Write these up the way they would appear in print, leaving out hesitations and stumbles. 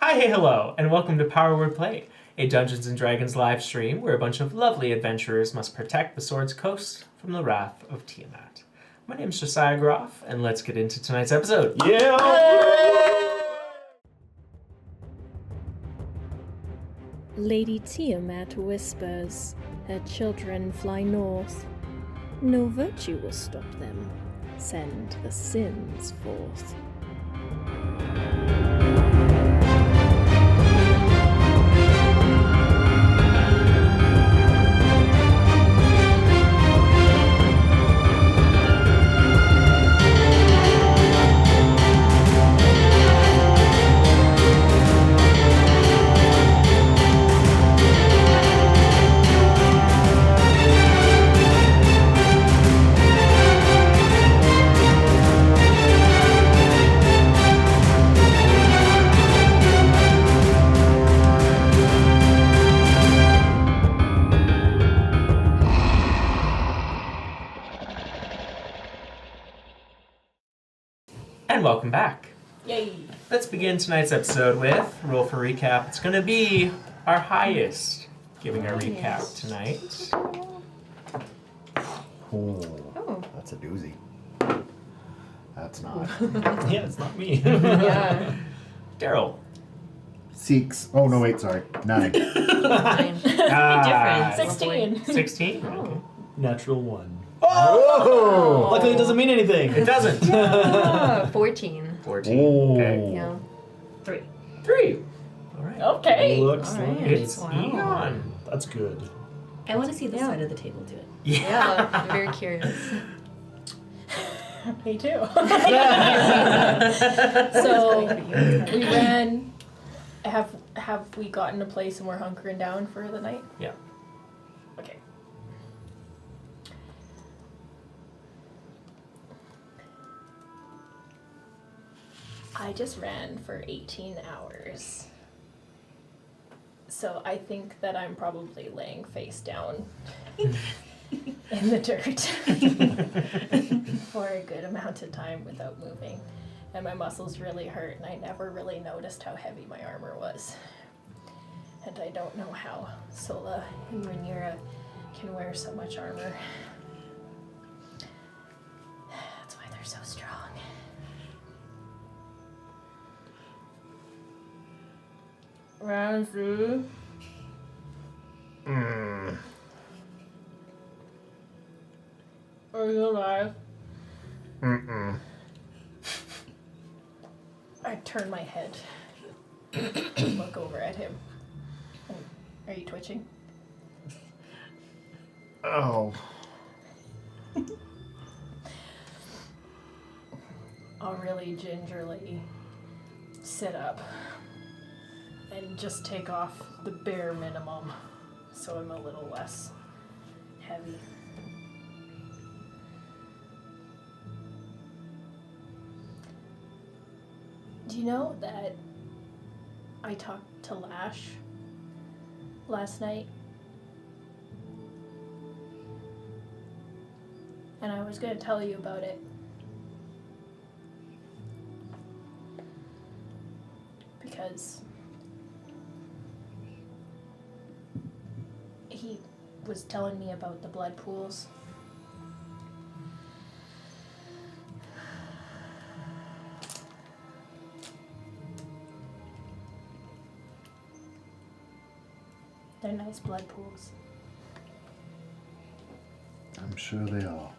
Hi, hey, hello, and welcome to Power Word Play, a Dungeons & Dragons live stream where a bunch of lovely adventurers must protect the Sword's Coast from the wrath of Tiamat. My name's Josiah Groff, and let's get into tonight's episode. Yeah! Lady Tiamat whispers, her children fly north. No virtue will stop them. Send the sins forth. And welcome back. Yay! Let's begin tonight's episode with roll for recap. It's going to be our highest giving our recap tonight. Oh, that's a doozy. That's not. Yeah, it's not me. Yeah. Darryll. 6. Oh, no, wait, sorry. 9. Different. 16. 16? Oh. Natural 1. Oh! Luckily, it doesn't mean anything. It doesn't. 14. 14. Oh. Okay. Yeah. 3. 3. All right. Okay. Looks All right. like It's Wow. Eon. that's good. I want to see this Yeah. side of the table to it. Yeah, I'm very curious. Me too. So So we ran. Have we gotten a place and we're hunkering down for the night? Yeah. Okay. I just ran for 18 hours. So I think that I'm probably laying face down in the dirt for a good amount of time without moving. And my muscles really hurt, and I never really noticed how heavy my armor was. And I don't know how Sola and Rhaenyra can wear so much armor. That's why they're so strong. Round 3. Are you alive? I turn my head and look over at him. Are you twitching? Oh. I'll really gingerly sit up and just take off the bare minimum so I'm a little less heavy. Do you know that I talked to Lash last night? And I was going to tell you about it. Because he was telling me about the blood pools. They're nice blood pools. I'm sure they are.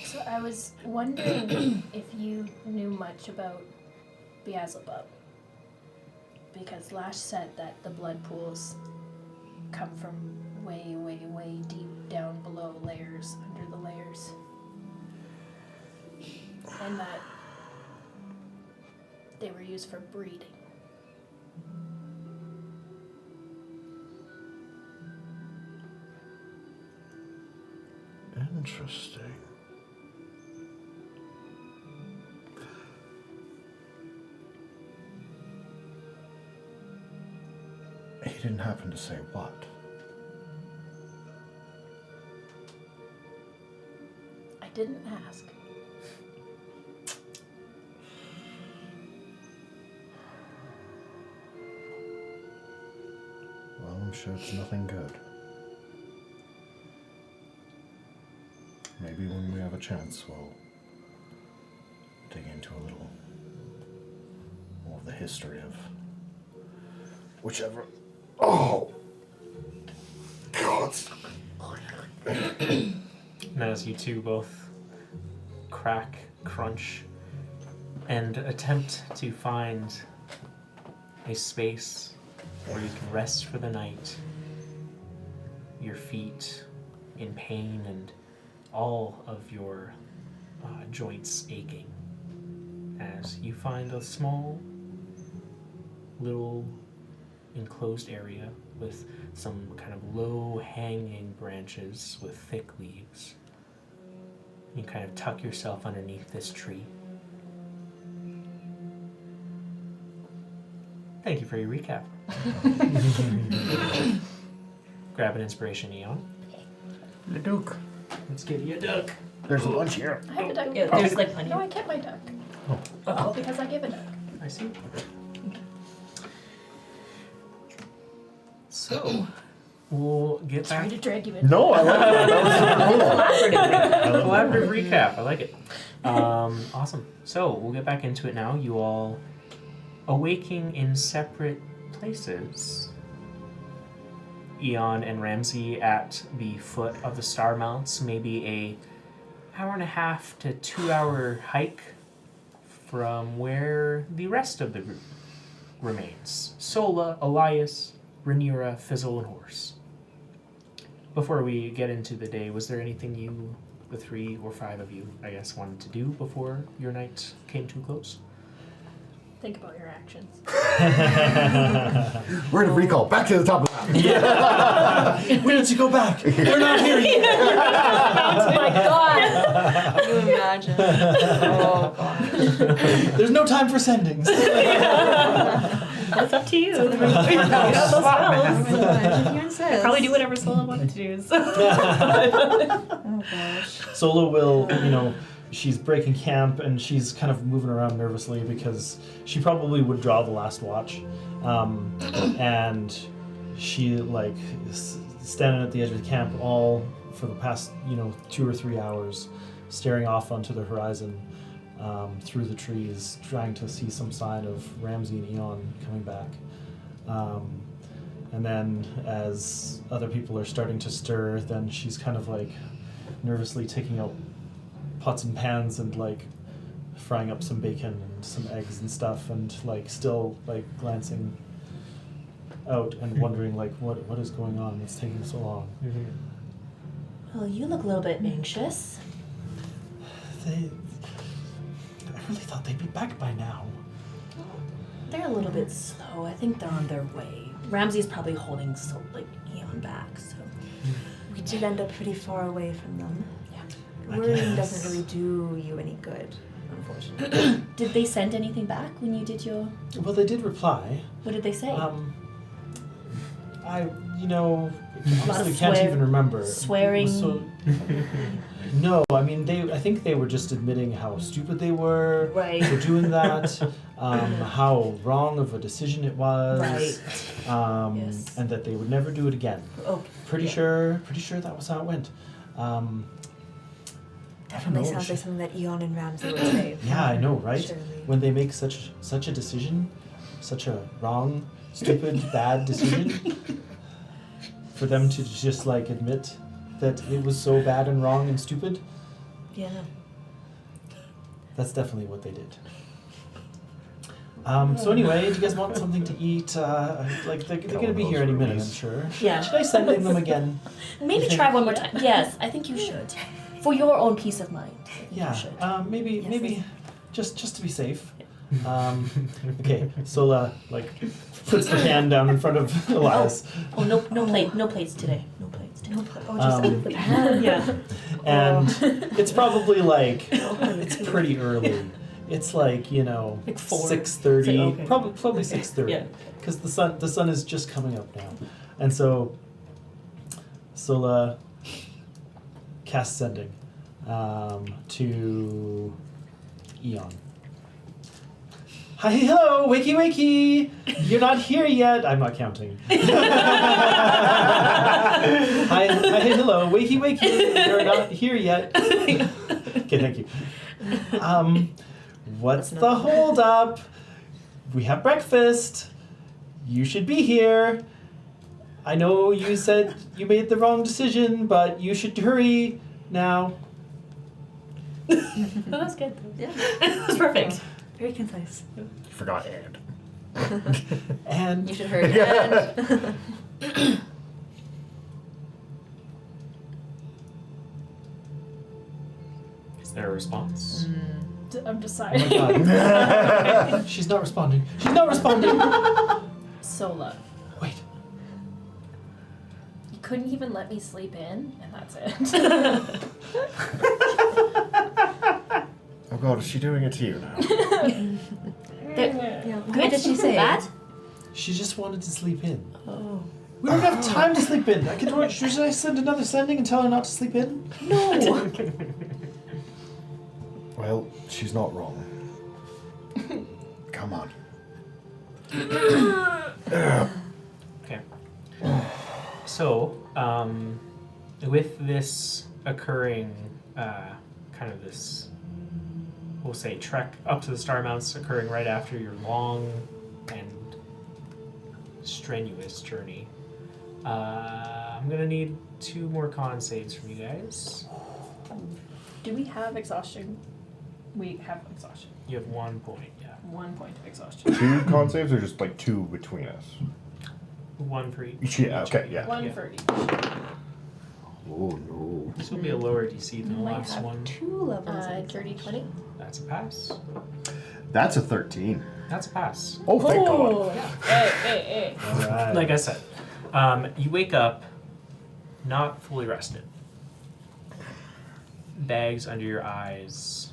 So I was wondering if you knew much about Beelzebub. Because Lash said that the blood pools come from way, way, way deep down below layers, under the layers. And that they were used for breeding. Interesting. He didn't happen to say what? I didn't ask. sure it's nothing good. Maybe when we have a chance, we'll dig into a little more of the history of whichever. Oh! God! And as you two both crack, crunch, and attempt to find a space where you can rest for the night, your feet in pain and all of your joints aching, as you find a small little enclosed area with some kind of low hanging branches with thick leaves. You kind of tuck yourself underneath this tree. Thank you for your recap. Grab an inspiration, Eon. The Duke. Let's get you a duck. There's a bunch here. I have a duck. Yeah, there's like plenty. No, I kept my duck. Oh. Because I gave a duck. I see. So, we'll get Trying back to drag you in. No, I like that. That was collaborative recap. I like it. Awesome. So we'll get back into it now. You all awaking in separate places. Eon and Ramsey at the foot of the Star Mounts, maybe a hour and a half to 2 hour hike from where the rest of the group remains. Sola, Elias, Rhaenyra, Fizzle, and Horse. Before we get into the day, was there anything you, the 3 or 5 of you, I guess, wanted to do before your night came to a close? Think about your actions. We're gonna recall back to the top of the mountain. We need to go back. They're not here yet. Oh my god! Can you imagine? Oh gosh. There's no time for sendings. It's up to you. Oh my gosh. Probably do whatever Sola wanted to do. So. Oh gosh. Solo will, she's breaking camp and she's kind of moving around nervously because she probably would draw the last watch. And she is standing at the edge of the camp all for the past 2 or 3 hours, staring off onto the horizon through the trees, trying to see some sign of Ramsey and Eon coming back. And then as other people are starting to stir, then she's kind of nervously taking out pots and pans and frying up some bacon and some eggs and stuff, and still glancing out and wondering what is going on, what's taking so long. Well, you look a little bit anxious. I really thought they'd be back by now. They're a little bit slow. I think they're on their way. Ramsey's probably holding Eon back, so We did end up pretty far away from them. yeah. I Worrying guess. doesn't really do you any good, unfortunately. Did they send anything back when you did your? Well, they did reply. What did they say? I of honestly can't swear- even remember. swearing. No, I mean I think they were just admitting how stupid they were Right. for doing that, how wrong of a decision it was, Right. Yes. and that they would never do it again. Okay. Pretty sure that was how it went. Definitely know, sounds she- like something that Eon and Ramsey would say. Yeah, I know, right? Surely. When they make such a decision, such a wrong, stupid, bad decision, for them to just admit that it was so bad and wrong and stupid, Yeah. that's definitely what they did. So anyway, do you guys want something to eat? They're gonna be here any minute, I'm sure. Yeah. Should I send them again? Maybe try one more time. Yes, I think you should. For your own peace of mind. I think Yeah. You should. Maybe Yes. just to be safe. Okay. Sola puts the pan down in front of Elias. Oh, no plates today. No plates today. Oh, just Um, the pan. Yeah. And it's probably it's pretty early. It's 4. 6:30, Okay. probably 6:30, Yeah. because the sun is just coming up now, and so Sola casts sending to Eon. Hi, hello, wakey, wakey. You're not here yet. I'm not counting. Hi, hello, wakey, wakey. You're not here yet. Okay, thank you. What's the hold up? We have breakfast. You should be here. I know you said you made the wrong decision, but you should hurry now. That was good. Yeah. That was perfect. Very concise. You forgot and. And You should hurry. And Is there a response? I'm oh deciding. my god. She's not responding. She's not responding. Sola. Wait. You couldn't even let me sleep in, and that's it. Oh god, is she doing it to you now? What did she say? That? She just wanted to sleep in. Oh. We don't have time to sleep in. Should I send another sending and tell her not to sleep in? No. Well, she's not wrong. Come on. Okay. So, with this occurring, kind of this, we'll say, trek up to the Star Mounts occurring right after your long and strenuous journey, I'm gonna need 2 more con saves from you guys. Do we have exhaustion? We have exhaustion. You have 1 point, yeah. 1 point of exhaustion. 2 con saves or just like 2 between us? 1 for each. Yeah, okay, yeah. One Yeah. for each. Oh no. This will be a lower DC than the Might last have one. 2 levels. of Dirty 20. That's a pass. That's a 13. That's a pass. Oh, thank God. Oh, hey. Alright. Like I said, you wake up not fully rested. Bags under your eyes,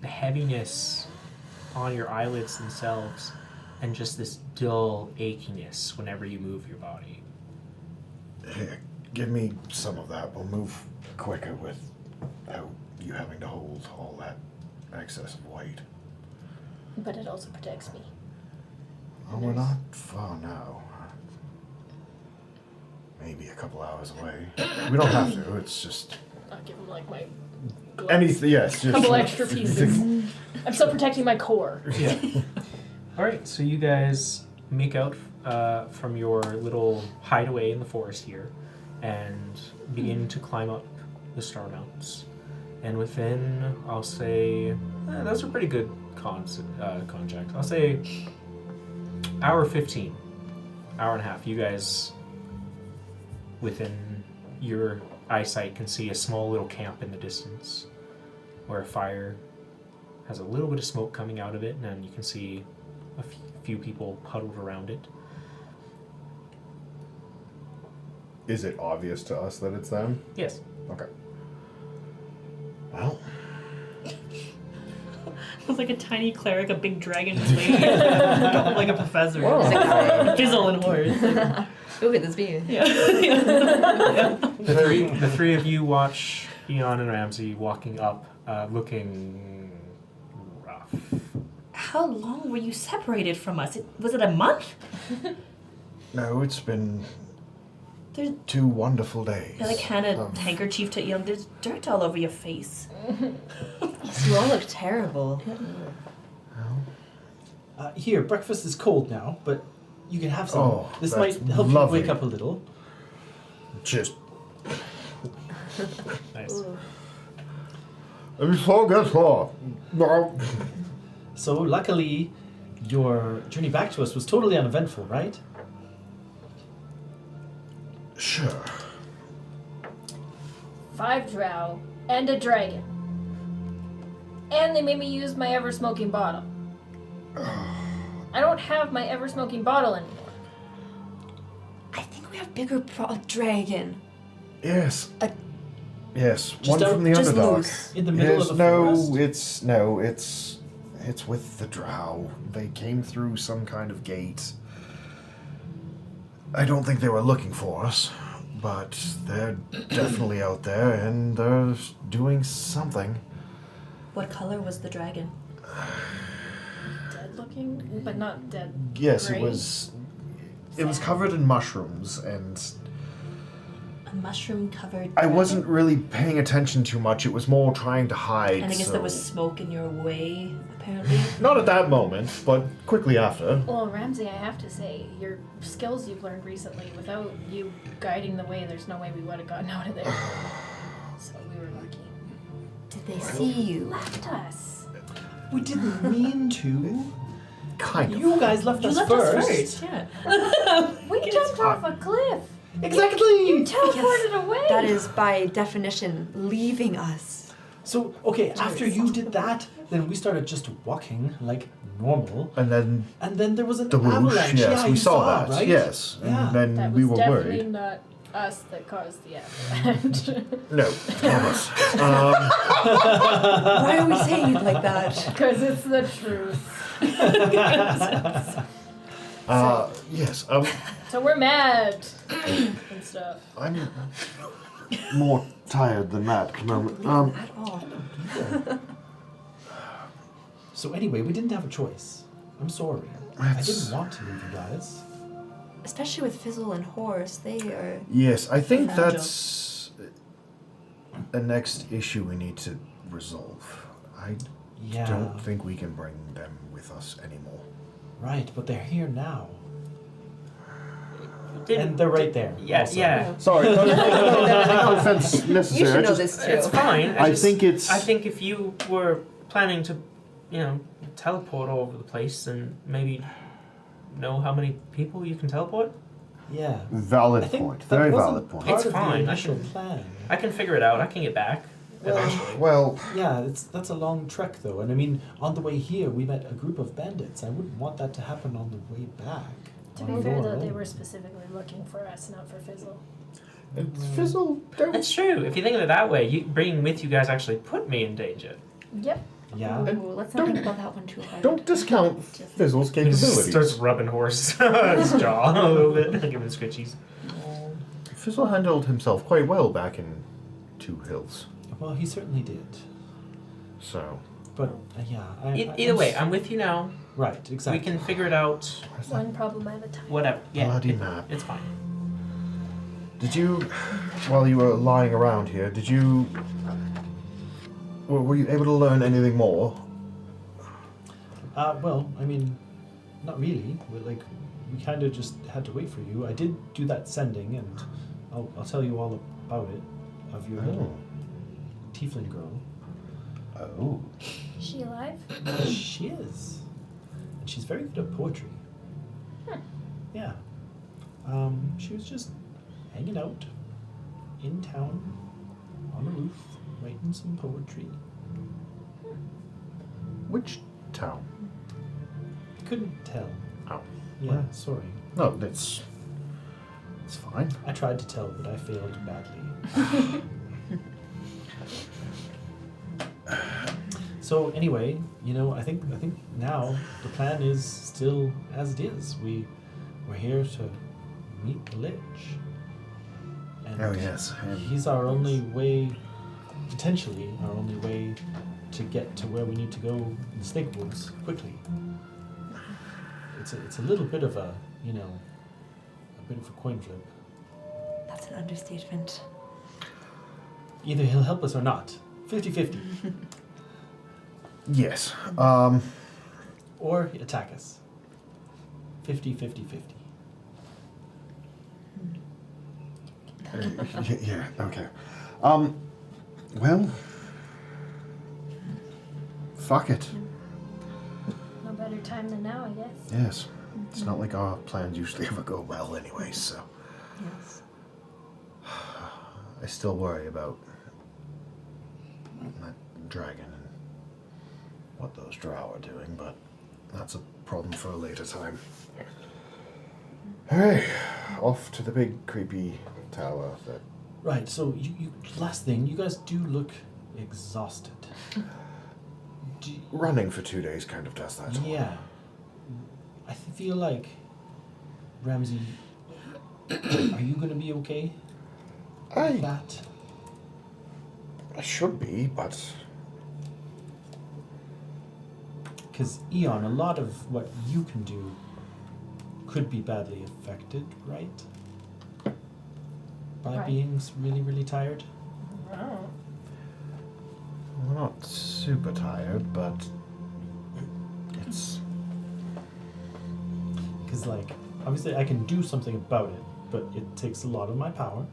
the heaviness on your eyelids themselves, and just this dull achiness whenever you move your body. Hey, give me some of that. We'll move quicker without you having to hold all that excess of weight. But it also protects me. Oh, we're not far now. Maybe a couple hours away. We don't have to. It's just I'll give him like my gloves. anything. Yes, just Couple extra pieces. I'm still protecting my core. Yeah. All right, so you guys make out from your little hideaway in the forest here, and begin to climb up the Star Mounts. And within, I'll say, those are pretty good con checks. I'll say hour 15, hour and a half. You guys, within your eyesight, can see a small little camp in the distance where a fire has a little bit of smoke coming out of it, and then you can see a few people huddled around it. Is it obvious to us that it's them? Yes. Okay. Well, It was like a tiny cleric, a big dragon lady. Don't look like a professor. Fizzle and horse. Who could this be? Yeah. The three of you watch Eon and Ramsey walking up, looking rough. How long were you separated from us? Was it a month? no, it's been There's 2 wonderful days. I like hand a handkerchief to Eon. There's dirt all over your face. You all look terrible. Here, breakfast is cold now, but you can have some. Oh, This that's might help lovely. you wake up a little. Just. Nice. I'm so good for. No. So luckily, your journey back to us was totally uneventful, right? Sure. 5 drow and a dragon. And they made me use my ever-smoking bottle. I don't have my ever-smoking bottle anymore. I think we have bigger dragon. Yes. Yes, Just one out- from the just underdog. loose. In the middle Yes, of the forest. it's with the drow. They came through some kind of gate. I don't think they were looking for us, but they're definitely out there and they're doing something. What color was the dragon? looking, but not dead. Yes, Gray? it was covered in mushrooms, and A mushroom covered. I wasn't really paying attention too much. It was more trying to hide. And I guess so- there was smoke in your way, apparently. Not at that moment, but quickly after. Well, Ramsey, I have to say, your skills you've learned recently, without you guiding the way, there's no way we would have gotten out of there. So we were lucky. Did they see you? Left us. We didn't mean to. Kind of. You guys left You us left first. us first, yeah. We jumped off a cliff. Exactly. You teleported away. That is, by definition, leaving us. So, okay, after you did that, then we started just walking like normal. And then And then there was an the whoosh, avalanche. yes, Yeah, we you saw that, right? yes. Yeah. And then That we was were definitely worried. not us that caused the avalanche. No, Thomas. Why are we saying it like that? Because it's the truth. Yes, So we're mad and stuff. I'm more tired than that at the moment. At all. So anyway, we didn't have a choice. I'm sorry. I didn't want to leave you guys. Especially with Fizzle and Horse, they are... Yes, I think Fragile. that's a next issue we need to resolve. I Yeah. don't think we can bring them with us anymore. Right, but they're here now. Didn't- And they're right there. Yeah, also. yeah. Sorry, no offense necessary. You should I know just- this too. It's fine. I think it's- I think if you were planning to, teleport all over the place, and maybe know how many people you can teleport, Yeah. Valid I think point. that Very wasn't valid point. Part It's of fine, I the initial can- plan. I can figure it out. I can get back eventually. Well, Yeah, that's a long trek though, and I mean, on the way here we met a group of bandits. I wouldn't want that to happen on the way back. To on be fair, though, Loren. they were specifically looking for us, not for Fizzle. it's Fizzle. That's true. If you think of it that way, bringing with you guys actually put me in danger. Yep. Yeah. Ooh, let's not think about that one too hard. Don't discount Fizzle's He just capabilities. starts rubbing his jaw a little bit, giving scritchies. Fizzle handled himself quite well back in Two Hills. Well, he certainly did. So, But yeah. Either way, I'm with you now. right. Exactly. We can figure it out. One problem at a time. Whatever. Yeah, Bloody map. it's fine. did you, while you were lying around here, were you able to learn anything more? Well, I mean, not really. We kind of just had to wait for you. I did do that sending, and I'll tell you all about it, of your little tiefling girl. Oh. Is she alive? She is, and she's very good at poetry. Yeah. She was just hanging out in town on the roof, writing some poetry. Which town? I couldn't tell. Oh. Yeah, Well. sorry. No, it's fine. I tried to tell, but I failed badly. So anyway, I think now the plan is still as it is. We're here to meet the Lich. And Oh, yes, and- he's our only way, potentially our only way, to get to where we need to go in the Snake Woods quickly. It's a little bit of a coin flip. That's an understatement. Either he'll help us or not. 50-50. Yes. Or attack us. 50-50-50. Yeah, okay. Well, fuck it. No better time than now, I guess. Yes. It's not like our plans usually ever go well anyway, so. Yes. I still worry about that dragon and what those drow are doing, but that's a problem for a later time. Alright, off to the big creepy tower that... Right, so you last thing, you guys do look exhausted. Running for 2 days kind of does that. Yeah. I feel like, Ramsey, are you going to be okay with that? I should be, but... Because Eon, a lot of what you can do could be badly affected, right? By Right. being really, really tired. Oh. We're not super tired, but it's. Because, like, obviously I can do something about it, but it takes a lot of my power.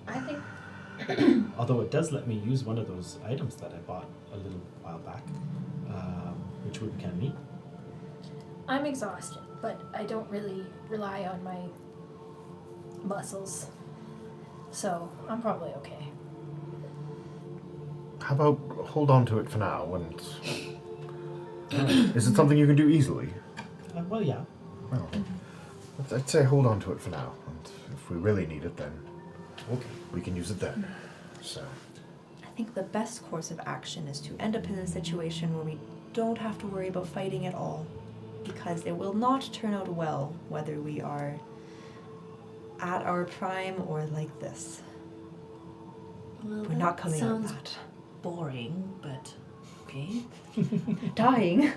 I think Although it does let me use one of those items that I bought a little while back, which would be kind of neat. I'm exhausted, but I don't really rely on my muscles. So I'm probably okay. How about hold on to it for now? And is it something you can do easily? Well, yeah. Well, I'd say hold on to it for now, and if we really need it, then we can use it then. So. I think the best course of action is to end up in a situation where we don't have to worry about fighting at all, because it will not turn out well whether we are at our prime or like this. Well, We're not coming out of sounds that. boring, but okay. Dying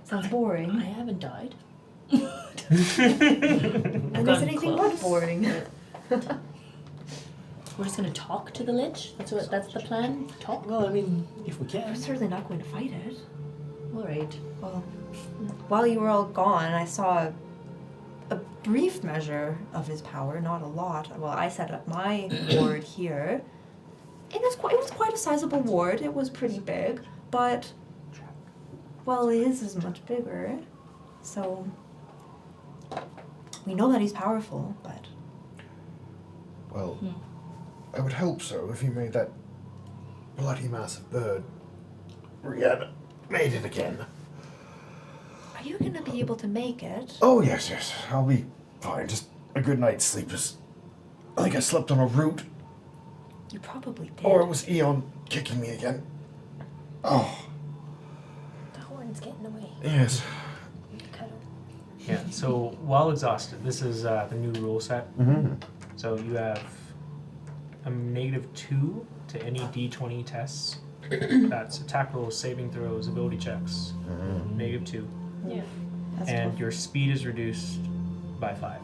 sounds boring. I haven't died. And is gotten anything close. but boring? We're just gonna talk to the Lich. That's the plan. Talk. Well, I mean, if we We're can. certainly not going to fight it. All right. Well, while you were all gone, I saw a brief measure of his power, not a lot. Well, I set up my ward here. It was quite a sizable ward. It was pretty big, but well, his is much bigger. So we know that he's powerful, but Well, I would hope so if you made that bloody massive bird made it again. are you gonna be able to make it? Oh, yes, yes. I'll be fine. Just a good night's sleep is. I think I slept on a root, You probably did. or it was Eon kicking me again. Oh, the horn's getting away. yes. Cut him. Yeah, so while exhausted, this is the new rule set. Mm-hmm. So you have a -2 to any d20 tests. That's attack rolls, saving throws, ability checks. -2. Yeah. That's And tough. your speed is reduced by 5.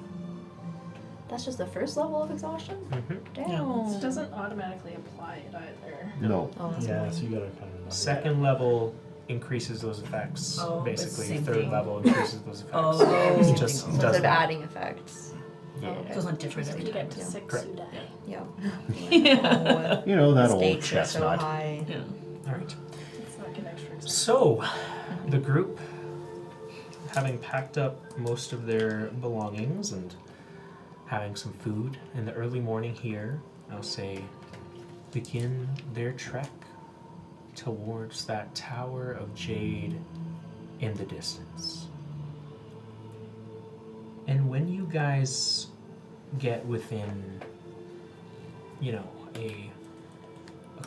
That's just the first level of exhaustion? Mm-hmm. Damn. This doesn't automatically apply it either. No. Oh, that's Yeah, annoying. so you gotta kind of. Second level increases those effects. Oh, it's the Basically, same third thing. level increases those effects. Oh, It same just thing. So does instead of that. adding effects. Yeah. Oh, okay. So it's not different If every you time. get to yeah. 6, Correct. you die. Yeah. You know that old Stakes are so chestnut. high. Yeah. All right. It's not an extra expense. So, the group, having packed up most of their belongings and having some food in the early morning here, I'll say, begin their trek towards that Tower of Jade in the distance. And when you guys get within, a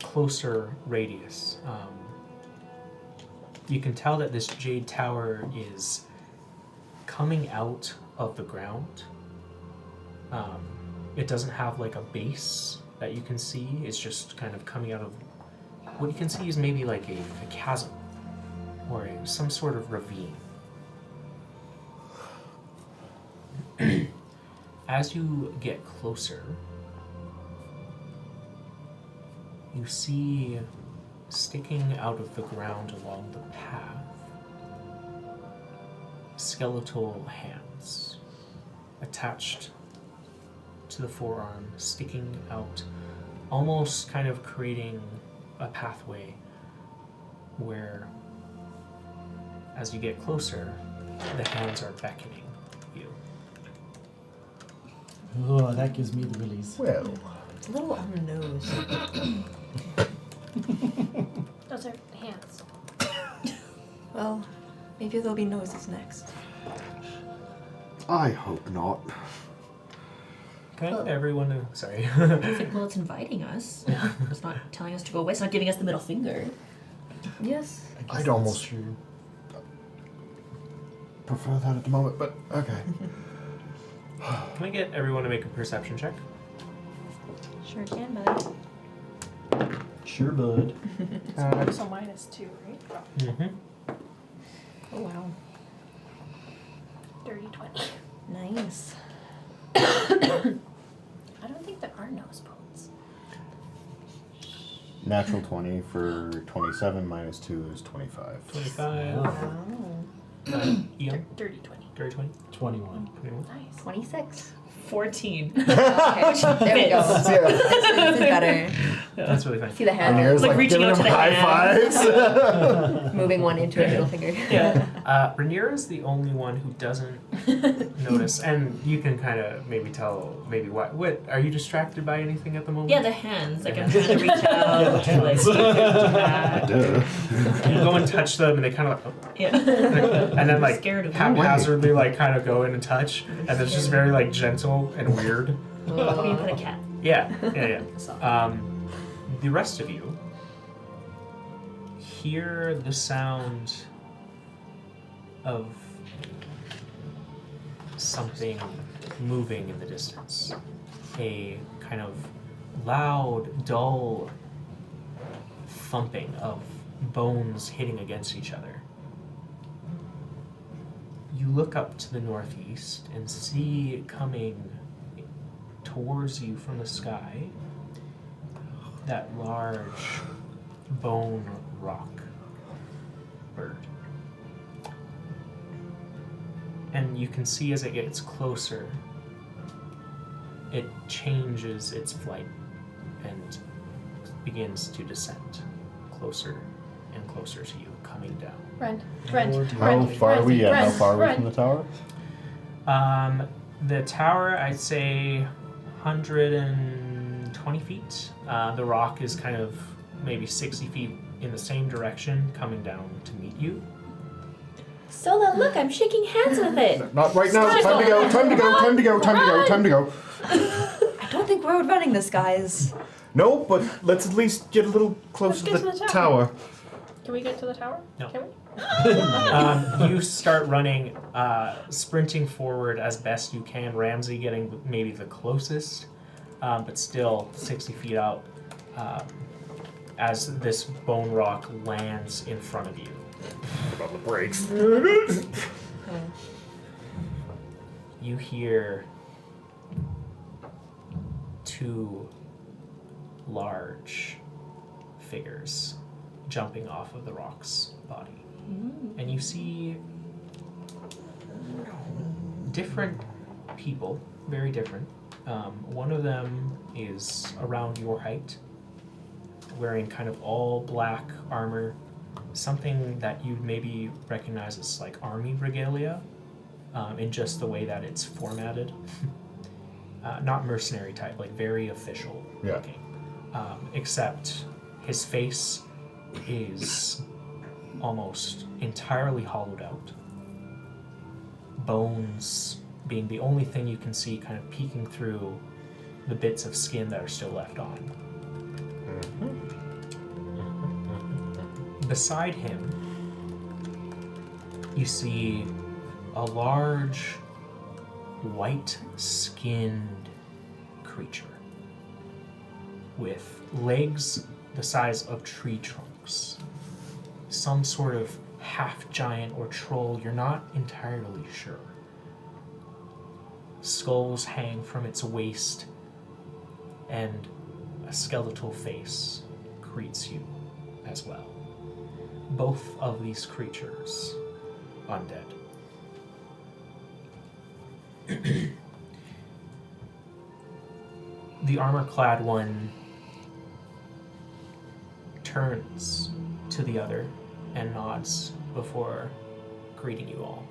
closer radius, you can tell that this Jade Tower is coming out of the ground. It doesn't have like a base that you can see. It's just kind of coming out of what you can see is maybe like a chasm or some sort of ravine. As you get closer, you see sticking out of the ground along the path skeletal hands attached to the forearm, sticking out, almost kind of creating a pathway where, as you get closer, the hands are beckoning you. Oh, that gives me the willies. Well, It's a little on the nose. Those are hands. Well, maybe there'll be noses next. I hope not. Can I get everyone to... Sorry. It's like, well, it's inviting us. It's not telling us to go away. It's not giving us the middle finger. Yes. I guess I'd that's almost- true. Prefer that at the moment, but okay. Can I get everyone to make a perception check? Sure can, bud. Sure, bud. So -2, right? Mm-hmm. Oh, wow. Dirty 20. Nice. I don't think there are nose bones. Natural 20 for 27 minus 2 is 25. 25. Wow. Ian? Dirty 20. Dirty 20. 21. 21. Nice. 26. 14. Okay, there we go. This is better. That's really funny. See the hand Rainier's Like like reaching giving out him to the high hand. fives. moving one into a middle finger. Yeah. Rhaenyra is the only one who doesn't notice, and you can kind of maybe tell what are you distracted by anything at the moment? Yeah, the hands. Like I'm Yeah. trying to reach out. Yeah, the to, like, hands. do that. Duh. You go and touch them, and they kind of Yeah. and then like Scared of haphazardly like kind of go in and touch, and it's just very like gentle and weird. Maybe put a cat. Yeah. Soft. The rest of you hear the sound of something moving in the distance. A kind of loud, dull thumping of bones hitting against each other. You look up to the northeast and see coming towards you from the sky that large bone rock bird. And you can see as it gets closer, it changes its flight and begins to descend closer and closer to you, coming down. Run. How far are we? How far are we from the tower? The tower, I'd say 120 feet. The rock is kind of maybe 60 feet in the same direction, coming down to meet you. Sola, look, I'm shaking hands with it. Not right now. Time to go. Time to go. Time to go. Time to go. Time to go. I don't think we're running this, guys. No, but let's at least get a little closer Let's to get the to the tower. Can we get to the tower? No. Can we? You start running, sprinting forward as best you can. Ramsey getting maybe the closest, but still 60 feet out as this bone rock lands in front of you. Put on the brakes. You hear two large figures jumping off of the rock's body. And you see different people, very different. One of them is around your height, wearing kind of all black armor, something that you'd maybe recognize as like army regalia, in just the way that it's formatted. Not mercenary type, like very official looking. Except his face is almost entirely hollowed out. Bones being the only thing you can see kind of peeking through the bits of skin that are still left on. Beside him, you see a large, white-skinned creature with legs the size of tree trunks. Some sort of half-giant or troll, you're not entirely sure. Skulls hang from its waist, and a skeletal face greets you as well. Both of these creatures undead. The armor-clad one turns to the other and nods before greeting you all.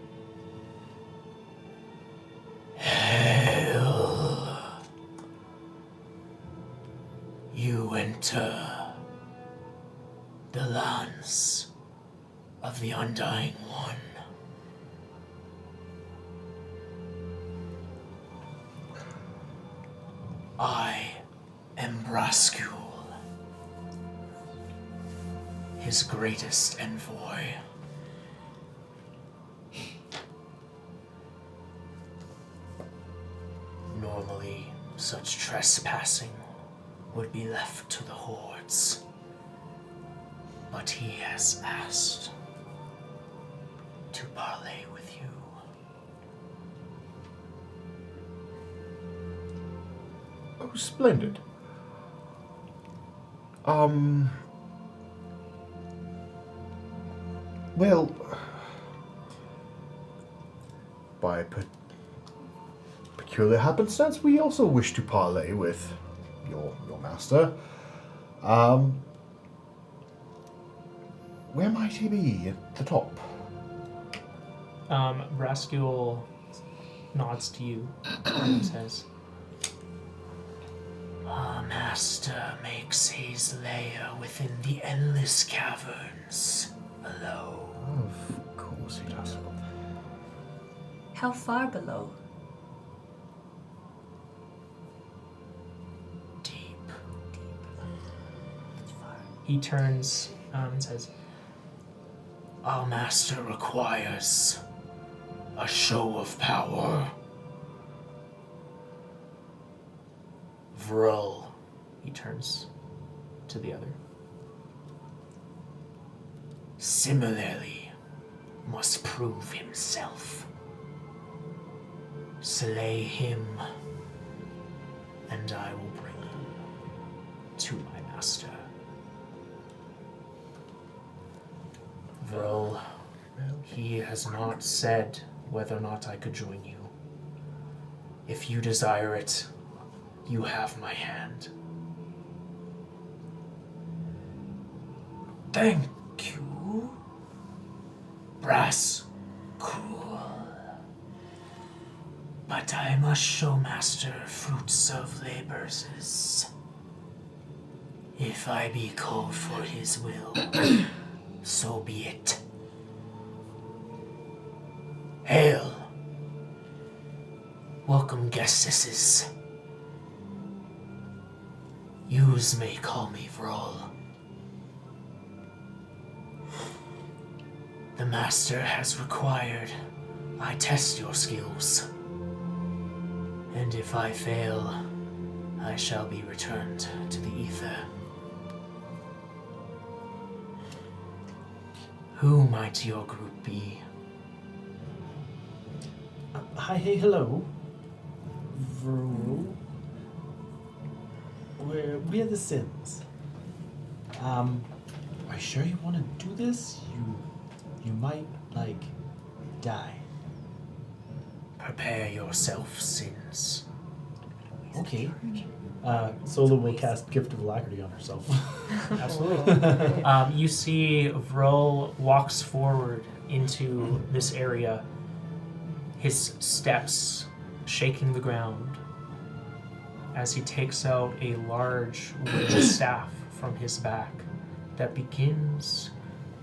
Hail. You enter the lands of the Undying One. I am Braskul, his greatest envoy. Normally, such trespassing would be left to the hordes, but he has asked to parley with you. Oh, splendid. Well, by peculiar happenstance, we also wish to parley with your master. Where might he be? At the top? Braskiel nods to you and says, Our master makes his lair within the endless caverns below. Of course he does. How far below? Deep. It's far. He turns and says, Our master requires a show of power. Vril. He turns to the other. Similarly, must prove himself. Slay him, and I will bring you to my master. Vril, he has not said whether or not I could join you. If you desire it, you have my hand. Thank you, Brass Cool. But I must show Master fruits of labors. If I be called for his will, so be it. Hail, welcome guestesses. Yous may call me Vrol. The master has required I test your skills. And if I fail, I shall be returned to the ether. Who might your group be? Hi, hey, hello. Vril. We're the Sins. Are you sure you want to do this? You might, die. Prepare yourself, Sins. Okay. Sola will cast Gift of Alacrity on herself. Absolutely. You see Vril walks forward into this area, his steps shaking the ground as he takes out a large wooden staff from his back that begins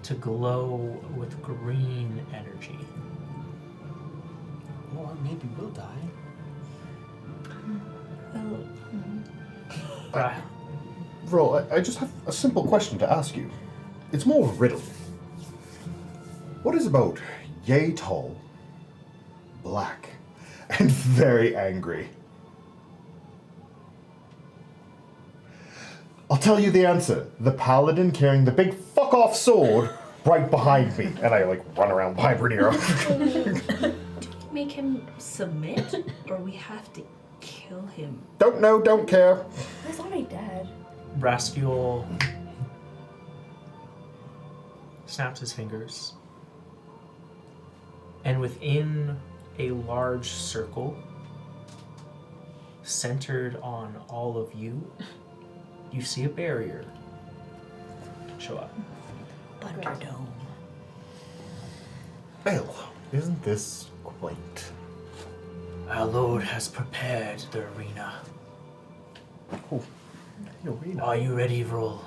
to glow with green energy. Or maybe we'll die. Vril, I just have a simple question to ask you. It's more of a riddle. What is about yay tall, black, and very angry? I'll tell you the answer. The paladin carrying the big fuck-off sword right behind me. And I, run around behind Rhaenyra. Make him submit, or we have to kill him? Don't know, don't care. He's already dead. Braskiel snaps his fingers, and within a large circle, centered on all of you, you see a barrier show up. Thunderdome. Bill, isn't this quaint? Our Lord has prepared the arena. Oh, the arena. Are you ready, Vril?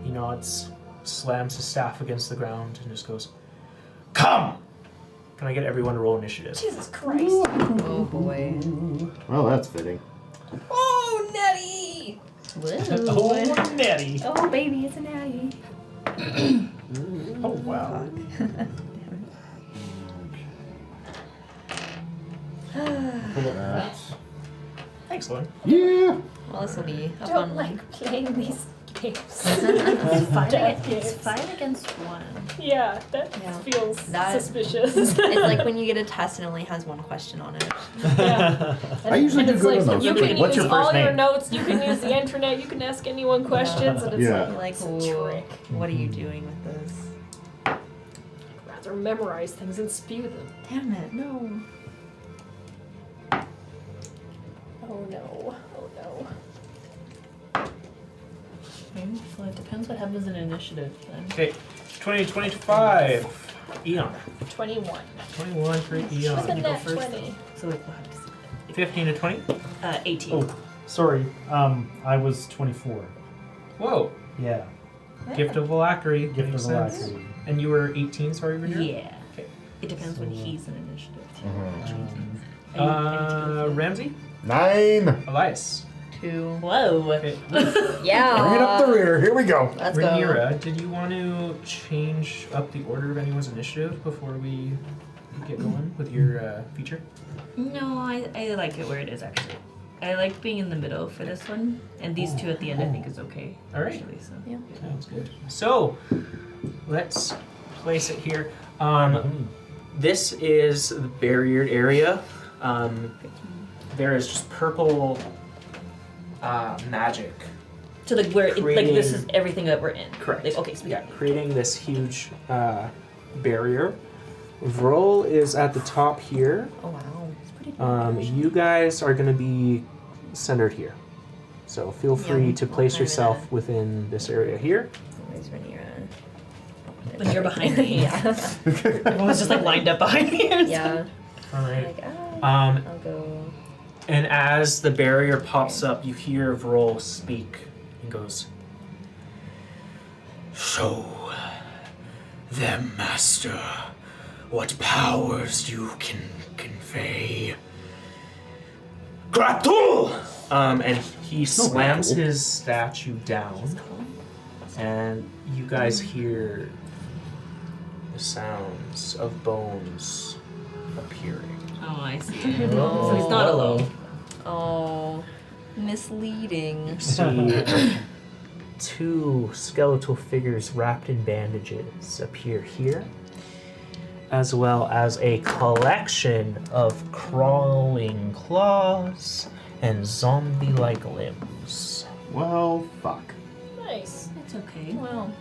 He nods, slams his staff against the ground, and just goes, Come! Can I get everyone to roll initiative? Jesus Christ. Oh boy. Well, that's fitting. Oh, Nettie! Oh, Nettie! Oh, baby, it's a Natty. Oh, wow. Pull up that. Thanks, Loren. Yeah! Well, this will be a I fun don't one. like playing these games. It's 5 against 1. Yeah, that Yeah. feels That- suspicious. It's like when you get a test and it only has one question on it. Yeah. I usually and do it's good like, on those. you can What's use your first all your name? notes, you can use the internet, you can ask anyone questions, and it's Yeah. You're like, it's a "Ooh, trick. what are you doing with this? I'd rather memorize things and spew them. Damn it, no. Oh no. Oh no. Well, it depends what happens in initiative then. Okay, 2025. Eon. 21. 21 for With a Eon. net 20. So we'll have to see. 15 to 20. 18. Oh, sorry. I was 24. Whoa. Yeah. Gift of alacrity. Gift Makes of sense. alacrity. And you were 18, sorry, Rhaenyra? Yeah. Okay. It depends when So, he's in initiative. Too. Ramsey? 9. Elias. 2. Whoa. Okay. Yeah. Bring it up the rear. Here we go. Let's go. Rhaenyra, did you want to change up the order of anyone's initiative before we get going with your feature? No, I like it where it is actually. I like being in the middle for this one, and these two at the end I think is okay. All right. Actually, so. Yeah. Sounds good. So, let's place it here. This is the barriered area. There is just purple magic. So like where it, like this is Creating- everything that we're in. Correct. Like, okay, so we Yeah, got creating this huge barrier. Vrol is at the top here. Oh, wow. You guys are going to be centered here. So feel free to place I'm in yourself within this area here. Where's Rhaenyra? when you're behind me. Yeah. Everyone's just like lined up behind me. Yeah. All right. Like, Um, I'll go. And as the barrier pops up, you hear Vrol speak and goes, "Show them, Master, what powers you can convey." Gratul! And he slams his statue down, and you guys hear the sounds of bones appearing. Oh, I see. So he's not alone. Oh, misleading. You see two skeletal figures wrapped in bandages appear here, as well as a collection of crawling claws and zombie-like limbs. Well, fuck. Nice. It's okay. Well,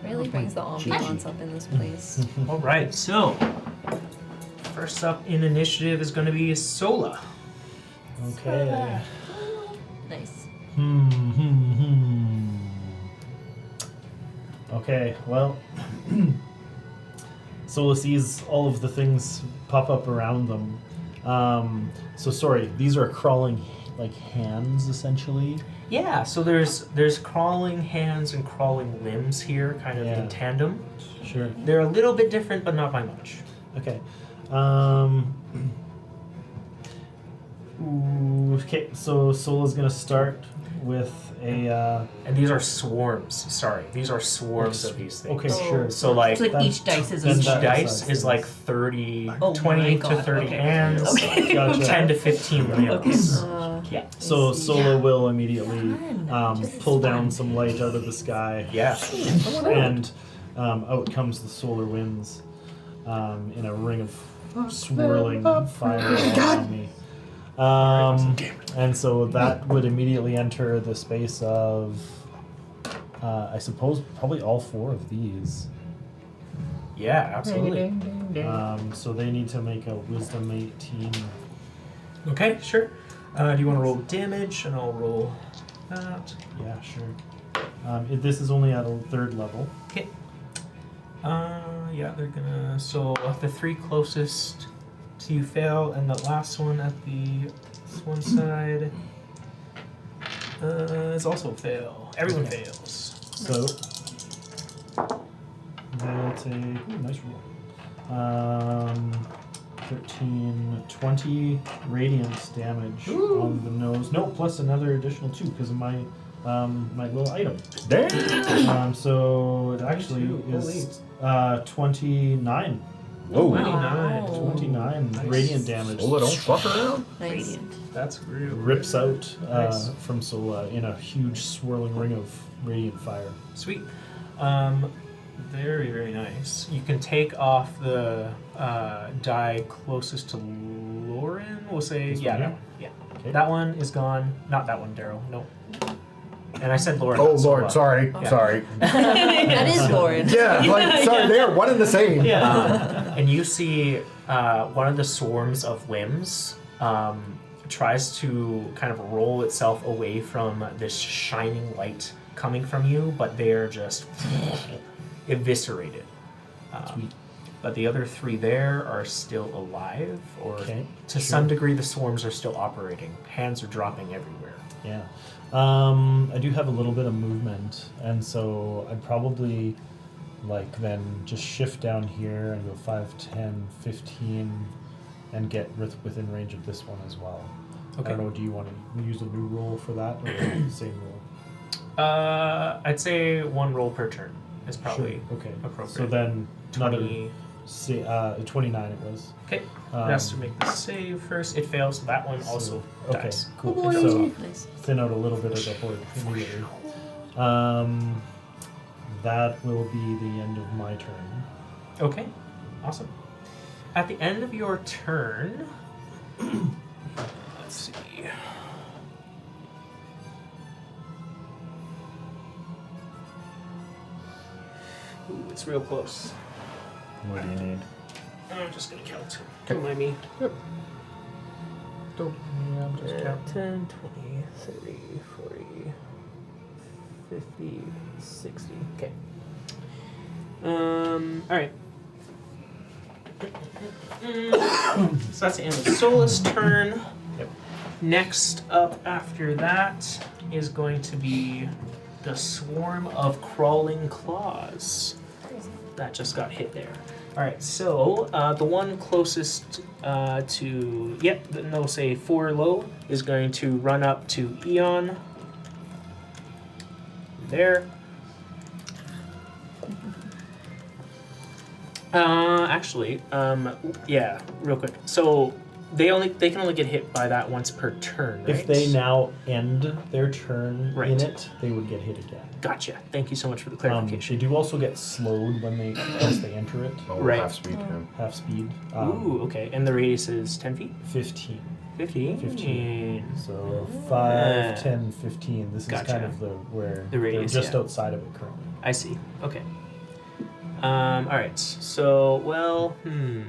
really brings the ambiance up in this place. All right, so first up in initiative is going to be Sola. Okay. Nice. Okay, well, Sola sees all of the things pop up around them. So sorry, these are crawling like hands essentially. Yeah, so there's crawling hands and crawling limbs here, kind of Yeah. in tandem. Sure. They're a little bit different, but not by much. Okay. Okay, so Sola's gonna start with a. And these are swarms. Sorry, these are swarms of these things. Okay, sure. So like So like Then- each dice is then each that- dice size is is- like 30, Oh 20 my to God, 30 okay. hands, Okay. Gotcha. 10 to 15 limbs. Yeah. So Sola will immediately Fun. pull down some light out of the sky, Yeah. and out comes the solar winds in a ring of swirling fire around me. And so that would immediately enter the space of, I suppose, probably all four of these. Yeah, absolutely. So they need to make a Wisdom 18. Okay, sure. Do you want to roll damage? And I'll roll that. Yeah, sure. This is only at a 3rd level. Okay. Yeah, they're gonna. So the three closest to you fail, and the last one at this one side is also a fail. Everyone fails. So they'll take nice roll. 13, 20 radiant damage on the nose. No, plus another additional 2 because of my my little item. Damn. So it actually is 29 Whoa. 29. 29 Nice. radiant damage. Sola, don't fuck around. Nice. Radiant. That's real. Rips out Nice. from Sola in a huge swirling ring of radiant fire. Sweet. Very, very nice. You can take off the die closest to Loren. We'll say, This yeah, one that here? one. Yeah. Okay. That one is gone. Not that one, Darryl. No. And I said Loren. Oh, not Sola. Lord, sorry. Yeah. Sorry. That is Loren. Yeah, like, sorry, they are one and the same. Yeah. And you see one of the swarms of limbs tries to kind of roll itself away from this shining light coming from you, but they're just eviscerated. Sweet. But the other three there are still alive, or Okay, to sure. some degree the swarms are still operating. Hands are dropping everywhere. Yeah. I do have a little bit of movement, and so I'd probably like then just shift down here and go 5, 10, 15, and get within range of this one as well. I Okay. don't know, do you want to use a new roll for that or the same roll? I'd say one roll per turn is probably Sure. Okay. appropriate. So then another 20. 29 it was. Okay. It Um, has to make the save first. It fails, so that one also okay, dies. cool. Oh, boy. So Nice. thin out a little bit of the horde immediately. That will be the end of my turn. Okay. Awesome. At the end of your turn, let's see. Ooh, it's real close. What do you need? I'm just gonna count. Okay. Don't mind me. Yep. Yeah, I'm just count 10, 20, 30, 40, 50, 60. Okay. Alright. So that's the end of Sola's turn. Yep. Next up after that is going to be the swarm of crawling claws. That just got hit there. Alright, so the one closest to, no, say 4 low, is going to run up to Eon. There. Yeah, real quick. So they can only get hit by that once per turn, right? If they now end their turn Right. in it, they would get hit again. Gotcha. Thank you so much for the They clarification. do also get slowed when once they enter it, Oh, Right. half speed. Yeah. half speed. Ooh, okay. And the radius is 10 feet? 15. 15? 15. So 5, Ah. 10, 15. This is Gotcha. kind of where The radius, they're just yeah. outside of it currently. I see. Okay. Alright. So, well, yeah,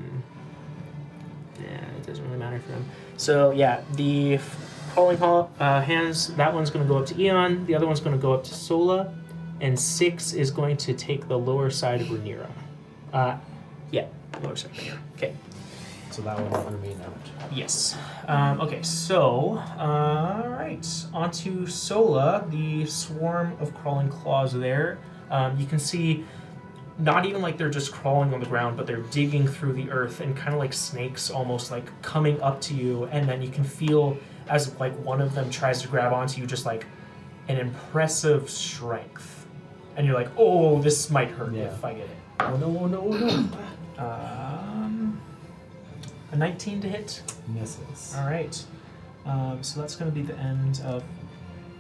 it doesn't really matter for him. So, yeah, the crawling hands, that one's going to go up to Eon, the other one's going to go up to Sola, and 6 is going to take the lower side of Rhaenyra. Lower side of Rhaenyra. Okay. So that one will remain out. Yes. Okay, so, alright. Onto Sola, the swarm of crawling claws there. You can see not even like they're just crawling on the ground, but they're digging through the earth and kind of like snakes almost like coming up to you, and then you can feel as like one of them tries to grab onto you, just like an impressive strength. And you're like, oh, this might hurt Yeah. if I get it. Oh no, oh no, oh no. A 19 to hit. Misses. All right. So that's going to be the end of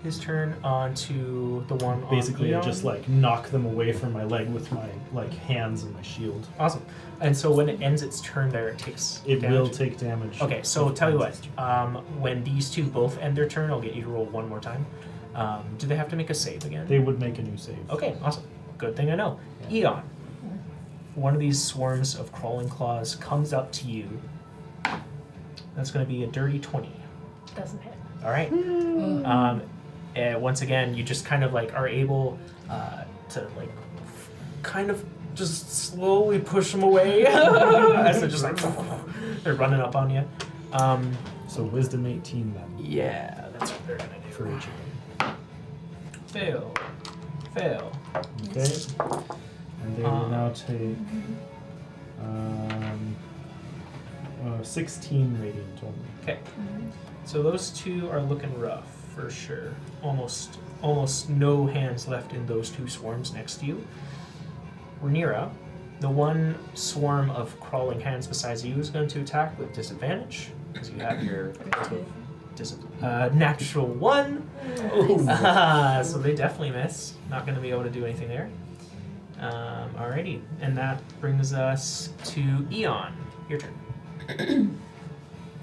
his turn. On to the one Basically, on I Eon. just like knock them away from my leg with my like hands and my shield. Awesome. And so when it ends its turn there, it takes It damage. will take damage. Okay, so if it tell you ends what. its turn. When these two both end their turn, I'll get you to roll one more time. Do they have to make a save again? They would make a new save. Okay, awesome. Good thing I know. Yeah. Eon. One of these swarms of crawling claws comes up to you. That's going to be a dirty 20. Doesn't hit. All right. Once again, you just kind of like are able to like kind of just slowly push them away as they're just like they're running up on you. So wisdom 18 then Yeah, that's what they're gonna do. for each of them. Fail. Fail. Okay. And they will now take 16 radiant only. Okay. So those two are looking rough for sure. Almost no hands left in those two swarms next to you. Rhaenyra, The one swarm of crawling hands besides you is going to attack with disadvantage because you have your natural 1. So they definitely miss. Not going to be able to do anything there. Alrighty, and that brings us to Eon. Your turn.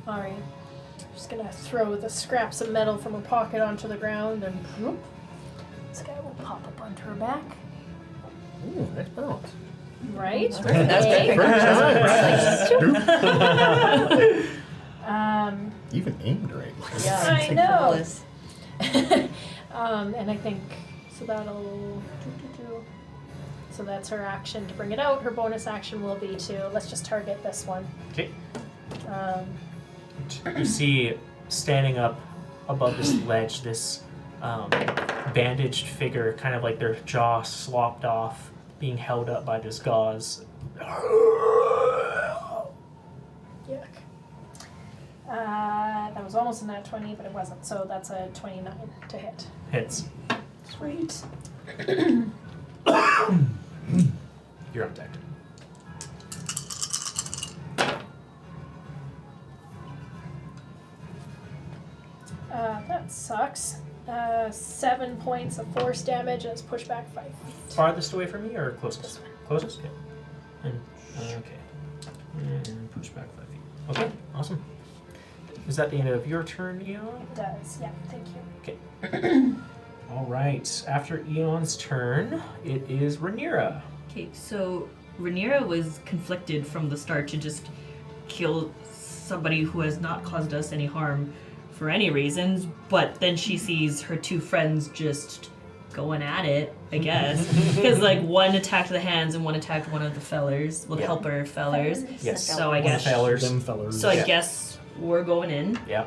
Alright. Just gonna throw the scraps of metal from her pocket onto the ground and whoop. This guy will pop up onto her back. Ooh, nice balance. Right? That's Okay. perfect. Even aimed right. Yeah, I it's like know. flawless. And I think so that'll so that's her action to bring it out. Her bonus action will be to let's just target this one. Okay. Um, You see, standing up above this ledge, this bandaged figure, kind of like their jaw slopped off, being held up by this gauze. Yuck. That was almost a nat 20, but it wasn't. So that's a 29 to hit. Hits. Sweet. You're up deck. That sucks. 7 points of force damage and it's pushed back 5 feet. Farthest away from me or closest? This one. Closest? Okay. Okay. And push back 5 feet. Okay, awesome. Is that the end of your turn, Eon? It does, yeah, thank you. All right. After Eon's turn, it is Rhaenyra. Okay, so Rhaenyra was conflicted from the start to just kill somebody who has not caused us any harm for any reasons, but then she sees her two friends just going at it, I guess. Because, like, one attacked the hands and one attacked one of the fellers, well, Yeah. helper fellers. Yes. So I One of guess, the fellers. Them fellers. so I Yeah. guess we're going in. Yeah.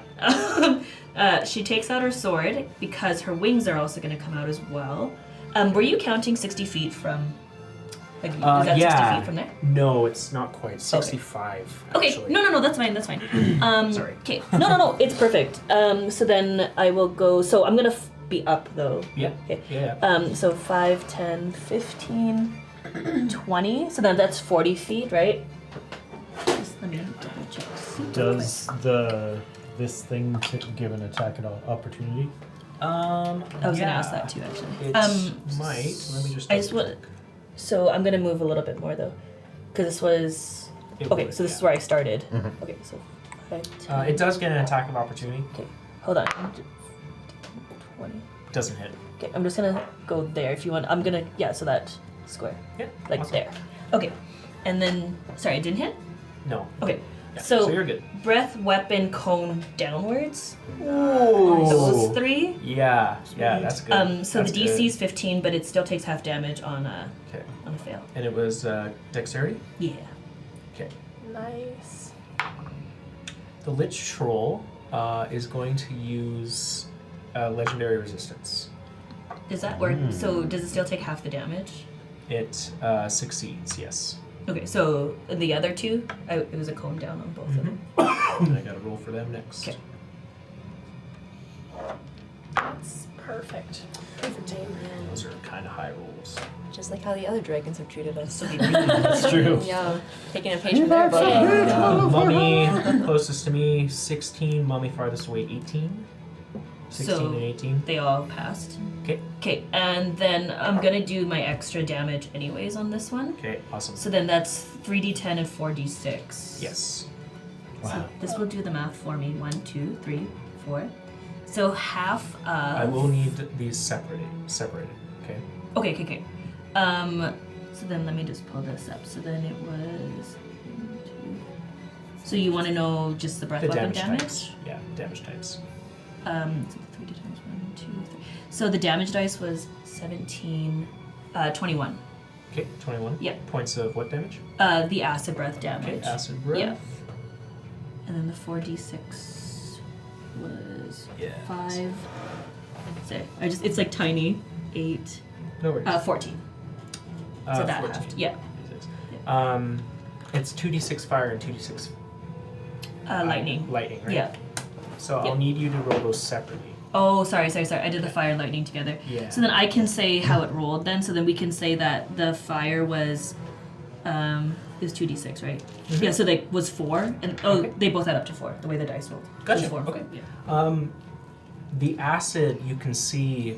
She takes out her sword because her wings are also going to come out as well. Were you counting 60 feet from? Like, is that 60 yeah. feet from there? No, it's not quite. 65, Okay, actually. no, that's fine, that's fine. Sorry. Okay, no, it's perfect. So then I will go, so I'm gonna be up though. Yeah. Okay. Yeah. So 5, 10, 15, 20. So then that's 40 feet, right? Just let me double check. Does this thing give an attack at opportunity? I was gonna ask that too, actually. It might. Let me just. I just want. So I'm gonna move a little bit more though, because this was. Okay, so this is where I started. Mhm. Okay, so 5, 10. It does get an attack of opportunity. Okay, hold on. 20. Doesn't hit. Okay, I'm just gonna go there if you want. I'm gonna, yeah, so that square. Yeah. Like awesome. there. Okay, and then, sorry, it didn't hit? No. Okay, Yeah. so you're good. breath, weapon, cone downwards. Ooh. Those 3. Yeah. Yeah. That's good. So That's the DC good. is 15, but it still takes half damage on a fail. And it was dexterity. Yeah. Okay. Nice. The Lich Troll is going to use legendary resistance. Does that work? So does it still take half the damage? It succeeds. Yes. Okay, so the other 2, it was a cone down on both of them. And I got to roll for them next. Okay. That's perfect. Those are kind of high rolls. Just like how the other dragons have treated us. That's true. Yeah, taking a page from their book. Mummy closest to me 16. Mummy farthest away 18. 16 So- and 18. They all passed. Okay. Okay, and then I'm gonna do my extra damage anyways on this one. Okay. Awesome. So then that's 3d10 and 4d6. Yes. So this will do the math for me. 1, 2, 3, 4. So half of. I will need these separated. Okay. Okay. So then let me just pull this up. So then it was. 1, 2. So you want to know just the breath The weapon damage damage? types. Yeah. Damage types. So 3d times 1, 2, 3. So the damage dice was 17, 21. Okay. 21. Yep. Points of what damage? The acid breath damage. Okay. Acid breath. Yeah. And then the 4d6 was Yeah. 5. So it's like tiny. 8. No worries. 14. So that 14. halved. Yeah. It's 2d6 fire and 2d6 Lightning. Lightning, right? Yeah. So I'll Yeah. need you to roll those separately. Oh, sorry. I did the fire and lightning together. Yeah. So then I can say how it rolled then. So then we can say that the fire was It was 2d6, right? Mhm. Yeah, so they was 4, and Okay. They both add up to 4. The way the dice rolled. It Gotcha. was 4. Okay. Yeah. The acid you can see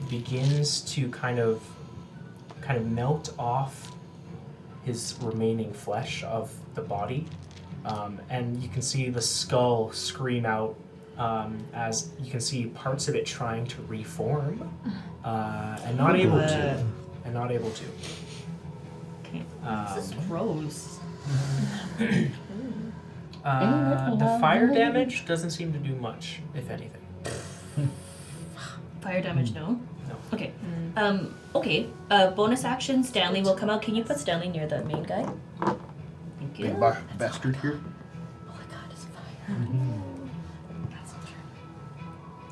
begins to kind of melt off his remaining flesh of the body, and you can see the skull scream out as you can see parts of it trying to reform, and not able to. Okay. Um, This is gross. the fire damage doesn't seem to do much, if anything. Fire damage, no? No. Okay. Okay. Bonus action, Stanley will come out. Can you put Stanley near the main guy? Thank you. Big bastard here. Oh my god, it's fire. That's not true.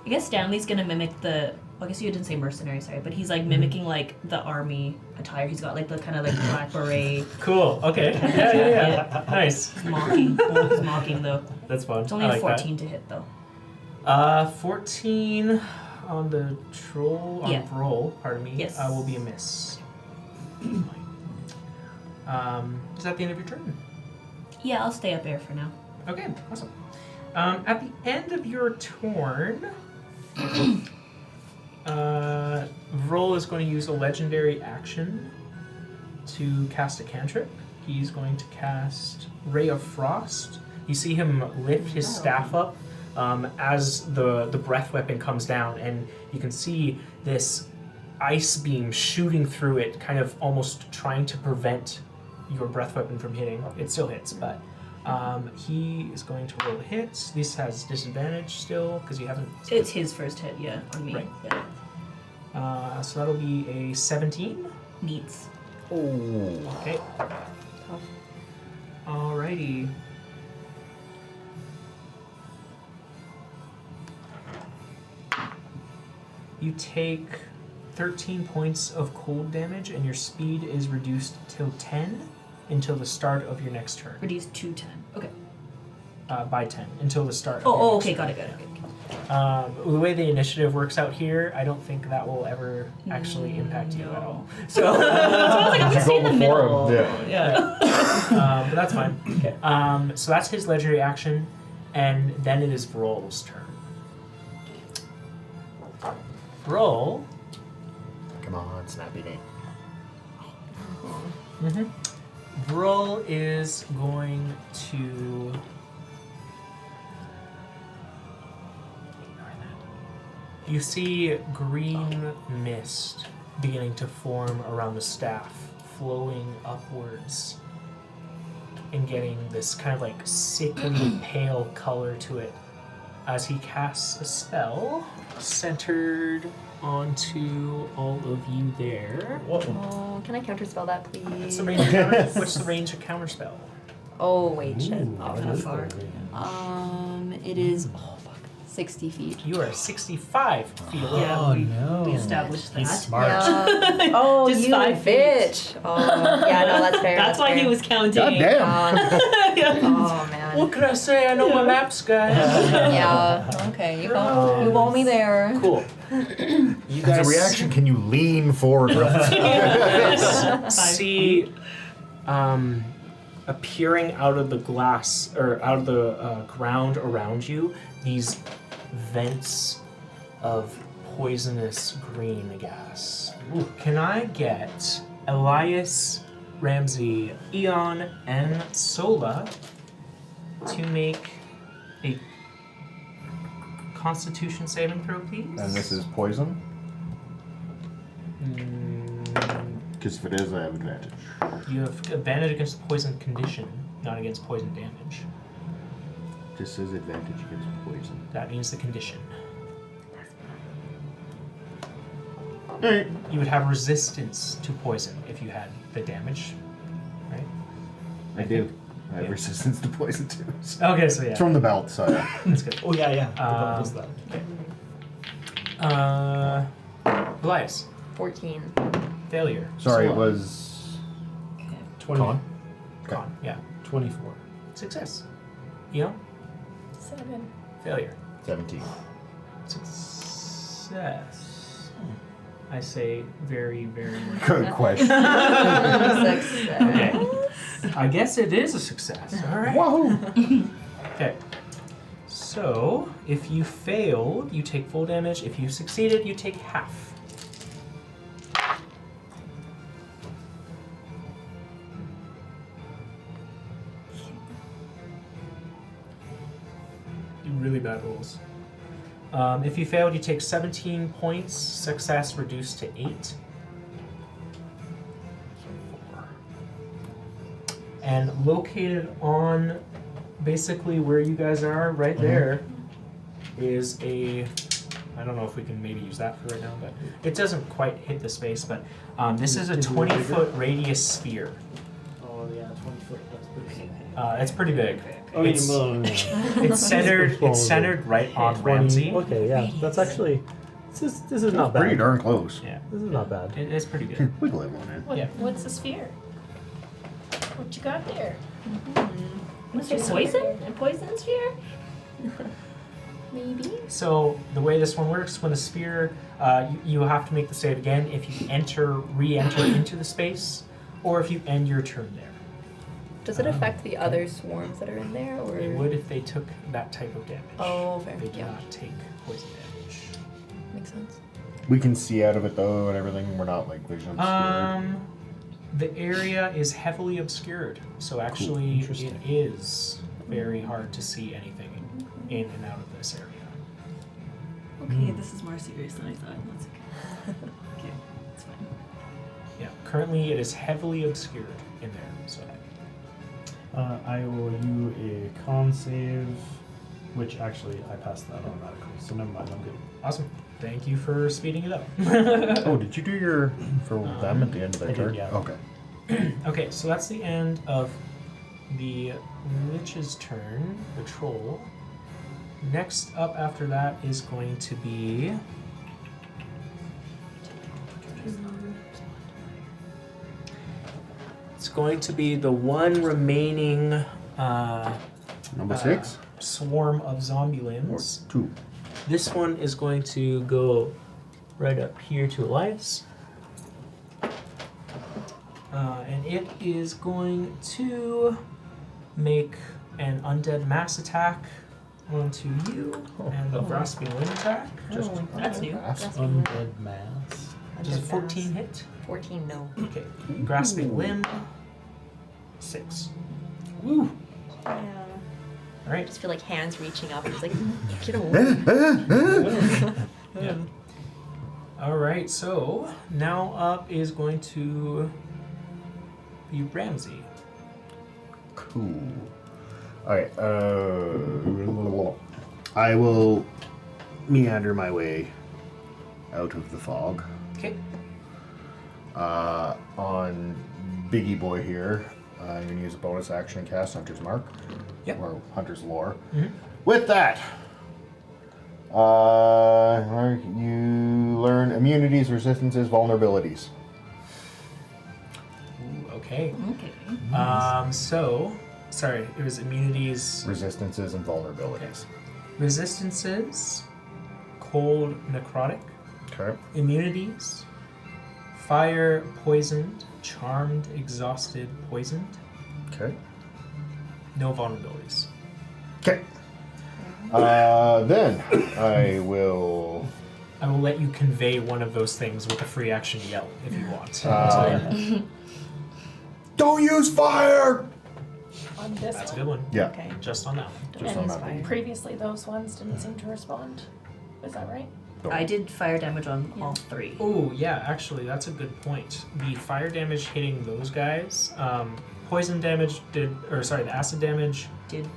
I guess Stanley's gonna mimic the. Well, I guess you didn't say mercenary, sorry, but he's like mimicking like the army attire. He's got like the kind of like black beret. Cool. Okay. Yeah. Nice. He's mocking. He's mocking though. That's fun. It's only I a like 14 to hit though. that. 14 on the troll on Yeah. roll. Pardon me. Yes. Will be a miss. Is that the end of your turn? Yeah, I'll stay up there for now. Okay. Awesome. At the end of your turn, Roll is going to use a legendary action to cast a cantrip. He's going to cast Ray of Frost. You see him lift his staff up as the breath weapon comes down, and you can see this ice beam shooting through it, kind of almost trying to prevent your breath weapon from hitting. It still hits, but he is going to roll a hit. This has disadvantage still because you haven't. It's his first hit, yeah, on me. Right. Yeah. So that'll be a 17. Neats. Oh. Okay. Alrighty. You take 13 points of cold damage, and your speed is reduced till 10 until the start of your next turn. Reduced to 10. Okay. By 10 until the start. of Oh, your oh next okay, turn. got it. The way the initiative works out here, I don't think that will ever actually impact you at all. So, So I was like, I'm gonna stay in the middle. Yeah. but that's fine. Okay. So that's his legendary action, and then it is Vroll's turn. Vroll. Come on, snappy name. Vroll is going to. You see green mist beginning to form around the staff, flowing upwards and getting this kind of like sickly pale color to it as he casts a spell centered onto all of you there. Oh, can I counterspell that, please? What's the range of counterspell? Oh, wait, shit. How far? It is 60 feet. You are 65 feet away. Yeah, Oh, we no. established that. He's smart. Yeah. Oh, Just you 5 feet. bitch. Oh, yeah, no, that's fair. That's why fair. he was counting. God damn. Oh, man. What could I say? I know my maps, guys. Yeah, okay. You got me there. Cool. You As guys a reaction, can you lean forward? see appearing out of the glass or out of the ground around you these vents of poisonous green gas. Can I get Elias, Ramsey, Eon, and Sola to make a Constitution saving throw, please? And this is poison? Because if it is, I have advantage. You have advantage against the poison condition, not against poison damage. This says advantage against poison. That means the condition. Alright. You would have resistance to poison if you had the damage, right? I do. I have resistance to poison too. So. Okay, so yeah. It's from the belt, so yeah. That's good. Oh, yeah. What was that? Elias, 14. failure. Sorry, it Sola, was 20. con. con. Yeah. 24. Success. You 7. failure. 17. Success. I say very, very well. Good question. Success. Okay. I guess it is a success. All right. Wahoo! Okay. So, if you failed, you take full damage. If you succeeded, you take half. Really bad rolls. If you failed, you take 17 points. Success reduced to 8. And located on basically where you guys are, right there, is a... I don't know if we can maybe use that for right now, but it doesn't quite hit the space, but this is a 20-foot radius sphere. Oh yeah, 20 foot. That's pretty. It's pretty big. Oh, It's, it's centered. It's centered right on 20. Ramsey. Okay, yeah, that's actually. This is not bad. Pretty darn close. Yeah, This is not bad. it's pretty good. We can live on it. What, Yeah. What's the sphere? What you got there? What's your poison? A poison sphere? Maybe. So the way this one works, when the sphere, you have to make the save again if you re-enter into the space, or if you end your turn there. Does it affect the other swarms that are in there, or? It would if they took that type of damage. Oh, fair. They do Yeah, not take poison damage. makes sense. We can see out of it though and everything. We're not like vision obscured. The area is heavily obscured, so actually it Interesting. is very hard to see anything in and out of this area. Okay, this is more serious than I thought. That's okay. Okay, it's fine. Yeah, currently it is heavily obscured in there, so. I owe you a con save, which actually I passed that automatically, so never mind, I'm good. Awesome. Thank you for speeding it up. Oh, did you do your for them at the end of their I did, turn? yeah. Okay. Okay, so that's the end of the Lich's turn, the troll. Next up after that is going to be... It's going to be the one remaining Number 6 swarm of or zombulins. 2. This one is going to go right up here to Elias. And it is going to make an undead mass attack onto you and the grasping limb attack. Just That's new. Undead mass. Does a 14 hit? 14, no. Okay. Grasping limb. 6. Woo! Yeah. All right. I just feel like hands reaching up. It's like, get away. Yeah. All right. So now up is going to be Ramsey. Cool. Alright, I will meander my way out of the fog. Okay. On Biggie Boy here, I'm going to use a bonus action and cast Hunter's Mark. Yep. Or Hunter's Lore. Mhm. With that, you learn immunities, resistances, vulnerabilities. Ooh, okay. Okay. So, sorry, it was immunities, Resistances and vulnerabilities. resistances, cold, necrotic, Okay. immunities, fire, poisoned, charmed, exhausted, poisoned, Okay. no vulnerabilities. Okay. Then I will. I will let you convey one of those things with a free action yell if you want. Don't use fire! On this That's a one. good one. Yeah. Okay. Just on that one. Just And on that one. previously those ones didn't seem to respond. Is that right? I did fire damage on all 3. Oh, yeah, actually, that's a good point. The fire damage hitting those guys, poison damage did, or sorry, the acid damage did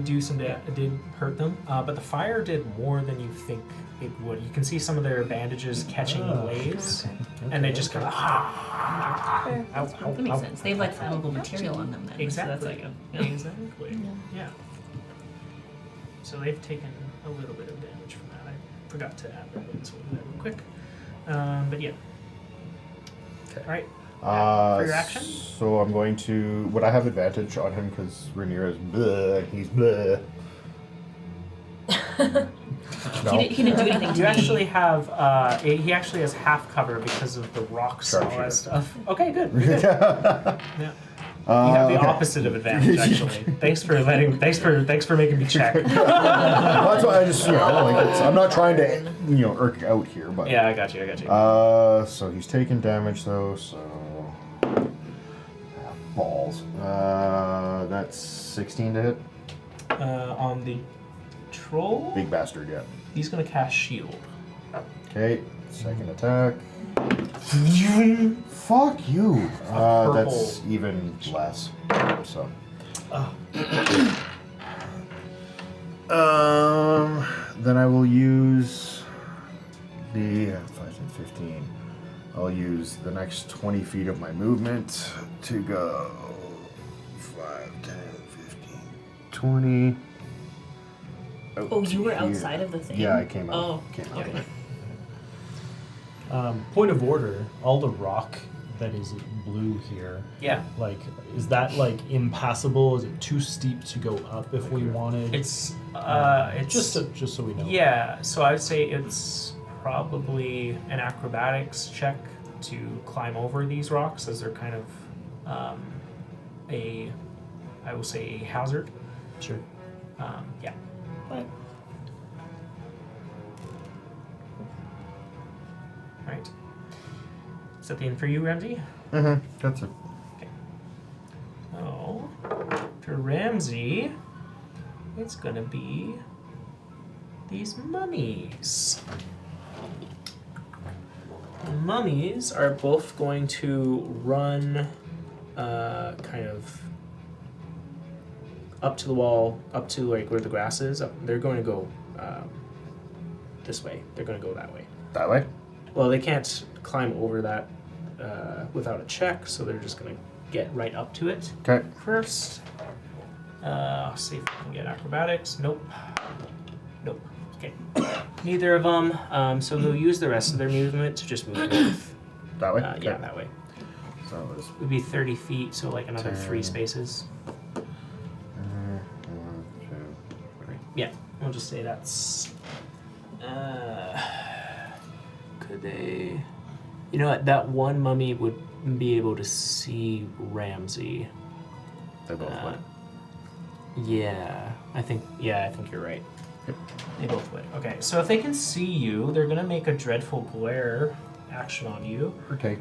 do some, did hurt them, but the fire did more than you think it would. You can see some of their bandages catching the blaze, and they just kind of, That makes sense. They have like flammable material on them then. Exactly. So that's like a, Exactly. Yeah. So they've taken a little bit of damage from that. I forgot to add that in, so we'll do that real quick. But yeah. Okay. All right. For your action? So I'm going to. Would I have advantage on him because Rhaenyra's bleh, he's bleh. No. He didn't do anything to You me. actually have, he actually has half cover because of the rocks and all that stuff. Okay, good. You're good. Yeah. You have the okay. opposite of advantage, actually. Thanks for making me check. That's why I just, I'm not trying to, irk out here, but. Yeah, I got you. So he's taking damage though, so. Balls. That's 16 to hit. On the troll, Big bastard, yeah. he's gonna cast shield. Okay, second attack. Fuck you. That's purple. even less. So. Then I will use the 5, 10, 15. I'll use the next 20 feet of my movement to go 5, 10, 15, 20. Oh, you were here. outside of the thing? Yeah, I came out. Oh, Came out. okay. Point of order, all the rock that is blue here, Yeah, like, is that like impassable? Is it too steep to go up if we wanted? it's just so we know. Yeah, so I would say it's probably an acrobatics check to climb over these rocks, as they're kind of a hazard. Sure. Yeah. Right. Is that the end for you, Ramsey? Mm-hmm. That's it. So, for Ramsey, it's gonna be these mummies. The mummies are both going to run kind of up to the wall, up to like where the grass is. They're going to go this way. They're going to go that way. That way? Well, they can't climb over that without a check, so they're just going to get right up to it Okay. first. I'll see if I can get acrobatics. Nope. Nope. Okay. Neither of them. So they'll use the rest of their movement to just move north. That way? Yeah, that way. So it was It would be 30 feet, so like another 3 10. spaces. 1, 2, 3. Yeah, we'll just say that's. Could they? You know what? That one mummy would be able to see Ramsey. They both went. Yeah, I think you're right. Yep. They both would. Okay, so if they can see you, they're gonna make a dreadful glare action on you. Okay.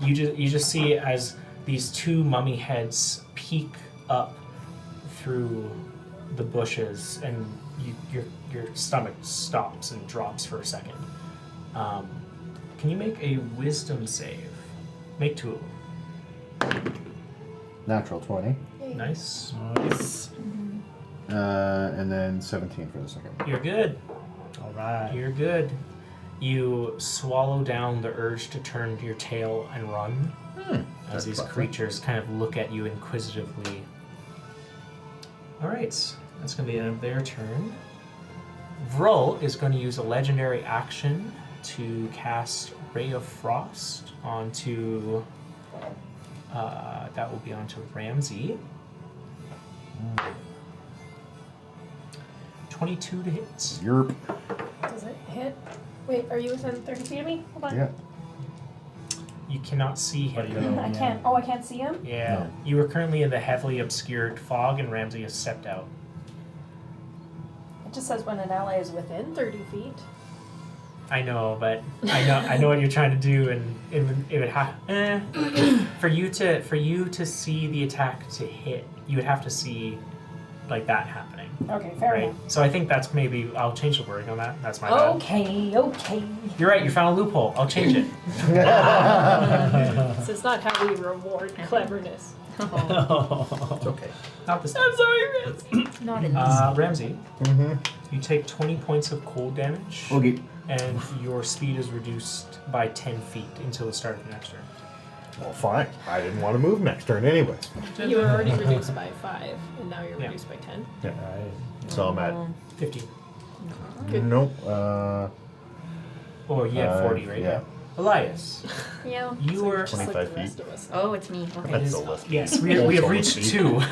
You just see as these two mummy heads peek up through the bushes, and your stomach stops and drops for a second. Can you make a wisdom save? Make 2 of them. Natural 20. Nice. And then 17 for the second one. You're good. All right. You're good. You swallow down the urge to turn your tail and run as That's these clever. creatures kind of look at you inquisitively. All right, that's going to be the end of their turn. Vrul is going to use a legendary action to cast Ray of Frost onto. That will be onto Ramsey. 22 to hit. Yerp. Does it hit? Wait, are you within 30 feet of me? Hold on. Yeah. You cannot see him. I can't. Oh, I can't see him? Yeah. No. You are currently in the heavily obscured fog, and Ramsey has stepped out. It just says when an ally is within 30 feet. I know, but I know what you're trying to do, and it would for you to see the attack to hit, you would have to see like that happening, Okay, fair right? enough. So I think that's maybe I'll change the wording on that. That's my bad. Okay. You're right. You found a loophole. I'll change it. This is not how we reward cleverness. It's okay. Not this. I'm sorry, Riz. Not in this. Ramsey, Mm-hmm. you take 20 points of cold damage. Okay. And your speed is reduced by 10 feet until the start of the next turn. Well, fine. I didn't want to move next turn anyways. You were already reduced by 5, and now you're Yeah. reduced by 10. Yeah. Right. So I'm at 15. Good. nope. Oh, you had 40, right? Yeah. Elias, Yeah. you are. Just like 25 the feet. rest of us. Oh, it's me. Okay. It is- That's a list. Yes, we have reached Also 2. Reach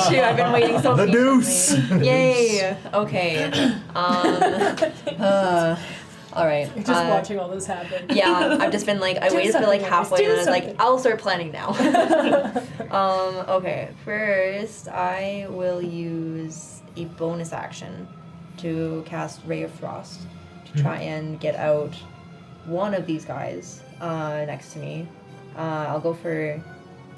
2. I've been waiting so The patiently. deuce. Yay. Okay. All right. You're just watching all this happen. Yeah, I've just been like, I Do waited for like something, halfway Alice, and I do was like, something. I'll start planning now. Okay, first I will use a bonus action to cast Ray of Frost to try and get out one of these guys next to me. I'll go for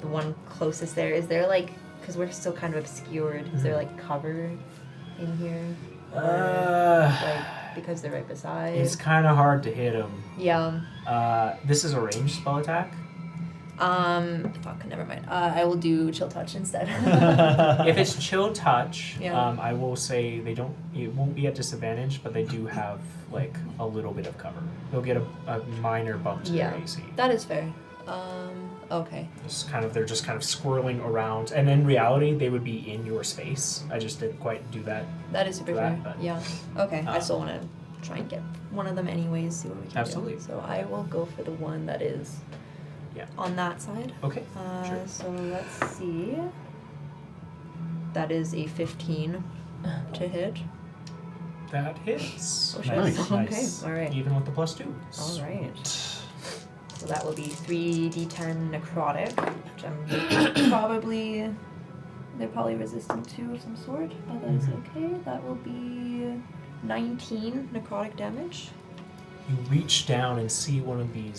the one closest there. Is there like, because we're still kind of obscured, is there like cover in here? Like, because they're right beside? It's kind of hard to hit him. Yeah. This is a ranged spell attack. Fuck, never mind. I will do Chill Touch instead. If it's chill touch, Yeah. I will say it won't be at disadvantage, but they do have like a little bit of cover. They'll get a minor bump to their AC. That is fair. Okay. They're just kind of swirling around, and in reality, they would be in your space. I just didn't quite do that. That is super That, fair. but- Yeah. Okay. I still want to try and get one of them anyways, see what we can Absolutely. do. So I will go for the one that is on that side. Okay. Sure. So let's see. That is a 15 to hit. That hits. Oh, shit. Nice. Okay. All right. Even with the +2. All right. So that will be 3d10 necrotic, which I'm they're probably resistant to of some sort, but that is okay. That will be 19 necrotic damage. You reach down and see one of the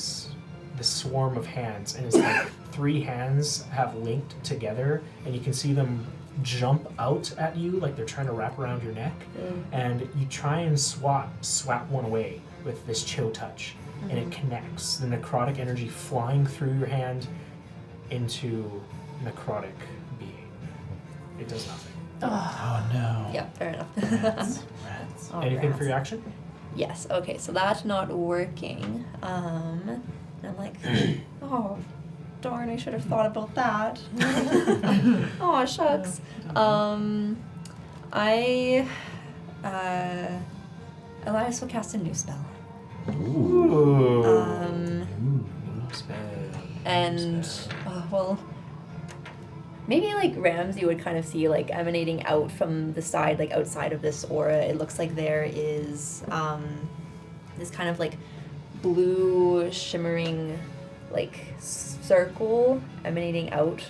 swarm of hands, and it's like 3 hands have linked together, and you can see them jump out at you like they're trying to wrap around your neck, and you try and swap one away with this chill touch, and it connects. The necrotic energy flying through your hand into necrotic being. It does nothing. Oh no. Yeah, fair enough. Rats. Oh, Anything rats. for your action? Yes, okay, so that's not working. And I'm like, oh, darn, I should have thought about that. Oh, shucks. Elias will cast a new spell. Ooh. And, well, maybe like Ramsey would kind of see like emanating out from the side, like outside of this aura, it looks like there is this kind of like blue shimmering like circle emanating out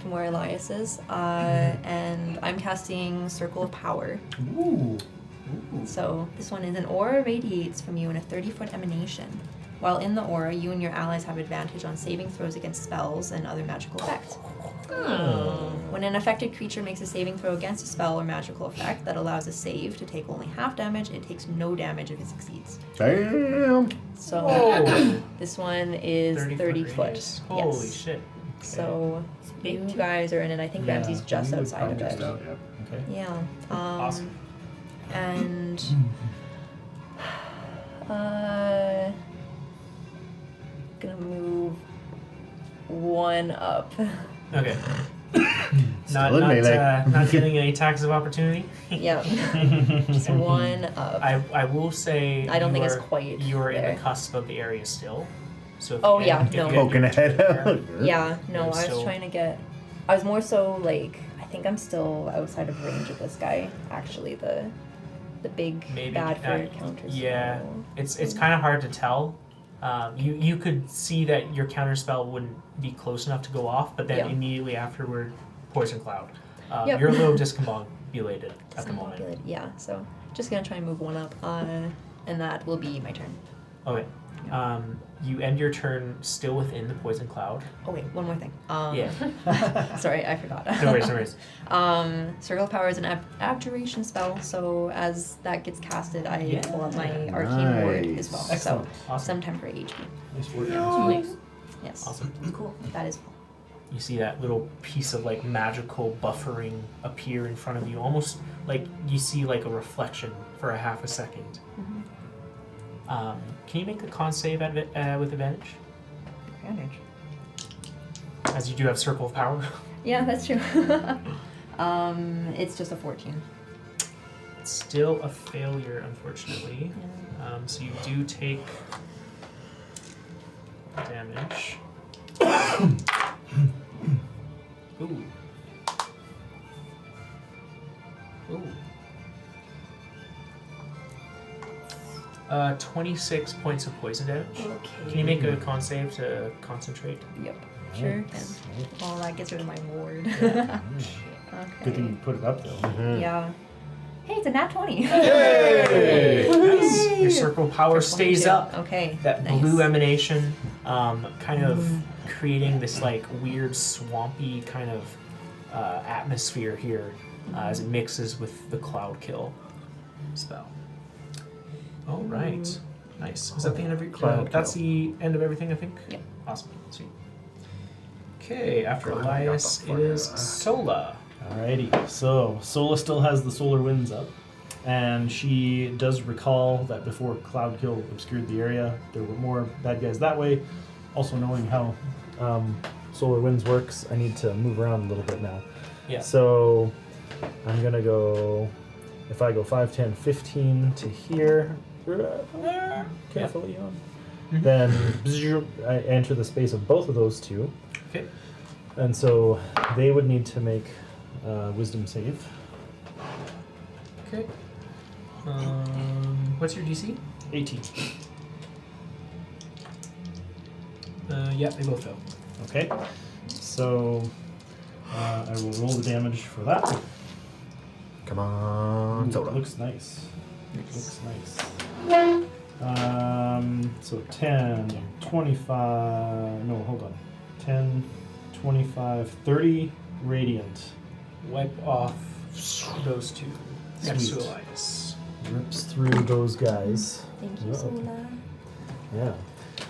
from where Elias is. And I'm casting Circle of Power. Ooh. So this one is an aura radiates from you in a 30-foot emanation. While in the aura, you and your allies have advantage on saving throws against spells and other magical effects. When an affected creature makes a saving throw against a spell or magical effect that allows a save to take only half damage, it takes no damage if it succeeds. Damn. So Whoa. this one is 30 foot. radius. Holy Yes. shit. So big you too. guys are in it. I think Yeah, Ramsey's just we would outside of probably it. just out, Okay. Yeah. Awesome. And gonna move one up. Okay. Still in melee. Not getting any attacks of opportunity. Yep. Just one up. I will say I don't think it's you're- quite you're in there. the cusp of the area still. So if Oh, you yeah, if no. you Poking your a head turn out. Yeah, no, It's I was still- trying to get. I was more so like, I think I'm still outside of range of this guy. Actually, the big Maybe, bad for uh, counters. Yeah, it's kind of hard to tell. You could see that your counter spell wouldn't be close enough to go off, but then Yeah. immediately afterward, poison cloud. Yep. You're a little discombobulated at the moment. Good. Yeah, so just gonna try and move one up, and that will be my turn. Okay. You end your turn still within the poison cloud. Oh wait, one more thing. Yeah. Sorry, I forgot. No worries, no worries. Circle of Power is an abjuration spell, so as that gets casted, I Yeah. pull up my arcane ward as well. Excellent. So Awesome. some temporary HP. Nice work. Nice. Yes. Awesome. Cool. That is. You see that little piece of like magical buffering appear in front of you, almost like you see like a reflection for a half a second. Can you make a con save with advantage? Advantage. As you do have Circle of Power. Yeah, that's true. It's just a 14. It's still a failure, unfortunately. So you do take damage. Ooh. Ooh. 26 points of poison damage. Okay. Can you make a con save to concentrate? Yep. Sure can. Well, that gets rid of my ward. Good thing you put it up though. Yeah. Hey, it's a nat 20. Nice. Your circle power stays up. Okay. That nice. blue emanation, kind of creating this like weird swampy kind of atmosphere here as it mixes with the cloud kill spell. All right. Nice. Is that the end of your Cloud That's kill. the end of everything, I think? Yep. Awesome. Sweet. Okay, after Glad I got Elias, the it fuck is out of that. Sola. Alrighty, so Sola still has the solar winds up, and she does recall that before Cloud Kill obscured the area, there were more bad guys that way. Also knowing how solar winds works, I need to move around a little bit now. Yeah. So I'm gonna go, if I go 5, 10, 15 to here, carefully on, Mhm. then I enter the space of both of those two. Okay. And so they would need to make wisdom save. Okay. What's your DC? 18. Yeah, they both fail. Okay. So I will roll the damage for that. Come on, Ooh, Soda. looks nice. Looks nice. So 10, 25. No, hold on. 10, 25, 30 radiant. Wipe off those two next to Sweet. Elias. Rips through those guys. Thank you, Yeah, okay. Sola. Yeah,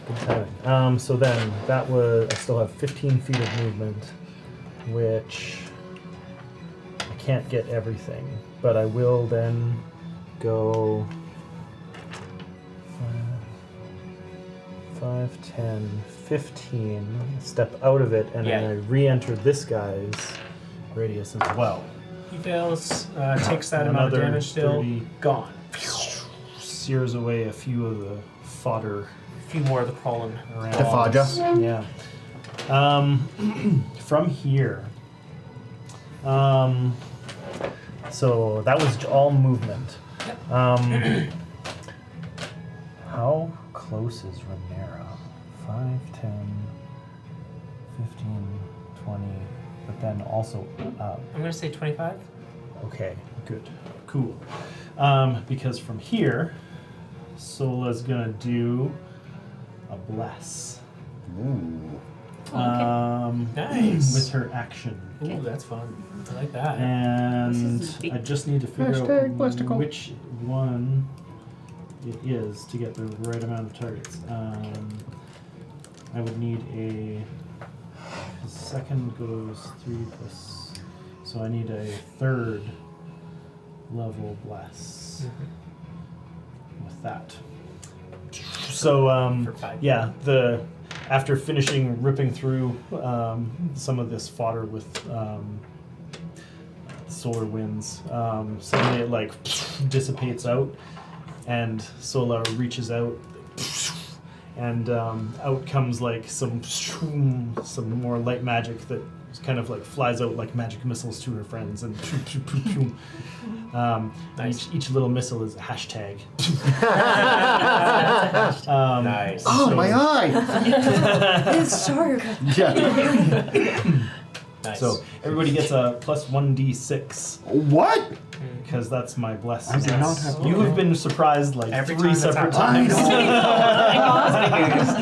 good timing. So then that was, I still have 15 feet of movement, which I can't get everything, but I will then go 5, 10, 15, step out of it, and Yeah. then I re-enter this guy's radius as well. He fails, takes that amount of Another damage still. 30. Gone. Sears away a few of the fodder A few more of the crawling. around. The Faja. Yeah. From here. So that was all movement. How close is Renera? 5, 10, 15, 20, but then also up. I'm gonna say 25. Okay, good. Cool. Because from here, Sola's gonna do a bless. Ooh. Nice. With her action. Ooh, that's fun. I like that. And This is big. I just need to figure Hashtag out Blastical. which one it is to get the right amount of targets. I would need a second goes 3 plus, so I need a third level bless with that. So For 5. yeah, after finishing ripping through some of this fodder with solar winds, suddenly it like dissipates out, and Sola reaches out, and out comes like some more light magic that kind of like flies out like magic missiles to her friends, and Nice. each little missile is a hashtag. Nice. Oh, So- my eye! It's sharp. Yeah. Nice. So everybody gets a plus 1d6 What? because that's my bless. I did not have You have been surprised like Every 3 time that's separate happened. times.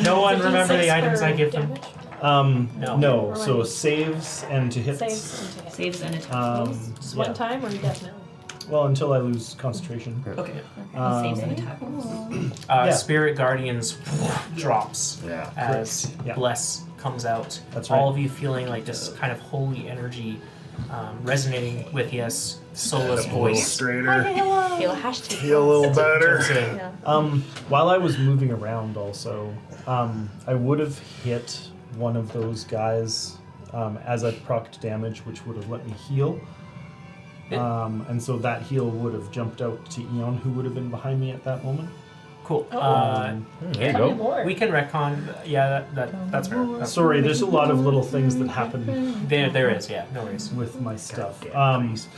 No one Did you remember say the items I for give them. damage? No. So saves and to hits. Saves and to hit. Saves and attacks. Just yeah. one time or indefinitely? Well, until I lose concentration. Okay. Saves and attacks. Yeah. Spirit Guardians drops Yeah. as Yeah. Bless comes out. That's All right. of you feeling like this kind of holy energy resonating with yes, Sola's voice. Straighter. Feel hashtag. Feel a little better. That's it. Yeah. While I was moving around, also, I would have hit one of those guys as I procced damage, which would have let me heal. And so that heal would have jumped out to Eon, who would have been behind me at that moment. Cool. Oh. There you Tell me go. more. We can retcon. Yeah, that's fair. That's Sorry, there's a lot of little things that happen there is. Yeah, no worries. with my stuff. Goddamn trees.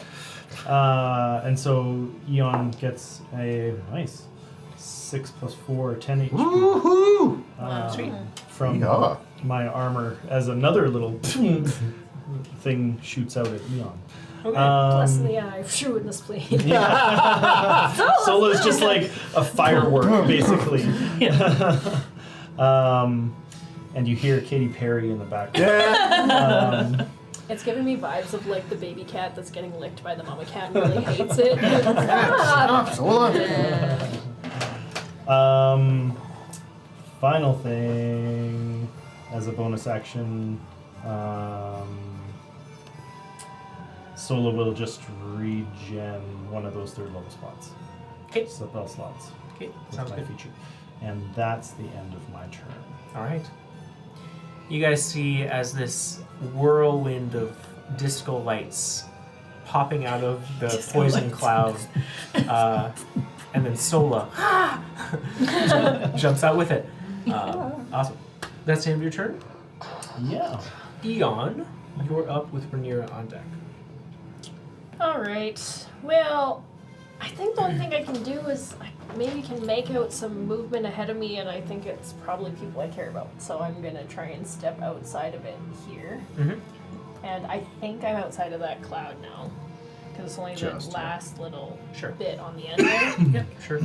And so Eon gets a nice 6 + 4, 10 HP. Woohoo! Sweet. From Yeah. my armor as another little thing shoots out at Eon. Okay. Plus the eye, true in this plane. Yeah. Solo's just like a firework, basically. And you hear Katy Perry in the background. It's giving me vibes of like the baby cat that's getting licked by the mama cat and really hates it. Stop, Sola. Final thing, as a bonus action, Sola will just regen one of those 3rd level spots. Okay. Spell slots. Okay. With Sounds my good. feature. And that's the end of my turn. All right. You guys see as this whirlwind of disco lights popping out of the poison cloud, and then Sola jumps out with it. Awesome. That's the end of your turn. Yeah. Eon, you're up with Rhaenyra on deck. Alright. Well, I think the only thing I can do is I maybe can make out some movement ahead of me, and I think it's probably people I care about. So I'm gonna try and step outside of it here. Mm-hmm. And I think I'm outside of that cloud now. Because it's only Just, the last little Sure. bit on the end there. Yep, sure.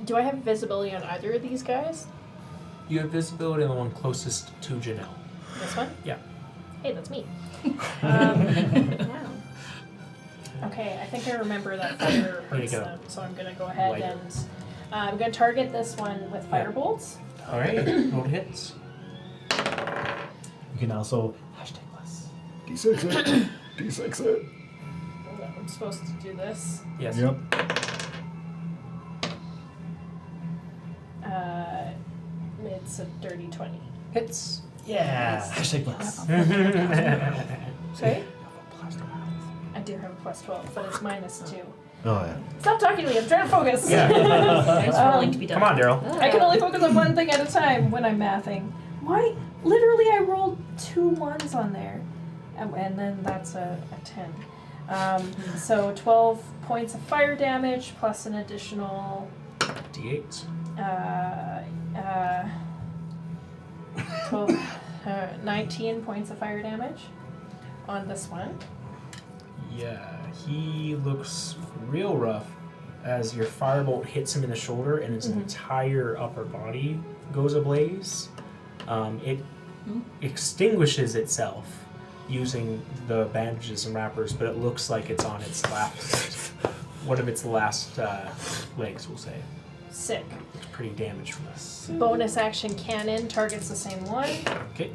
Do I have visibility on either of these guys? You have visibility on the one closest to Janelle. This one? Yeah. Hey, that's me. Yeah. Okay, I think I remember that fire There you hurts go. them, so I'm gonna go ahead Lighter. and I'm gonna target this one with fire bolts. All right. Roll hits. You can also #less. D6 it. D6 it. I'm supposed to do this. Yes. Yep. It's a dirty 20. Hits. Yeah. #less. Sorry? I do have a plus 12, but it's -2. Oh, yeah. Stop talking to me, I'm trying to focus. Yeah. There's rolling to be done. Come on, Darryl. I can only focus on one thing at a time when I'm mathing. Why? Literally, I rolled 2 1s on there. And then that's a 10. So 12 points of fire damage plus an additional D8. 19 points of fire damage on this one. Yeah, he looks real rough as your firebolt hits him in the shoulder and his entire upper body goes ablaze. It extinguishes using the bandages and wrappers, but it looks like it's on its last, one of its last legs, we'll say. Sick. It's pretty damaged from this. Bonus action cannon targets the same one. Okay.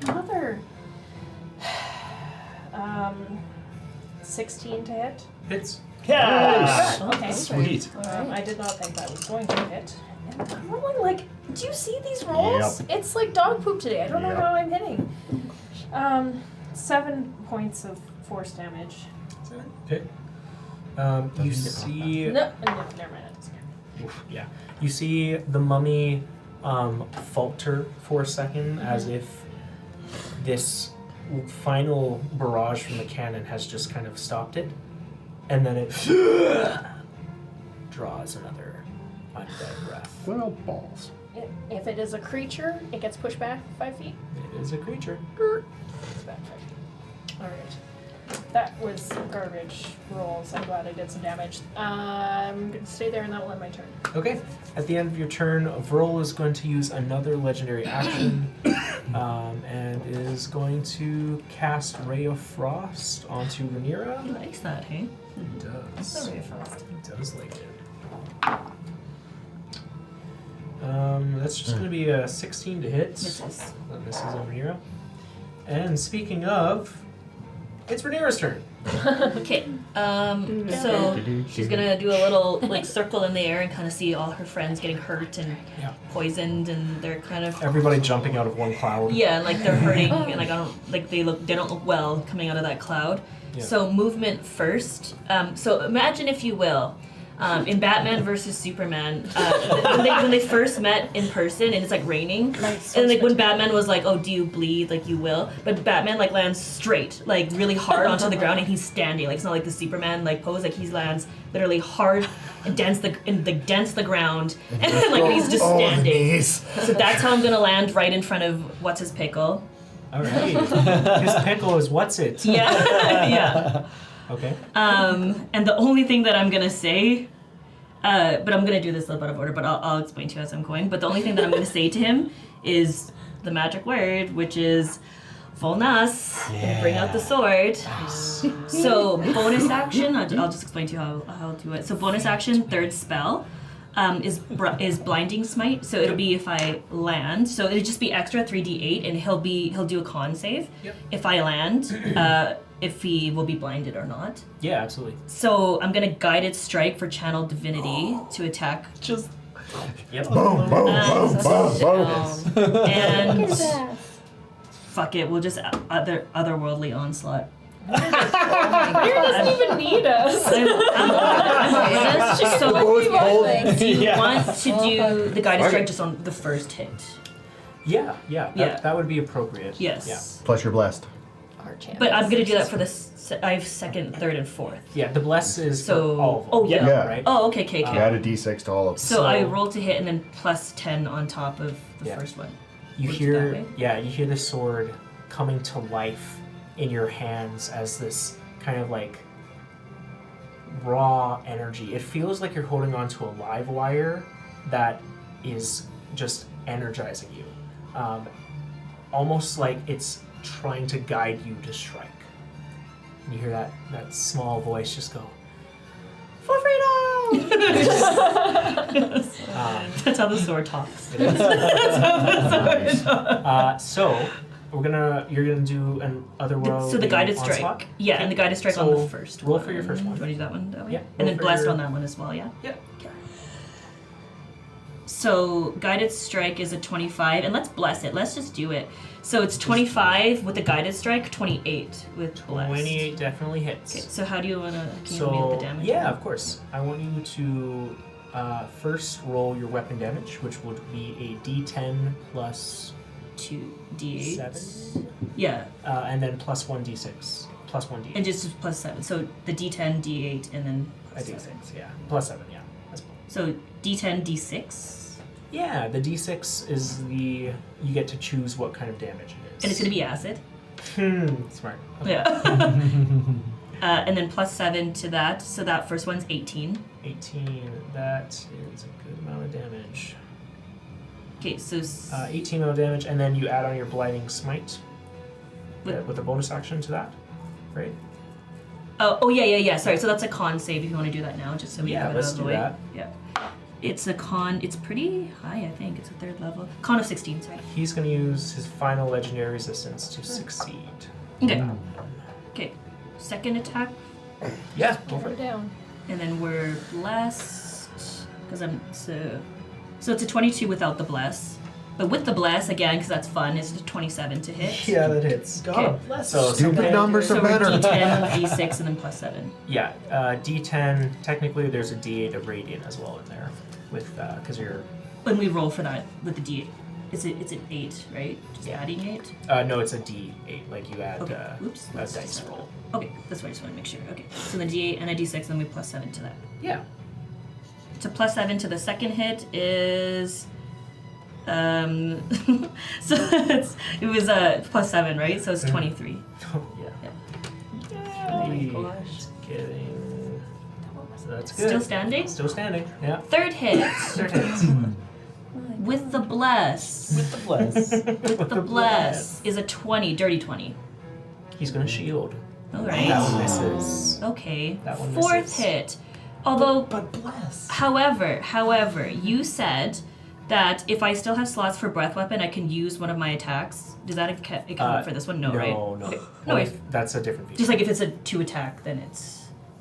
Another 16 to hit. Hits. Yeah. Okay. Sweet. I did not think that was going to hit. And I'm rolling like, do you see these rolls? It's like dog poop today. I don't know Yep. how I'm hitting. 7 points of force damage. Okay. You see. No, never mind. It doesn't count. Oof, yeah. You see the mummy falter for a second as if this final barrage from the cannon has just kind of stopped it. And then it draws another undead breath. Well, balls. If it is a creature, it gets pushed back 5 feet. It is a creature. It's back 5 feet. Alright. That was garbage rolls. I'm glad I did some damage. I'm going to stay there and that will end my turn. Okay. At the end of your turn, Vrol is going to use another legendary action and is going to cast Ray of Frost onto Rhaenyra. He likes that, hey? He does. So Ray of Frost. He does like it. That's just going to be a 16 to hit. Misses. That misses on Rhaenyra. And speaking of, it's Rhaenyra's turn. Okay. So she's gonna do a little like circle in the air and kind of see all her friends getting hurt and Yeah. poisoned, and they're kind of Everybody jumping out of one cloud. yeah, like they're hurting, and like they don't look well coming out of that cloud. Yeah. So movement first. So imagine, if you will, In Batman versus Superman, when they first met in person, and it's like raining, and like when Batman was like, "Oh, do you bleed?" Like you will, but Batman like lands straight, like really hard onto the ground, and he's standing. Like it's not like the Superman like pose. Like he lands literally hard and dents the ground, and like he's just standing. So that's how I'm gonna land right in front of what's his pickle. All right. His pickle is what's it? Yeah, yeah. Okay. And the only thing that I'm gonna say, but I'm gonna do this a little bit out of order, but I'll explain to you as I'm going. But the only thing that I'm gonna say to him is the magic word, which is Volnas. Yeah. Bring out the sword. So bonus action, I'll just explain to you how I'll do it. So bonus action, third spell, is blinding smite. So it'll be if I land. So it'll just be extra 3d8, and he'll do a con save. Yep. If I land. If he will be blinded or not. Yeah, absolutely. So I'm gonna guided strike for channel divinity to attack. Just Yep. Boom, boom, boom, boom, boom. And fuck it, we'll just otherworldly onslaught. Here doesn't even need us. So Both do you Yeah. want to do the guided Okay. strike just on the first hit? Yeah. Yeah. That would be appropriate. Yes. Plus you're blessed. But I'm gonna do that for I have second, third, and fourth. Yeah. The bless is So- for all of them. oh, yeah. Yeah. Right. Oh, okay. You add a d6 to all of them. So I roll to hit and then plus 10 on top of the Yeah. first one. You Would you that hear, way? you hear the sword coming to life in your hands as this kind of like raw energy. It feels like you're holding onto a live wire that is just energizing you, almost like it's trying to guide you to strike. And you hear that small voice just go, "For freedom!" That's how the sword talks. It is. Nice. So you're gonna do an otherworldly So the guided strike. onslaught? Yeah, Okay. and the guided strike on So the first roll one. for your first one. Do you want to do that one that way? Yeah, And roll then for blessed your- on that one as well, yeah? Yep. So guided strike is a 25, and let's bless it. Let's just do it. So it's 25 with the guided strike, 28 with blessed. 28 definitely hits. Okay, so how do you want to, can you So give me the damage? yeah, of course. I want you to first roll your weapon damage, which would be a D10 plus 2d8. 7, Yeah, and then plus 1d6, plus 1d8. and just plus 7. So the d10, d8, and then I think 6, yeah, plus 7, yeah. That's cool. So d10, d6, Yeah, the d6 is you get to choose what kind of damage it is. and it's going to be acid. Smart. Okay. Yeah. And then plus 7 to that, so that first one's 18. 18, that is a good amount of damage. Okay, so 18 amount of damage, and then you add on your blinding smite With- with a bonus action to that, right? yeah. Sorry, so that's a con save if you want to do that now, just so we Yeah, have it let's out of the do way. that. Yeah. It's a con. It's pretty high, I think. It's a 3rd level. Con of 16. Sorry. He's going to use his final legendary resistance to succeed. Okay. Okay. Second attack, Yeah, go for Go it. down. and then we're blessed because I'm so. So it's a 22 without the bless, but with the bless again because that's fun. It's a 27 to hit. Yeah, that hits. Okay. So Stupid something- numbers So are we're better. D10, D6, and then plus 7. Yeah, D10. Technically, there's a D8 of radiant as well in there, with because you're. When we roll for that with the D8, it's an 8, right? Just adding 8. No, it's a D8. Like you add Okay. Oops. a dice roll. Okay, that's what I just want to make sure. Okay, so the D8 and a D6, and then we plus 7 to that. Yeah. So plus 7 to the second hit is, so it was plus 7, right? So it's 23. yeah. Yeah. Yay. Just kidding. So that's good. Still standing. Still standing. Yeah. Third hit Third hits. with the bless. With the bless. With the bless is a 20, dirty 20. He's gonna shield. All That right. one misses. Okay. That one Fourth misses. hit. Although, but bless. however, you said that if I still have slots for breath weapon, I can use one of my attacks. Does that account for this one? No, right? No. Okay. No, No, if, that's a different feature. just like if it's a 2 attack, then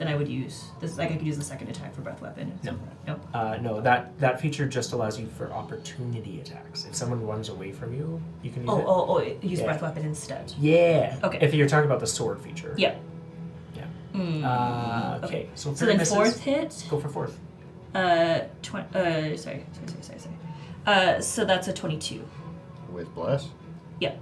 I would use this. Like I could use the second attack for breath weapon. No. No. No, that feature just allows you for opportunity attacks. If someone runs away from you, you can use it. Use Yeah. breath weapon instead. Yeah. Okay. If you're talking about the sword feature. Yeah. Yeah. Mm. Okay. So So third then misses. fourth hit. Go for fourth. Sorry. So that's a 22. With bless. Yeah.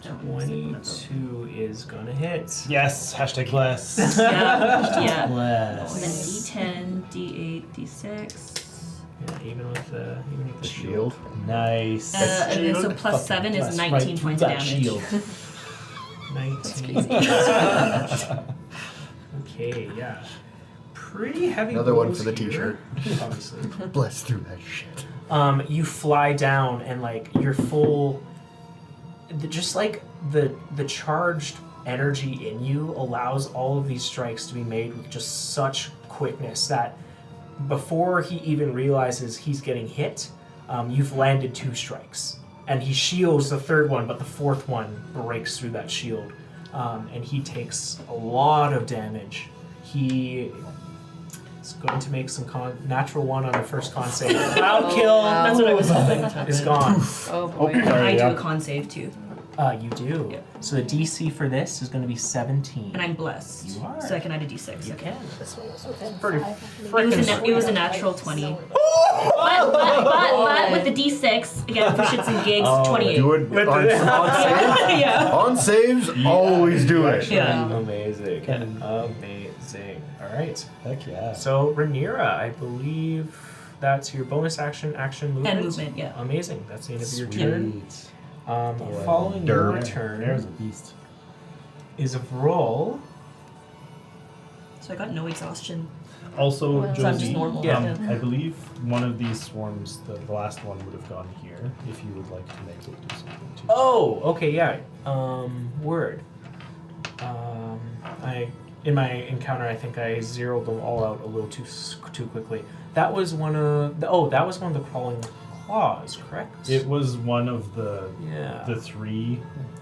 22 is gonna hit. Yes, hashtag bless. Yeah. Bless. And then D10, D8, D6. Yeah, even with the Shield. Nice. And then so plus Fucking 7 is bless. 19 Right through points of that damage. shield. 19. Okay, yeah. Pretty heavy. Another one blows for the here, t-shirt. Obviously. Bless through that shit. You fly down and like you're full. Just like the charged energy in you allows all of these strikes to be made with just such quickness that before he even realizes he's getting hit, you've landed 2 strikes. And he shields the 3rd one, but the 4th one breaks through that shield. And he takes a lot of damage. He is going to make some natural 1 on the first con save. Cloud kill! That's what I was hoping. Is gone. Oh boy. I do a con save too. You do. Yeah. So the DC for this is going to be 17. And I'm blessed. You are. So I can add a D6. You Okay. can. This one was within Pretty 5. It was a natural 20. But with the D6, again, for shits and gigs, 28. Do it on saves. Yeah. On saves, always do it. Yeah. Amazing. Amazing. All right. Heck yeah. So Rhaenyra, I believe that's your bonus action, movement. And movement, yeah. Amazing. That's the end of your Sweet. turn. Boy. Following your Derp. turn There's a beast. is a roll. So I got no exhaustion. Also, Well, so I'm just Josie, normal. Yeah. I believe one of these swarms, the last one, would have gone here. If you would like to make it do something too. Oh, okay, yeah. Word. In my encounter, I think I zeroed them all out a little too quickly. That was one of the crawling claws, correct? It was one of the Yeah. the 3.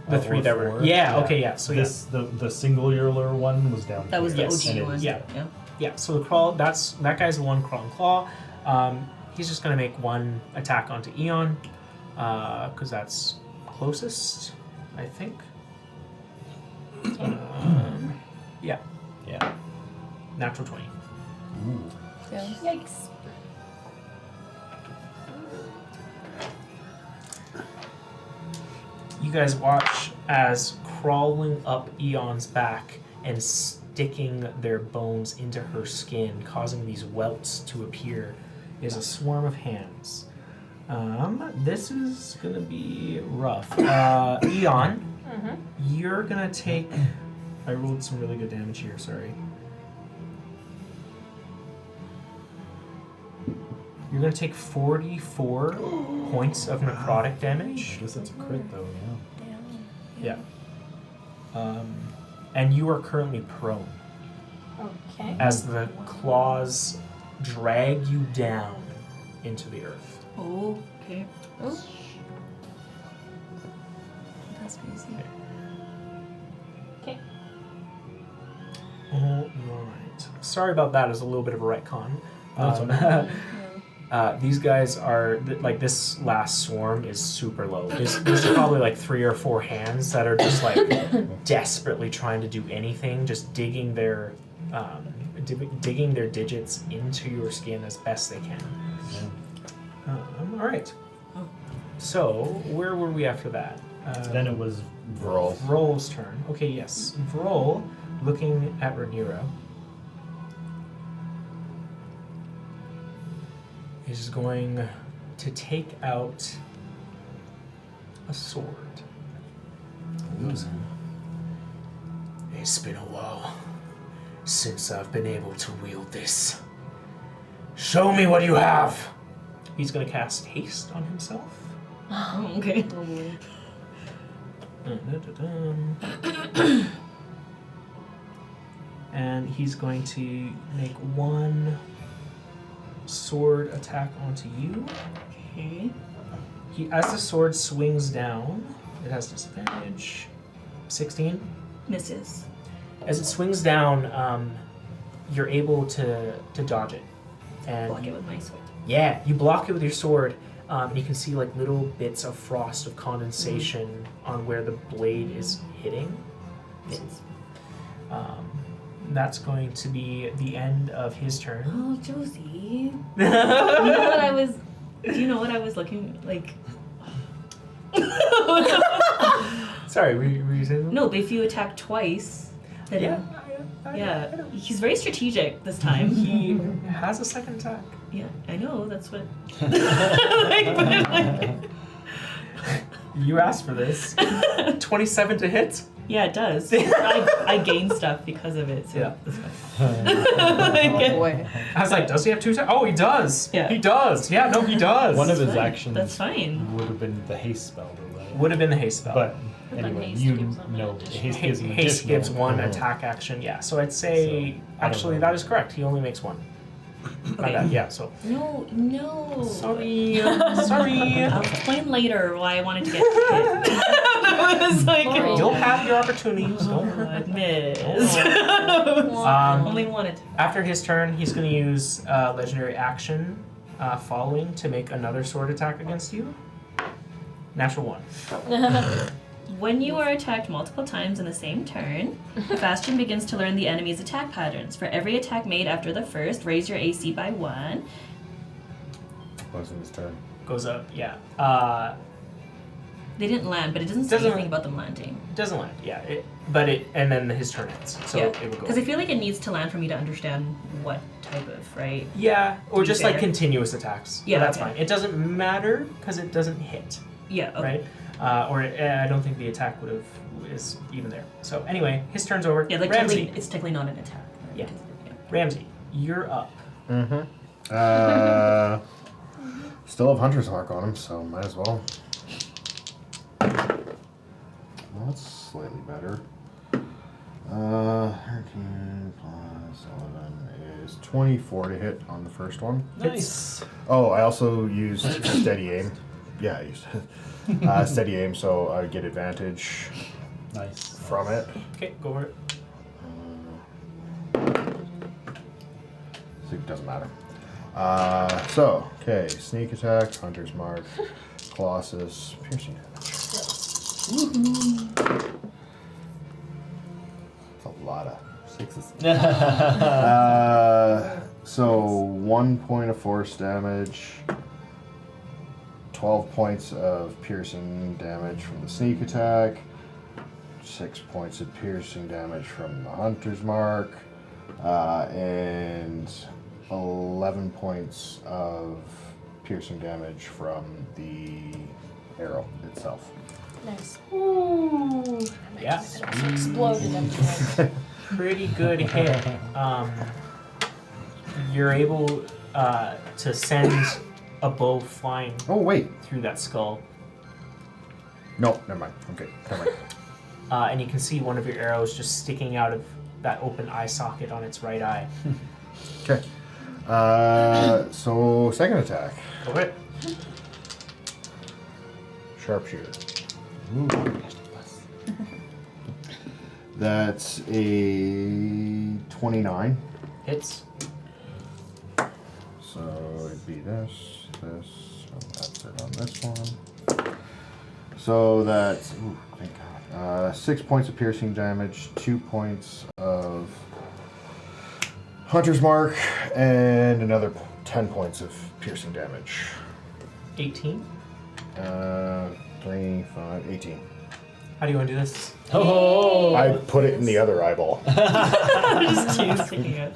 The or 3 that were. 4. Yeah. Okay. Yeah. So this the singular one was down. That was here. the Yes. OG And it one. was- yeah. Yeah. Yeah, so the crawl, that guy's the one crawling claw. He's just gonna make 1 attack onto Eon, because that's closest, I think. Yeah, Yeah. natural 20. Ooh. Yikes. You guys watch as crawling up Eon's back and sticking their bones into her skin, causing these welts to appear, is a swarm of hands. This is gonna be rough. Eon, you're gonna take. I rolled some really good damage here. Sorry. You're gonna take 44 points of necrotic I damage. guess that's a crit though. Yeah. Yeah. And you are currently prone Okay. as the claws drag you down into the earth. Oh, okay. That's crazy. Okay. All right. Sorry about that. It was a little bit of a retcon. That's okay. These guys are like this last swarm is super low. There's probably like 3 or 4 hands that are just like desperately trying to do anything, just digging their digits into your skin as best they can. All right. So where were we after that? Then it was Vrol. Vrol's turn. Okay, yes. Vrol, looking at Rhaenyra, is going to take out a sword. It's been a while since I've been able to wield this. Show me what you have! He's going to cast haste on himself. Oh, okay. And he's going to make 1 sword attack onto you. Okay. As the sword swings down, it has disadvantage. 16. Misses. As it swings down, you're able to dodge it. And Block it with my sword. yeah, you block it with your sword. And you can see like little bits of frost of condensation on where the blade is hitting. that's going to be the end of his turn. Oh, Josie. Do you know what I was looking like? Sorry, were you saying that? No, but if you attack twice, then Yeah. he's very strategic this time. He has a second attack. Yeah, I know. That's what. You asked for this. 27 to hit? Yeah, it does. I gain stuff because of it. So Yeah. that's fine. Oh boy. I was like, does he have 2 attacks? Oh, he does. Yeah. He does. Yeah, no, he does. One of his fine. actions That's fine. would have been the haste spell, right? Would have been the haste spell. But But anyway, haste you gives them an know additional- haste gives him Haste additional. gives one attack action, yeah. So I'd say, So, I don't actually, know. that is correct. He only makes one. My Okay. bad, yeah, so. No. Sorry. Sorry. I'll explain later why I wanted to get hit. I was like, Sorry. You'll have your opportunities, don't worry. miss. Only wanted to. After his turn, he's going to use legendary action following to make another sword attack against you. Natural 1. When you are attacked multiple times in the same turn, Bastion begins to learn the enemy's attack patterns. For every attack made after the first, raise your AC by 1. Wasn't his turn. Goes up, yeah. They didn't land, but it doesn't say Doesn't- anything about them landing. Doesn't land, yeah. And then his turn ends, so Yeah. it would go Because I up. feel like it needs to land for me to understand what type of, right? Yeah, or To be just like fair. continuous attacks. Yeah, But that's okay. fine. It doesn't matter because it doesn't hit, Yeah, okay. right? I don't think the attack is even there. So anyway, his turn's over. Yeah, like Ramsey. technically, it's technically not an attack. Right? Yeah. Because- yeah. Ramsey, you're up. Mm-hmm. Still have Hunter's Mark on him, so might as well. Well, that's slightly better. 13 plus 11 is 24 to hit on the first one. Nice. Oh, I also used steady aim. Yeah, I used steady aim, so I get advantage Nice. from it. Okay, go for it. So it doesn't matter. Okay, sneak attack, Hunter's Mark, Colossus, piercing damage. That's a lot of sixes. So 1 point of force damage, 12 points of piercing damage from the sneak attack, 6 points of piercing damage from the Hunter's Mark, and 11 points of piercing damage from the arrow itself. Nice. Yeah. Exploded everywhere. Pretty good hit. You're able to send a bow flying Oh, wait. through that skull. No, never mind. Okay, never mind. And you can see one of your arrows just sticking out of that open eye socket on its right eye. Okay. So second attack. Go it. Sharpshooter. That's a 29. Hits. So it'd be this. And that's it on this one. So that's, ooh, thank God. 6 points of piercing damage, 2 points of Hunter's Mark, and another 10 points of piercing damage. 18. 3, 5, 18. How do you want to do this? Oh! I put it in the other eyeball. Just sticking it.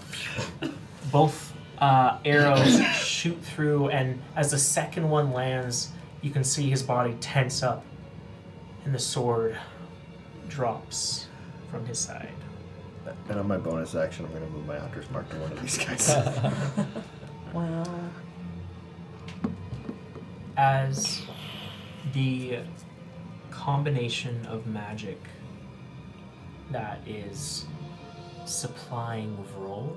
Both arrows shoot through, and as the second one lands, you can see his body tense up, and the sword drops from his side. And on my bonus action, I'm going to move my Hunter's Mark to one of these guys. Wow. As the combination of magic that is supplying Vrol,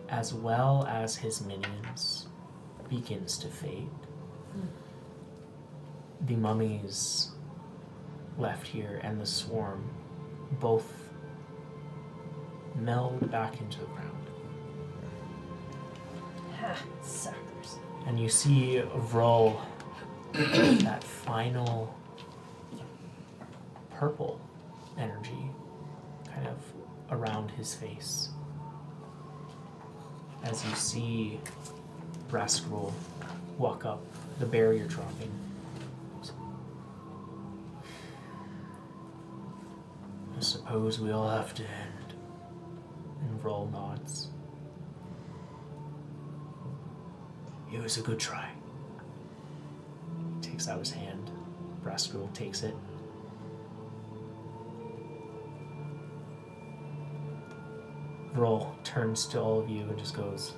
as well as his minions, begins to fade. The mummies left here and the swarm both meld back into the ground. Ha, suckers. And you see Vrol, that final purple energy kind of around his face as you see Rascal walk up, the barrier dropping. I suppose we all have to end. And Roll nods. It was a good try. He takes out his hand. Rascal takes it. Roll turns to all of you and just goes,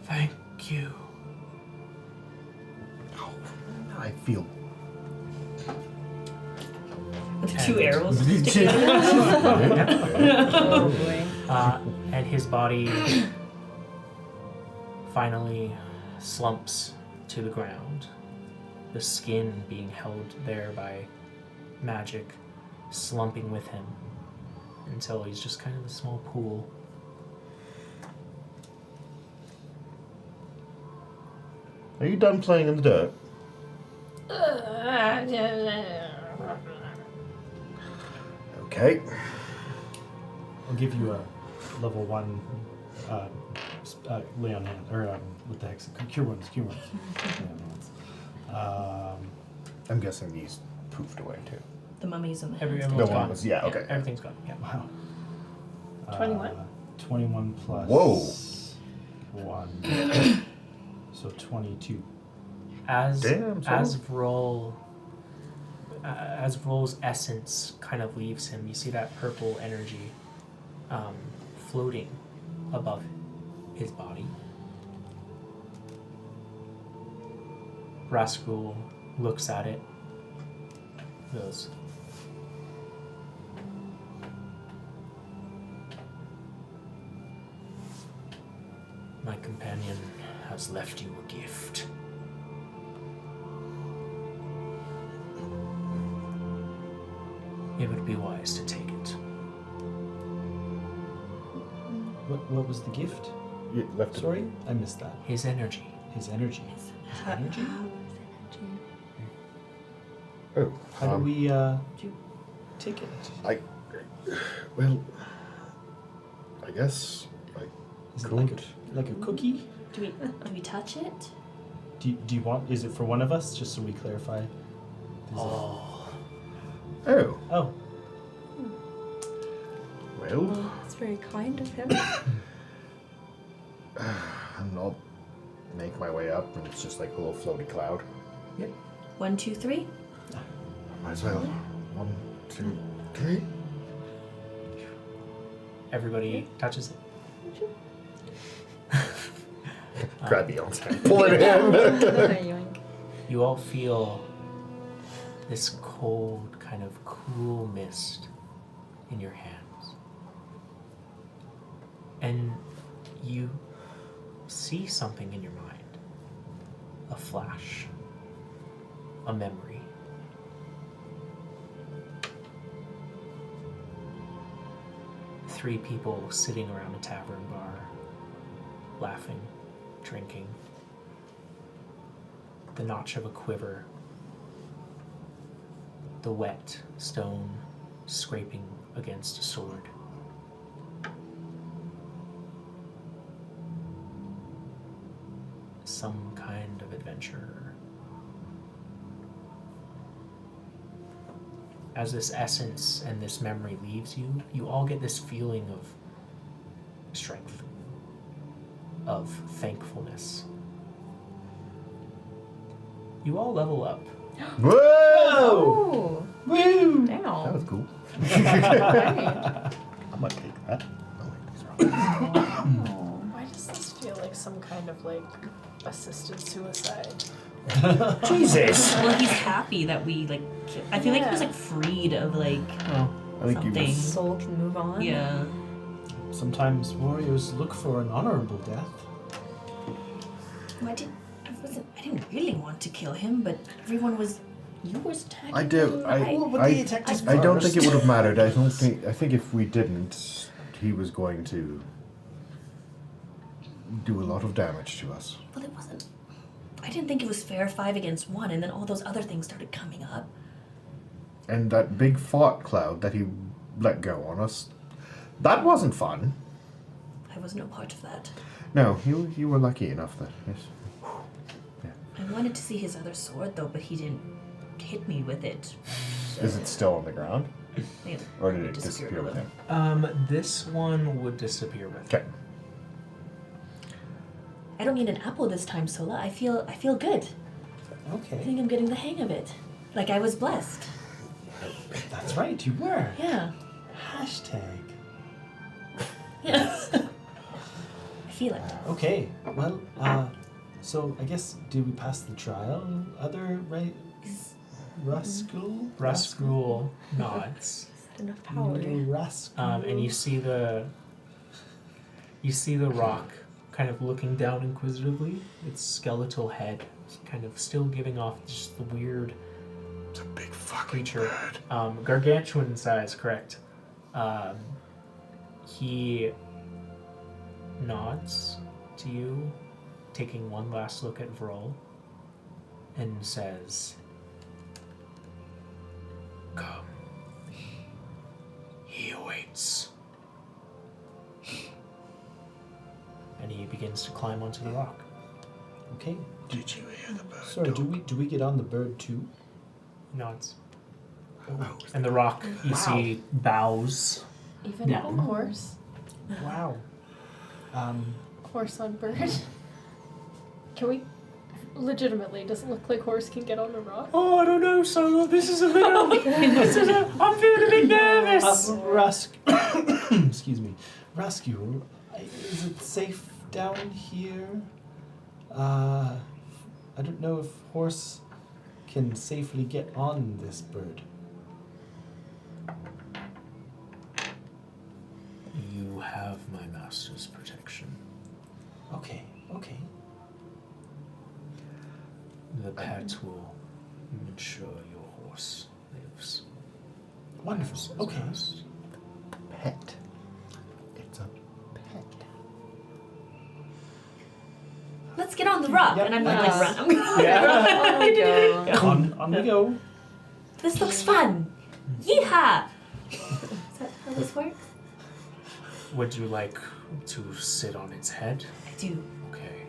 "Thank you." I feel. With 2 arrows sticking out. Oh boy. And his body finally slumps to the ground, the skin being held there by magic, slumping with him until he's just kind of a small pool. Are you done playing in the dirt? Okay. I'll give you a level 1 lay on hand, or what the heck's it? Cure wounds. I'm guessing these poofed away too. The mummies and the Everyone's The one gone. was- yeah, okay. Everything's gone. Yeah. Wow. 21? 21 plus. Whoa. 1. So 22. As Damn, so- as Roll's essence kind of leaves him, you see that purple energy floating above his body. Rascal looks at it, goes, "My companion has left you a gift. It would be wise to take it." What was the gift? You left it. Sorry, I missed that. His energy. His energy. His energy? Oh. How do we take it? Well, I guess I Is it could. like a cookie? Do we touch it? Do you want? Is it for one of us? Just so we clarify. Oh. Oh. Oh. Well, It's very kind of him. and I'll make my way up, and it's just like a little floaty cloud. 1, 2, 3. Might as well. 1, 2, 3. Everybody touches it. Grab the arms and pull it in. Yoink. You all feel this cold, kind of cool mist in your hands. And you see something in your mind. A flash. A memory. Three people sitting around a tavern bar, laughing, drinking. The notch of a quiver. The wet stone scraping against a sword. Some kind of adventure. As this essence and this memory leaves you, you all get this feeling of strength, of thankfulness. You all level up. Whoa! Oh, Woo! That damn. was cool. Right. I might take that. Oh, wait, these are all- Why does this feel like some kind of like assisted suicide? Jesus! Well, he's happy that we like. I feel like he was like freed of like I think you something. was. Soul can move on. Yeah. Sometimes warriors look for an honorable death. Well, I didn't really want to kill him, but everyone was. You were attacking I do. him, I right? don't think it would have mattered. I think if we didn't, he was going to do a lot of damage to us. Well, it wasn't. I didn't think it was fair 5 against 1, and then all those other things started coming up. And that big fart cloud that he let go on us, that wasn't fun. I was no part of that. No, you were lucky enough that, yes. I wanted to see his other sword, though, but he didn't hit me with it. Is it still on the ground? It Or did it disappear with him? This one would disappear with. Okay. I don't need an apple this time, Sola. I feel good. I Okay. think I'm getting the hang of it. Like I was blessed. That's right, you were. Yeah. Hashtag. Yeah. I feel it. Okay, well, so I guess, did we pass the trial? Other, right? Rascal? Rascal nods. Is that enough power? Little rascal. And you see the rock kind of looking down inquisitively. Its skeletal head kind of still giving off just the weird It's a big fucking creature. bird. Gargantuan size, correct. He nods to you, taking one last look at Vrol, and says, "Come. He awaits." And he begins to climb onto the rock. Okay. Did you hear the bird? Sorry, do we get on the bird too? He nods. Oh, And the rock, you see, bows. Even Yeah. a horse. Wow. Horse on bird. Can we legitimately, does it look like horse can get on the rock? Oh, I don't know, Solo. This is a little. I'm feeling a bit nervous. Excuse me. Rascal, is it safe down here? I don't know if horse can safely get on this bird. You have my master's protection. Okay, okay. The pet will ensure your horse lives. Wonderful. as Okay. best. Pet. It's a pet. Let's get on the rock. Yep. And I'm gonna Nice. run. I'm gonna Yeah. run. On we go. This looks fun. Yeehaw! Is that how this works? Would you like to sit on its head? I do. Okay.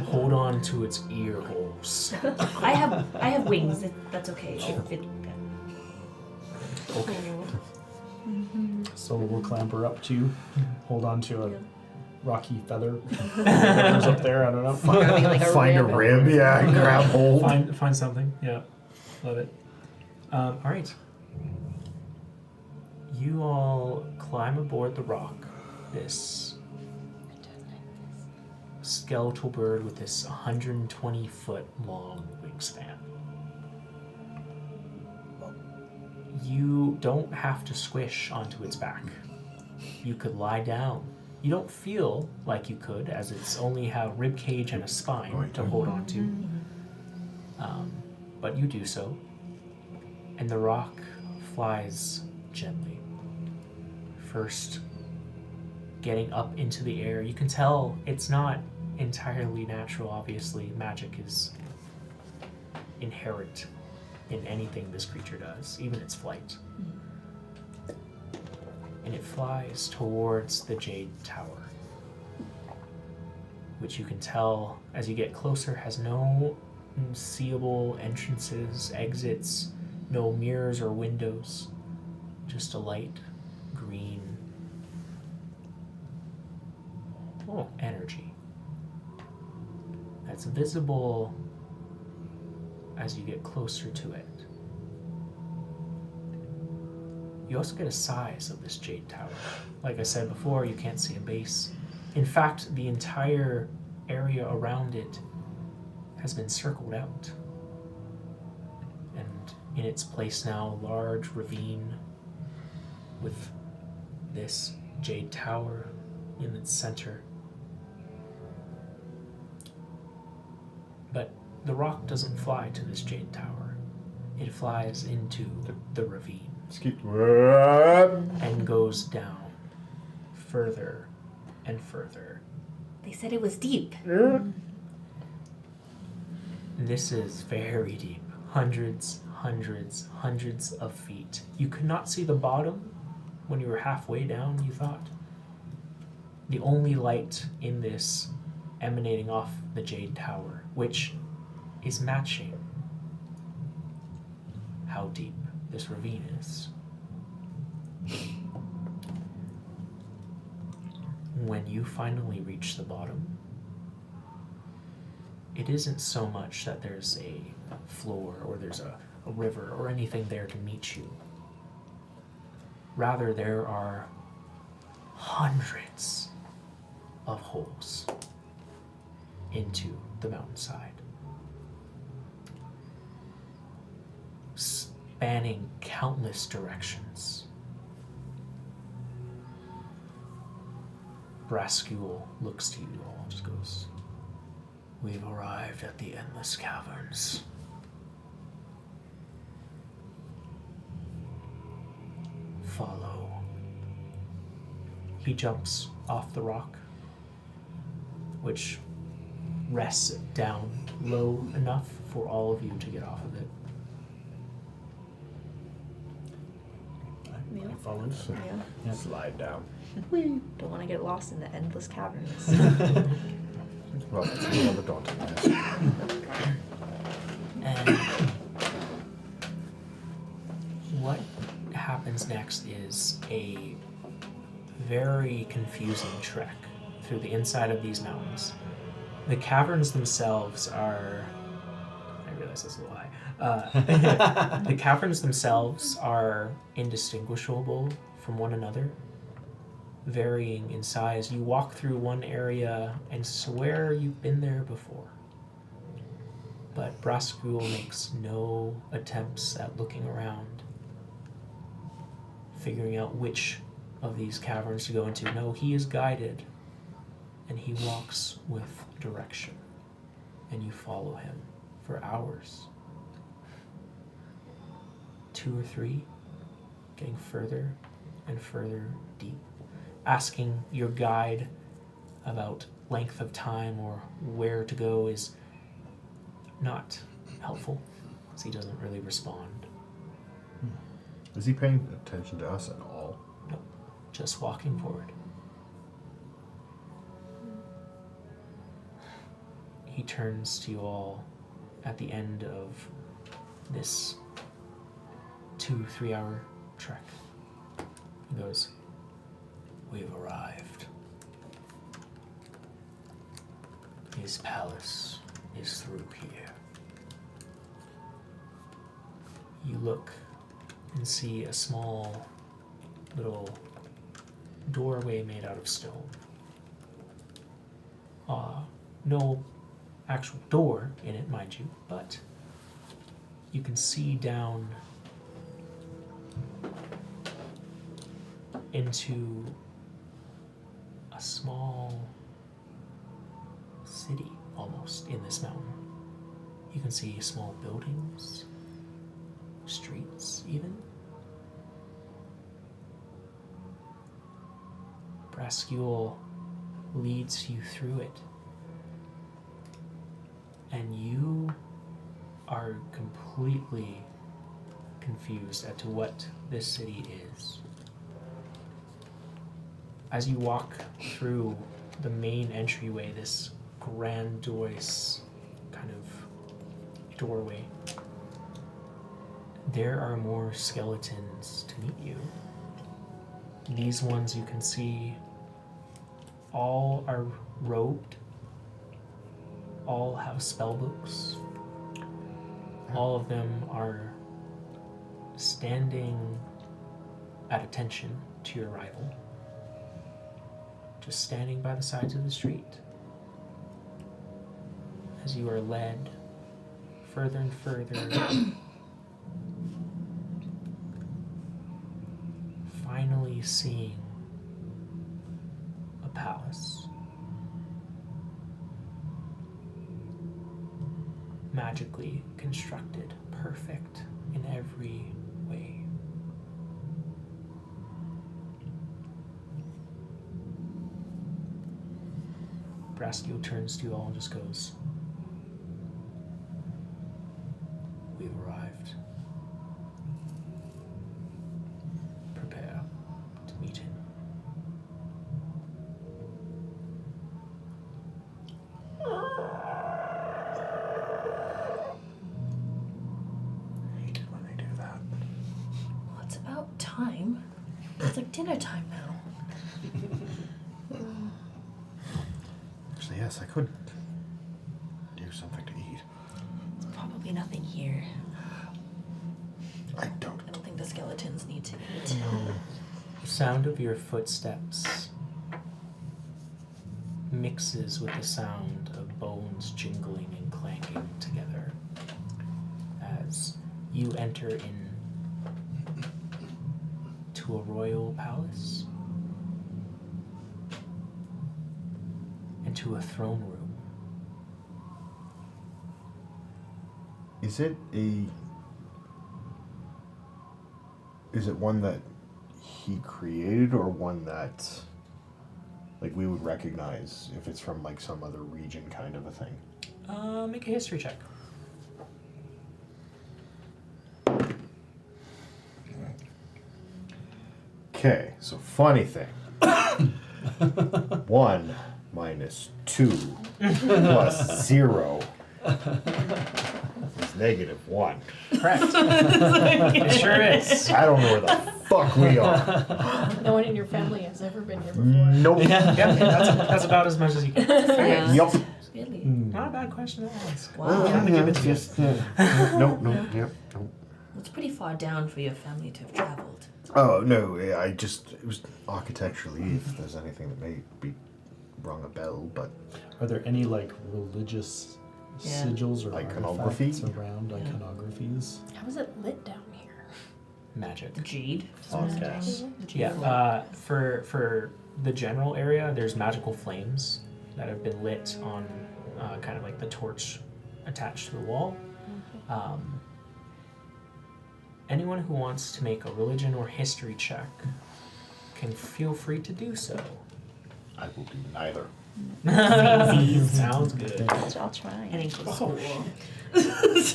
Hold on to its ear holes. I have wings. That's okay. Okay. So we'll clamber up to, hold on to a rocky feather. Whatever's up there, I don't know. Find a rib, yeah, grab hold. Find something. Yeah. Love it. All right. You all climb aboard the rock. This skeletal bird with this 120-foot long wingspan. You don't have to squish onto its back. You could lie down. You don't feel like you could, as it's only have rib cage and a spine to hold on to. But you do so, and the rock flies gently. First, getting up into the air. You can tell it's not entirely natural, obviously. Magic is inherent in anything this creature does, even its flight. And it flies towards the Jade Tower, which you can tell, as you get closer, has no seeable entrances, exits, no mirrors or windows, just a light green energy that's visible as you get closer to it. You also get a size of this Jade Tower. Like I said before, you can't see a base. In fact, the entire area around it has been circled out. And in its place now, a large ravine with this Jade Tower in its center. But the rock doesn't fly to this Jade Tower. It flies into the ravine and goes down further and further. They said it was deep. This is very deep. Hundreds hundreds of feet. You could not see the bottom when you were halfway down, you thought. The only light in this emanating off the Jade Tower, which is matching how deep this ravine is. When you finally reach the bottom, it isn't so much that there's a floor or there's a river or anything there to meet you. Rather, there are hundreds of holes into the mountainside, spanning countless directions. Brascule looks to you all, just goes, "We've arrived at the endless caverns. Follow." He jumps off the rock, which rests it down low enough for all of you to get off of it. I follow it. Yeah. Yeah. Slide down. Don't want to get lost in the endless caverns. Well, it's a little daunting, yes. And what happens next is a very confusing trek through the inside of these mountains. The caverns themselves are... I realize that's a lie. The caverns themselves are indistinguishable from one another, varying in size. You walk through one area and swear you've been there before. But Brascule makes no attempts at looking around, figuring out which of these caverns to go into. No, he is guided, and he walks with direction, and you follow him for hours. 2 or 3, getting further and further deep, asking your guide about length of time or where to go is not helpful, because he doesn't really respond. Is he paying attention to us at all? Nope, just walking forward. He turns to you all at the end of this 2-3 hour trek. He goes, "We've arrived. His palace is through here." You look and see a small little doorway made out of stone. No actual door in it, mind you, but you can see down into a small city, almost, in this mountain. You can see small buildings, streets even. Brascule leads you through it, and you are completely confused as to what this city is. As you walk through the main entryway, this grandiose kind of doorway, there are more skeletons to meet you. These ones you can see all are robed, all have spellbooks, all of them are standing at attention to your arrival, just standing by the sides of the street as you are led further and further, finally seeing a palace, magically constructed, perfect in every way. Brascule turns to you all and just goes, "We've arrived." time. It's like dinner time now. Actually, yes, I could do something to eat. There's probably nothing here. I don't. I don't think the skeletons need to eat. The sound of your footsteps mixes with the sound of bones jingling and clanking together as you enter in to a royal palace and to a throne room. Is it one that he created, or one that, like, we would recognize if it's from, like, some other region kind of a thing? Make a history check. Okay, so funny thing. 1 minus 2 plus 0 is -1. Correct. It sure is. I don't know where the fuck we are. No one in your family has ever been here before. Nope. Yeah, that's about as much as you can. Yeah. Yup. Really? Not a bad question to ask. Wow. Gotta give it to you. Nope. Yep. Nope. It's pretty far down for your family to have traveled. Oh no! It was architecturally. If there's anything that may be rung a bell, but Are there any like religious Yeah. sigils or Iconography? artifacts around iconographies? How is it lit down here? Magic. The jade. podcast. Yeah, for the general area, there's magical flames that have been lit on kind of like the torch attached to the wall. Anyone who wants to make a religion or history check can feel free to do so. I will do neither. Sounds good. I'll try. I didn't go to school.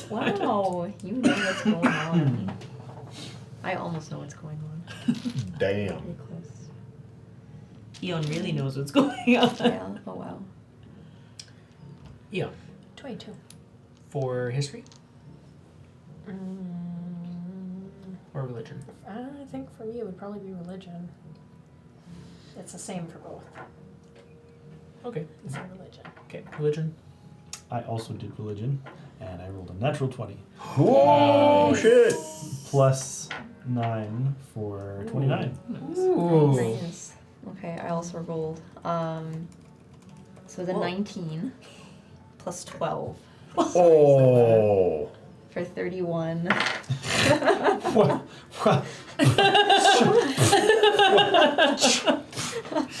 Wow, you know what's going on. I almost know what's going on. Damn. Pretty close. Eon really knows what's going on. Yeah. Oh wow. Yeah. 22. For history or religion? I think for me it would probably be religion. It's the same for both. Okay. It's a religion. Okay. Religion. I also did religion, and I rolled a natural 20. Oh shit! Plus 9 for 29. Ooh. Nice. Okay, I also rolled. So the Whoa. 19 plus 12 Oh. for 31.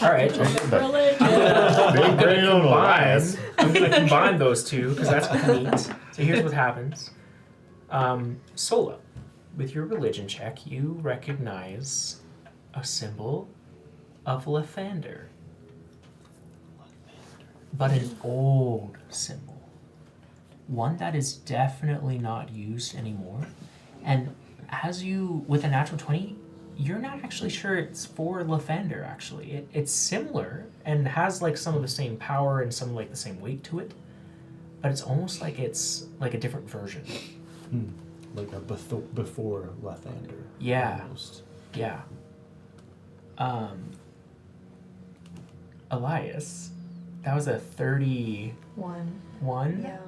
All right. Big brain on the last. I'm going to combine those two because that's neat. So here's what happens. Solo, with your religion check, you recognize a symbol of Lathander. But an old symbol. One that is definitely not used anymore. And as you, with a natural 20, you're not actually sure it's for Lathander, actually. It's similar and has like some of the same power and some like the same weight to it. But it's almost like it's like a different version. Like a before Lathander. Yeah. Almost. Yeah. Elias, that was a 31. Yeah.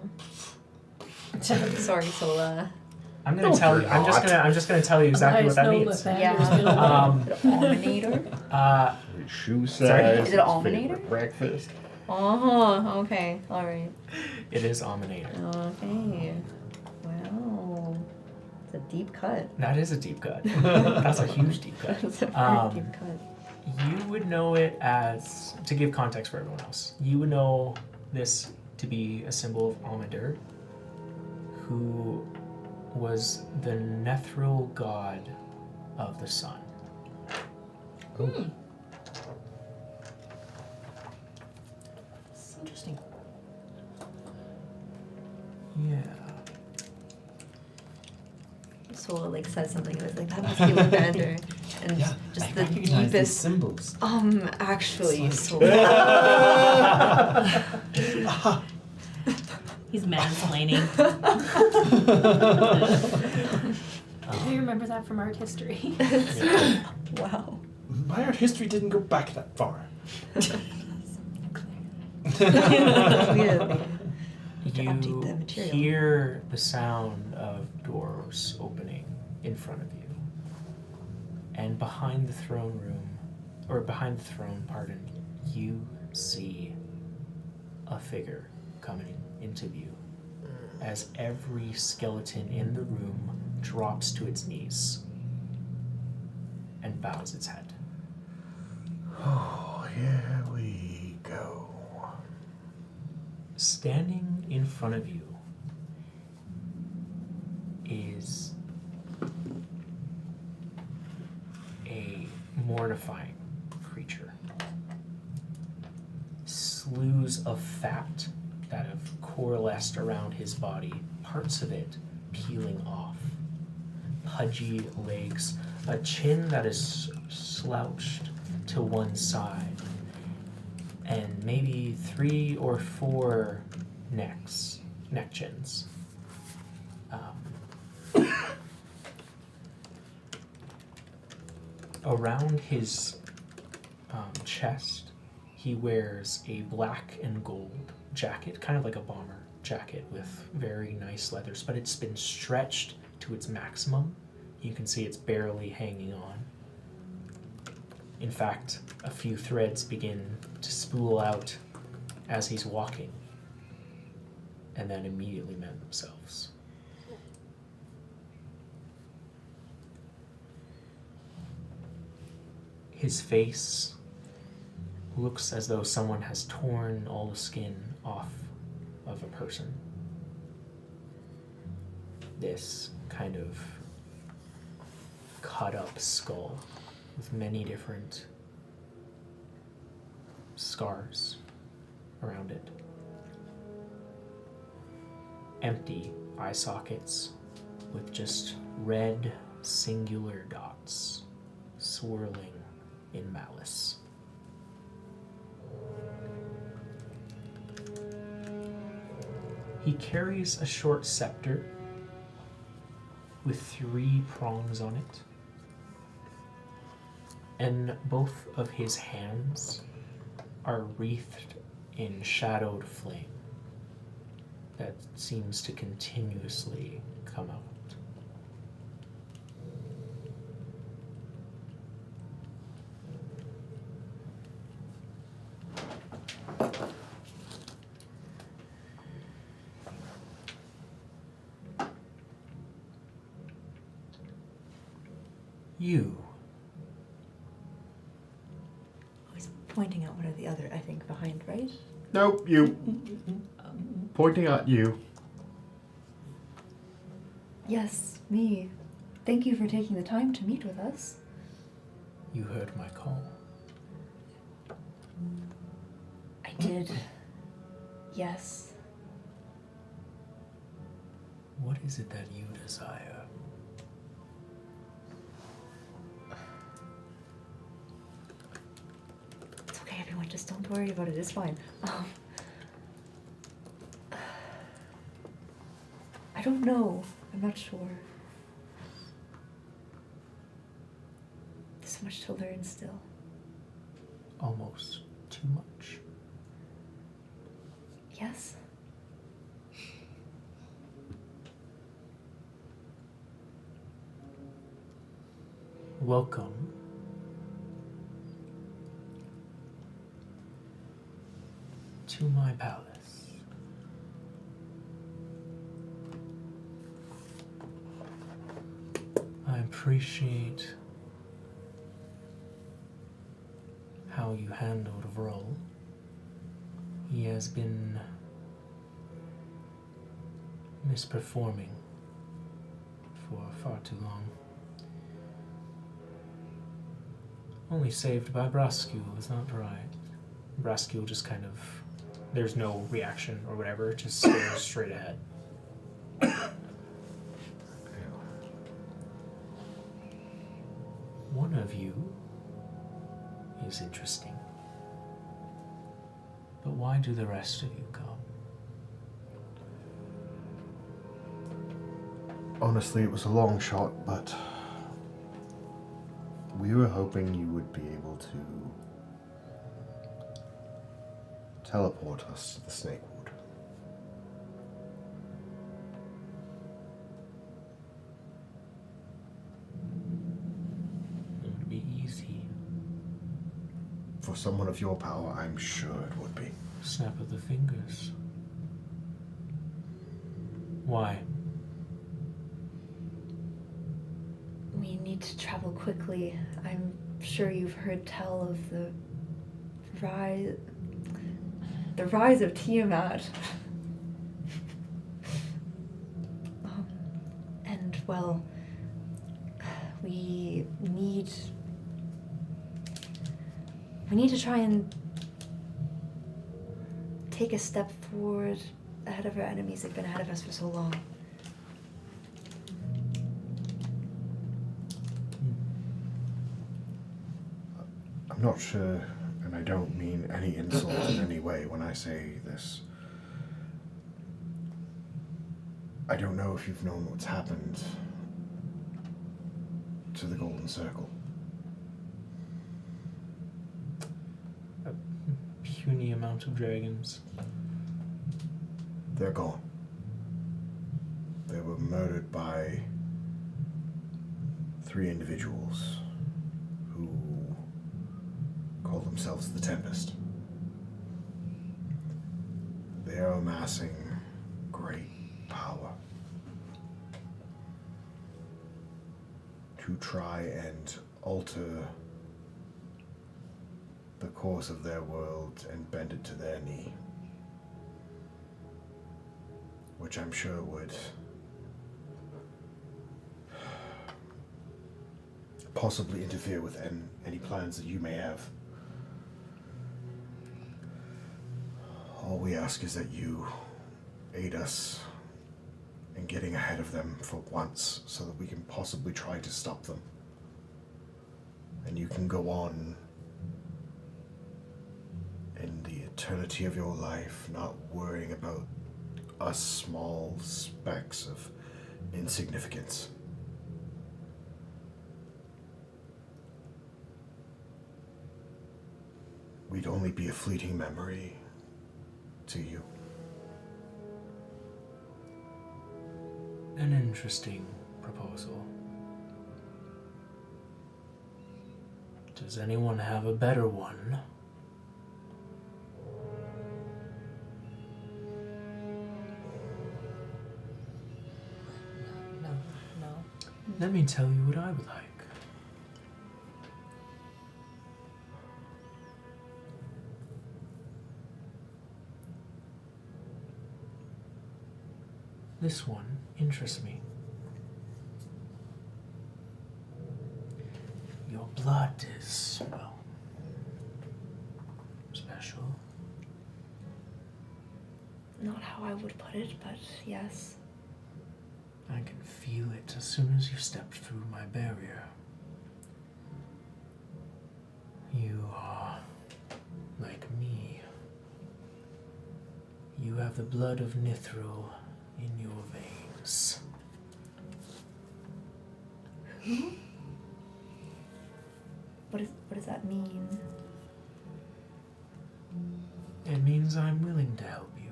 Sorry, Sola. I'm gonna tell you. I'm just gonna tell you exactly what that means. Yeah. Alminator? Shoe Sorry? size. Is it all favorite Alminator? breakfast. Oh, okay. Alright. It is Ominator. Okay. Wow. It's a deep cut. That is a deep cut. That's a huge deep cut. It's a very deep cut. You would know it as, to give context for everyone else, you would know this to be a symbol of Omidir, who was the Nethril god of the sun. It's interesting. Yeah. Sola like said something and was like, that must be Lathander. And just the recognize these deepest symbols. actually It's Sola. He's mansplaining. I remember that from art history. Wow. My art history didn't go back that far. Clearly. Need to update the You material. hear the sound of doors opening in front of you. And behind the throne, you see a figure coming into view as every skeleton in the room drops to its knees and bows its head. Oh, here we go. Standing in front of you is a mortifying creature. Slews of fat that have coalesced around his body, parts of it peeling off. Pudgy legs, a chin that is slouched to one side, and maybe 3 or 4 neck chins. Around his chest, he wears a black and gold jacket, kind of like a bomber jacket with very nice leathers, but it's been stretched to its maximum. You can see it's barely hanging on. In fact, a few threads begin to spool out as he's walking, and then immediately mend themselves. His face looks as though someone has torn all the skin off of a person. This kind of cut up skull with many different scars around it. Empty eye sockets with just red singular dots swirling in malice. He carries a short scepter with 3 prongs on it, and both of his hands are wreathed in shadowed flame that seems to continuously come out. You. He's pointing out one or the other, I think, behind, right? Nope, you. Pointing at you. Yes, me. Thank you for taking the time to meet with us. You heard my call. I did. Yes. What is it that you desire? It's okay, everyone. Just don't worry about it. It's fine. I don't know. I'm not sure. There's so much to learn still. Almost too much. Yes? Welcome to my palace. I appreciate how you handled Vrol. He has been misperforming for far too long. Only saved by Braskul, is that right? Braskul just kind of, there's no reaction or whatever, just stares straight ahead. One of you is interesting. But why do the rest of you come? Honestly, it was a long shot, but we were hoping you would be able to teleport us to the Snakewood. It would be easy. For someone of your power, I'm sure it would be. Snap of the fingers. Why? We need to travel quickly. I'm sure you've heard tell of the rise of Tiamat. And well, we need to try and take a step forward ahead of our enemies. They've been ahead of us for so long. I'm not sure, and I don't mean any insult in any way when I say this. I don't know if you've known what's happened to the Golden Circle. A puny amount of dragons. They're gone. They were murdered by 3 individuals who call themselves the Tempest. They are amassing great power to try and alter the course of their world and bend it to their knee, which I'm sure would possibly interfere with any plans that you may have. All we ask is that you aid us in getting ahead of them for once so that we can possibly try to stop them. And you can go on in the eternity of your life not worrying about us small specks of insignificance. We'd only be a fleeting memory to you. An interesting proposal. Does anyone have a better one? No. Let me tell you what I would like. This one interests me. Your blood is, well, special. Not how I would put it, but yes. I can feel it as soon as you stepped through my barrier. You are like me. You have the blood of Nithro in your veins. Who? What does that mean? It means I'm willing to help you.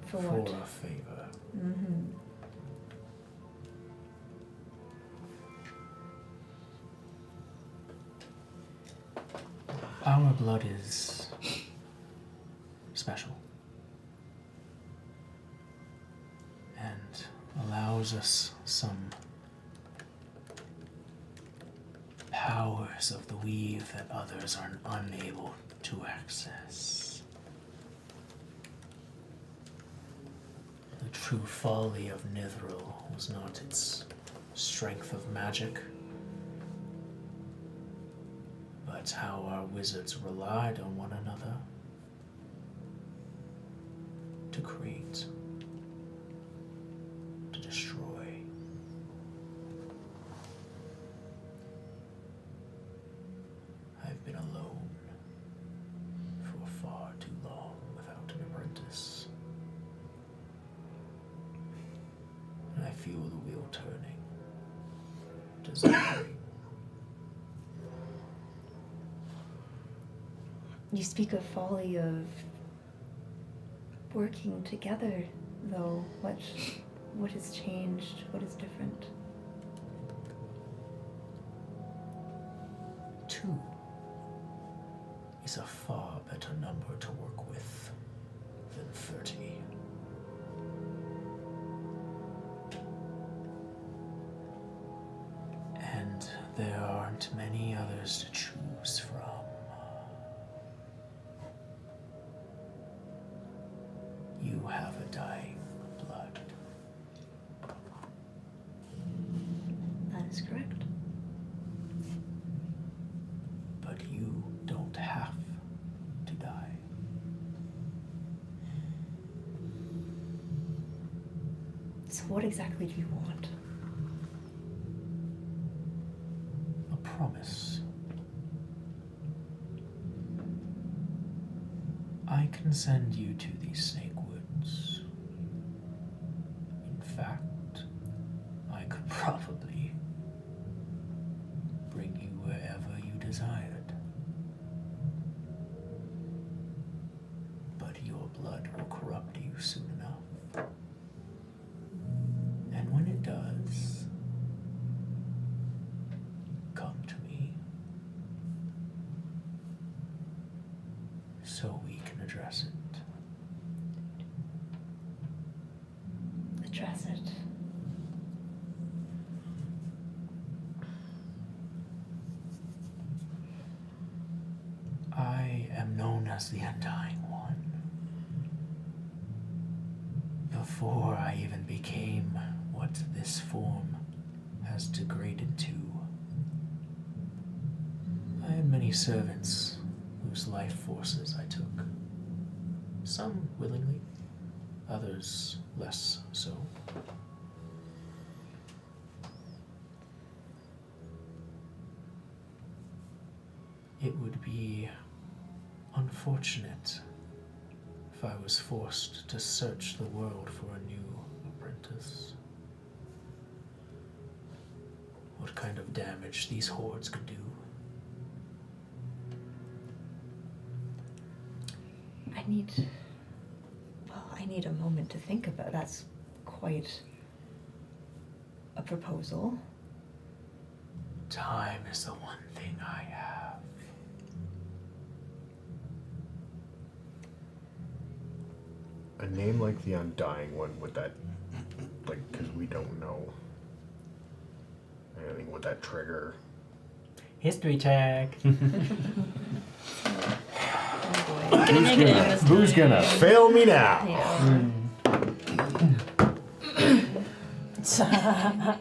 For what? For a favor. Mm-hmm. Our blood is special. And allows us some powers of the weave that others are unable to access. The true folly of Nithril was not its strength of magic, but how our wizards relied on one another to create, to destroy. I've been alone for far too long without an apprentice. feel the wheel turning. Desiring. You speak of folly of working together, though. What has changed? What is different? 2 is a far better number to work with than 30. And there aren't many others to choose from. You have a dying blood. That is correct. But you don't have to die. So what exactly do you want? A promise. I can send you to these snake woods. In fact, I could probably bring you wherever you desired. But your blood will corrupt you soon enough. And when it does, come to me so we can address it. Address it. I am known as the Undying One. Before I even became what this form has degraded to, I had many servants whose life forces I took. Some willingly, others less so. It would be unfortunate if I was forced to search the world for a new apprentice. What kind of damage these hordes could do. I need a moment to think about. That's quite a proposal. Time is the one thing I have. A name like the Undying One, would that, like, because we don't know anything, would that trigger? History check. Who's gonna fail me now?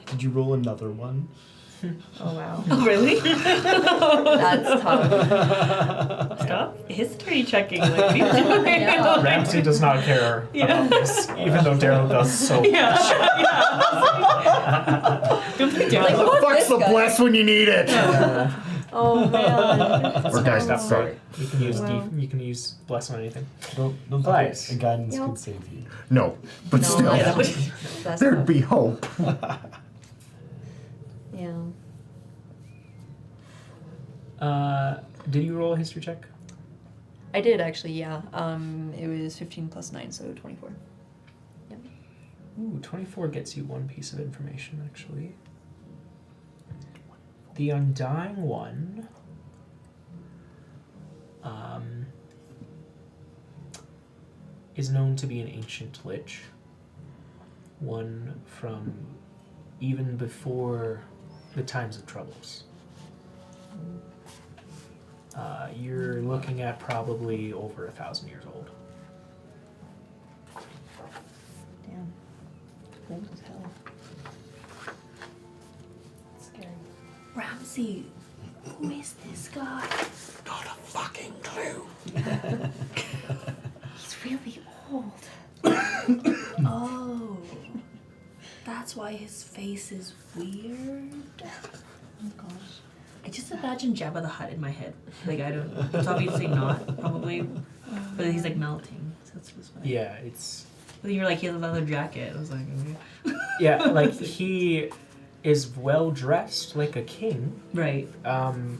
Did you roll another one? Oh wow. Oh, really? That's tough. Stop history checking. Like, what are you doing? Yeah. Ramsey does not care about this, even though Darryll does so much. Like, The what fuck's this the guy? bless when you need it? Oh man. Or guys, That's sorry. You can use Wow. you can use bless on anything. Don't Advice. think a guidance Yep. could save you. No, but No, still, yeah. That's there'd tough. be hope. Yeah. Did you roll a history check? I did actually, yeah. It was 15 plus 9, so 24. Yep. Ooh, 24 gets you one piece of information, actually. The Undying One is known to be an ancient Lich. One from even before the times of troubles. You're looking at probably over 1,000 years old. Damn. Old as hell. Scary. Ramsey, who is this guy? Not a fucking clue. He's really old. Oh. That's why his face is weird. Oh gosh. I just imagine Jabba the Hutt in my head. Like, I don't. It's obviously not, probably. But he's like melting. So that's just funny. Yeah, it's But you were like, he has a leather jacket. I was like, okay. Yeah, like he is well dressed like a king. Right.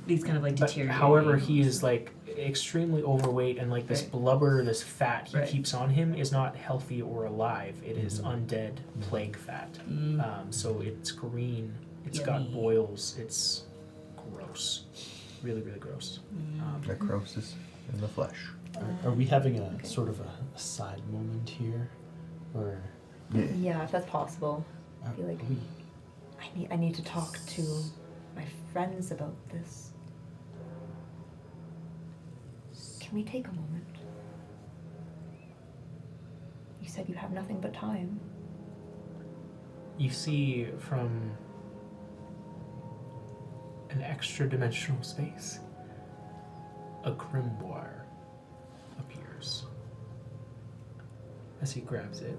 He's kind of like But deteriorating. however, he is like extremely overweight, and like this Right. blubber, this fat he Right. keeps on him is not healthy or alive. It is undead plague fat. So it's green. It's got Yummy. boils. It's gross. Really, really gross. Necrosis in the flesh. Are we having a sort of a side moment here, or Yeah, if that's possible. are, Be like- are we? I need to talk to my friends about this. Can we take a moment? You said you have nothing but time. You see from an extra dimensional space, a grimoire appears. As he grabs it,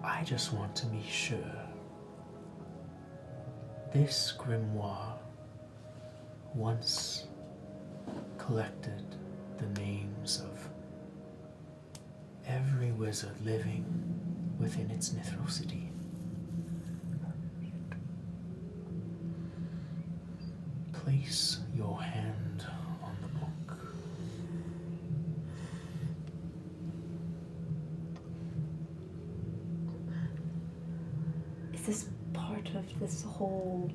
I just want to be sure this grimoire once collected the names of every wizard living within its Nithro city. Place your hand on the book. Is this part of this whole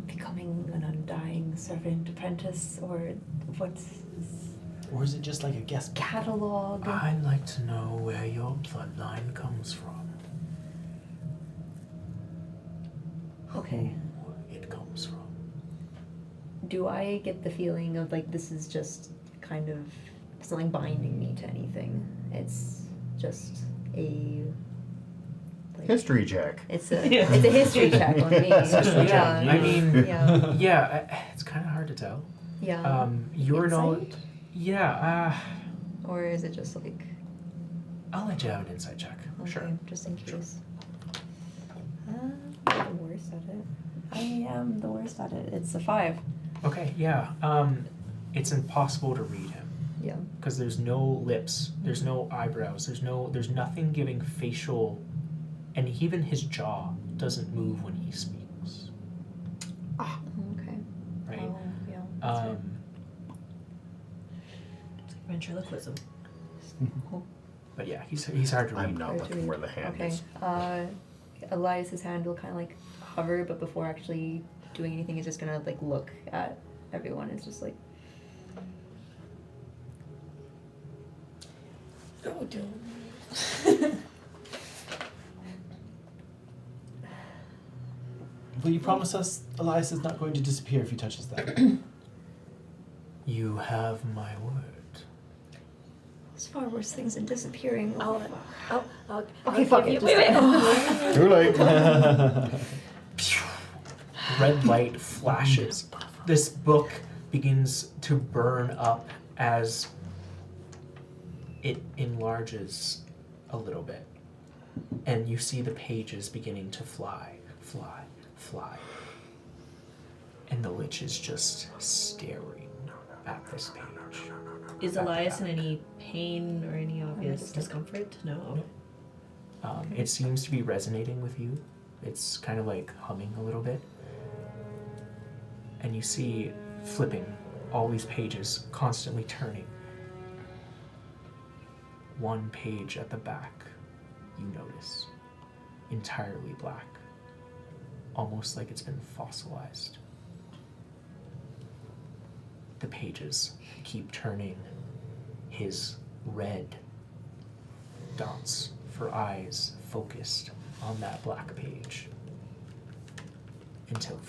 becoming an undying servant apprentice, or what's Or is it just like a guest book? catalog? I'd like to know where your bloodline comes from. Okay. Who it comes from. Do I get the feeling of like this is just kind of something binding me to anything? It's just a like, History check. It's a history check on me. Yeah, I mean, yeah, yeah, it's kind of hard to tell. yeah. Your Insight? knowledge. Yeah, Or is it just like I'll let you have an insight check. okay, Sure. just in case? I'm the worst at it. I am the worst at it. It's a 5. Okay, yeah. It's impossible to read him Yeah. because there's no lips, there's no eyebrows, there's nothing giving facial, and even his jaw doesn't move when he speaks. Okay. Right. Oh, yeah. that's fair. It's like ventriloquism. But yeah, he's hard to read. I'm not Hard to looking read. where the hand Okay. is. Elias's hand will kind of like hover, but before actually doing anything, he's just gonna like look at everyone. It's just like, Oh, dear. Will you promise us Elias is not going to disappear if he touches that? You have my word. there's far worse things than disappearing. Okay, fuck it. Wait. Too late. Red light flashes. This book begins to burn up as it enlarges a little bit. And you see the pages beginning to fly. And the Lich is just staring at this page. Is Back to Elias in back. any pain or any obvious discomfort? No. It seems to be resonating with you. It's kind of like humming a little bit. And you see flipping all these pages, constantly turning. One page at the back, you notice, entirely black. Almost like it's been fossilized. The pages keep turning. His red dots for eyes focused on that black page until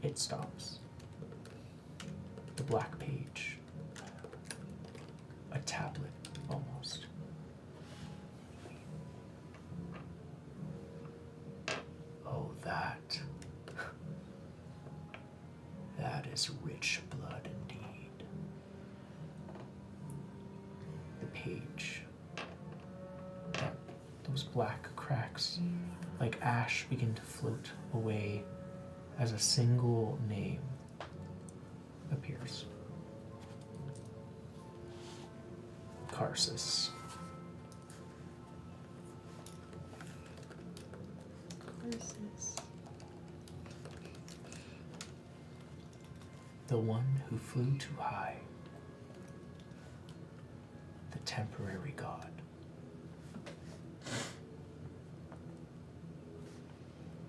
it stops. The black page, a tablet almost. Oh, that is rich blood indeed. The page, those black cracks like ash begin to float away as a single name appears. Karsus. The one who flew too high. The temporary god.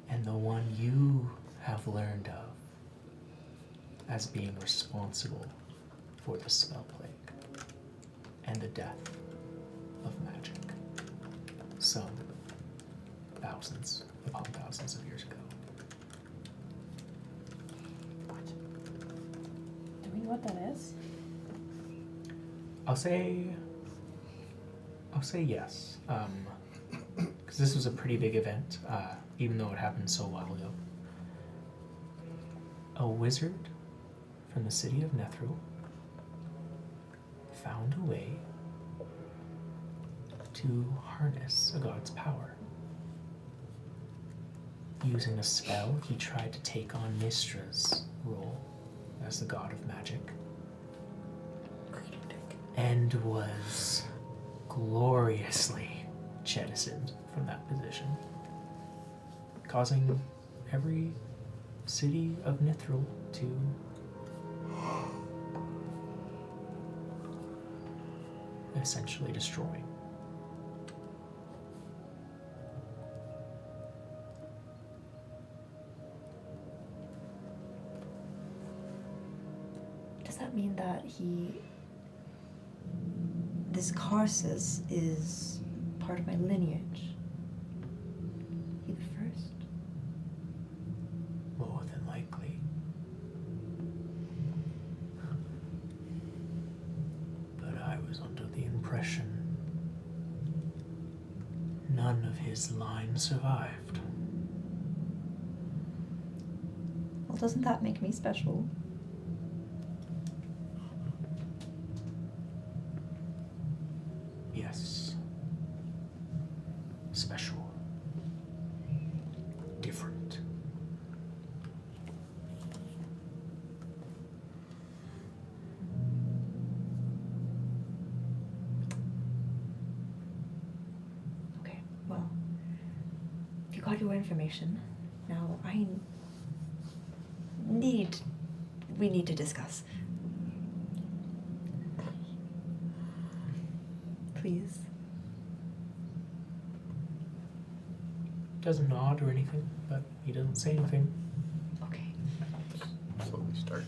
And the one you have learned of as being responsible for the spell plague and the death of magic some thousands upon thousands of years ago. Do we know what that is? I'll say yes, because this was a pretty big event, even though it happened so long ago. A wizard from the city of Nethril found a way to harness a god's power. Using a spell, he tried to take on Mistra's role as the god of magic, and was gloriously jettisoned from that position, causing every city of Nithril to essentially destroy. Does that mean that this Karsus is part of my lineage? He the first? More than likely. But I was under the impression none of his line survived. Well, doesn't that make me special? Yes. Special. Different. Okay, well, if you got your information, now we need to discuss. Please. Doesn't nod or anything, but he doesn't say anything. Okay. Slowly start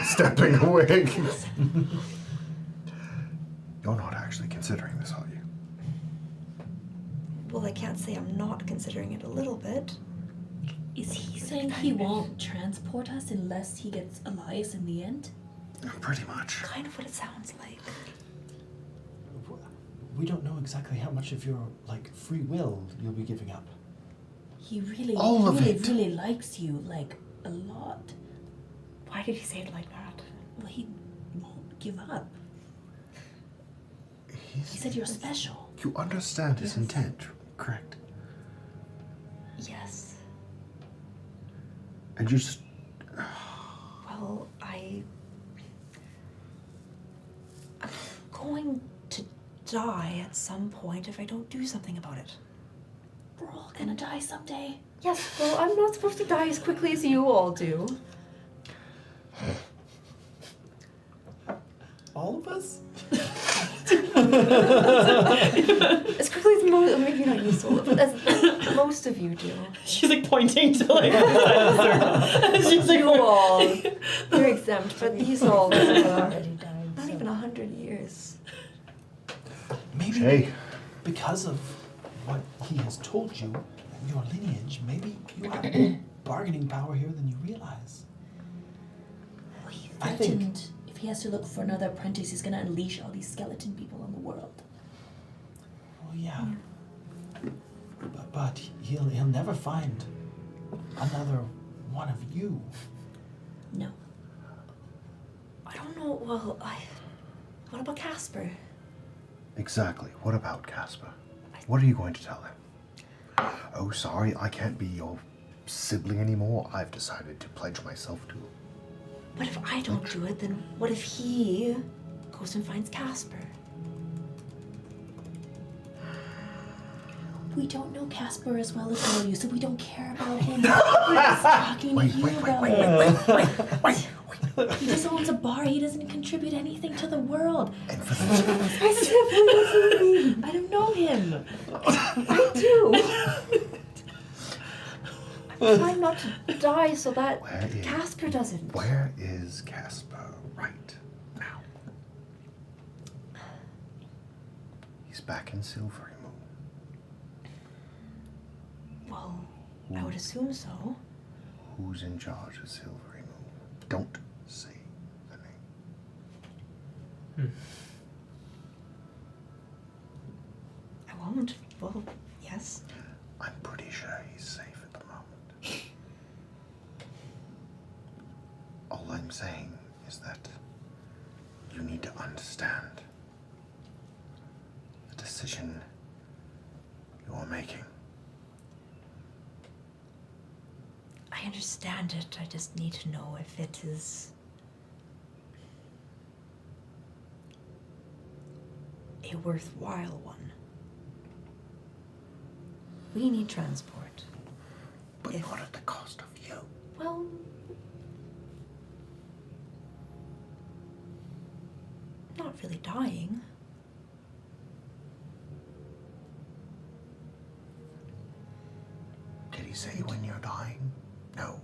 stepping away. You're not actually considering this, are you? Well, I can't say I'm not considering it a little bit. Is he saying he won't transport us unless he gets Elias in the end? Pretty much. Kind of what it sounds like. We don't know exactly how much of your free will you'll be giving up. He really, All of really, it. really likes you, a lot. Why did he say it like that? Well, he won't give up. He said you're special. You understand his Yes. intent, correct? Yes. And you just... Well, I'm going to die at some point if I don't do something about it. We're all gonna die someday. Yes, well, I'm not supposed to die as quickly as you all do. All of us? As quickly as maybe not you, Sola, but as most of you do. She's pointing to she's You all, you're exempt, but these all not even 100 years. Maybe Hey. because of what he has told you, your lineage, maybe you have more bargaining power here than you realize. He I think- threatened if he has to look for another apprentice, he's gonna unleash all these skeleton people on the world. Well, yeah. But he'll never find another one of you. No. I don't know, well, what about Casper? Exactly. What about Casper? What are you going to tell him? Oh, sorry, I can't be your sibling anymore. I've decided to pledge myself to But if I don't do it, then what if he goes and finds Casper? We don't know Casper as well as we know you, so we don't care about him. We're just talking to you about him. Wait. He just owns a bar. He doesn't contribute anything to the world. And for the I don't know him. I do. I'm trying not to die so that Casper doesn't. Where is Casper right now? He's back in Silvery Moon. Well, I would assume so. Who's in charge of Silvery Moon? Don't say the name. I won't. Well, yes. I'm pretty sure he's safe at the moment. All I'm saying is that you need to understand the decision you are making. I understand it. I just need to know if it is a worthwhile one. We need transport. But not at the cost of you. Well, not really dying. Did he say when you're dying? No.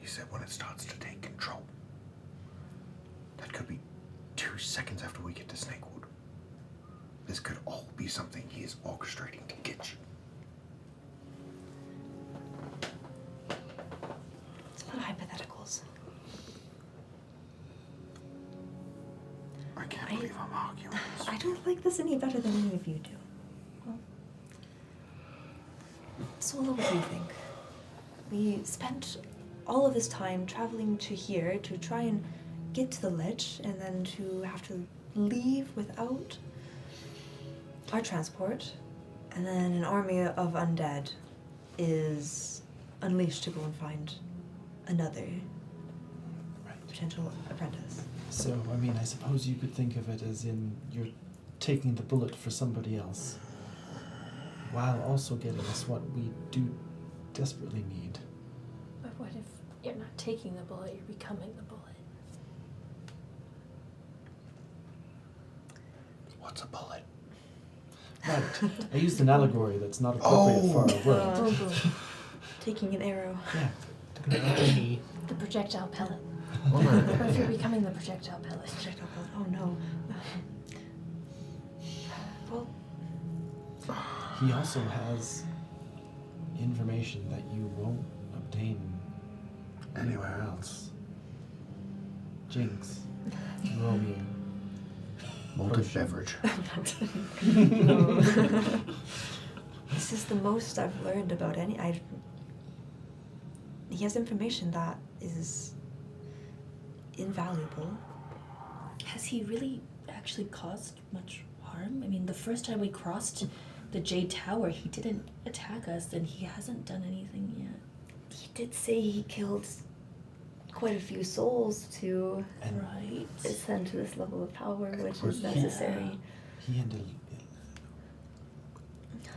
He said when it starts to take control. That could be 2 seconds after we get to Snakewood. This could all be something he is orchestrating to get you. It's a lot of hypotheticals. I can't believe I'm arguing this. I don't like this any better than any of you do. Well, so what do you think? We spent all of this time traveling to here to try and get to the Lich, and then to have to leave without our transport, and then an army of undead is unleashed to go and find another potential apprentice. So, I mean, I suppose you could think of it as in you're taking the bullet for somebody else, while also getting us what we do desperately need. But what if you're not taking the bullet, you're becoming the bullet? What's a bullet? Right. I used an allegory that's not appropriate for our world. Taking an arrow. Yeah. The projectile pellet. Well, no. Or if you're becoming the projectile pellet. Oh no. Well, He also has information that you won't obtain anywhere else. Jinx. Romeo. Malted beverage. this is the most I've learned about any. He has information that is invaluable. Has he really actually caused much harm? I mean, the first time we crossed the Jade Tower, he didn't attack us, and he hasn't done anything yet. He did say he killed quite a few souls to Right. ascend to this level of power, which is Yeah. necessary. He ended.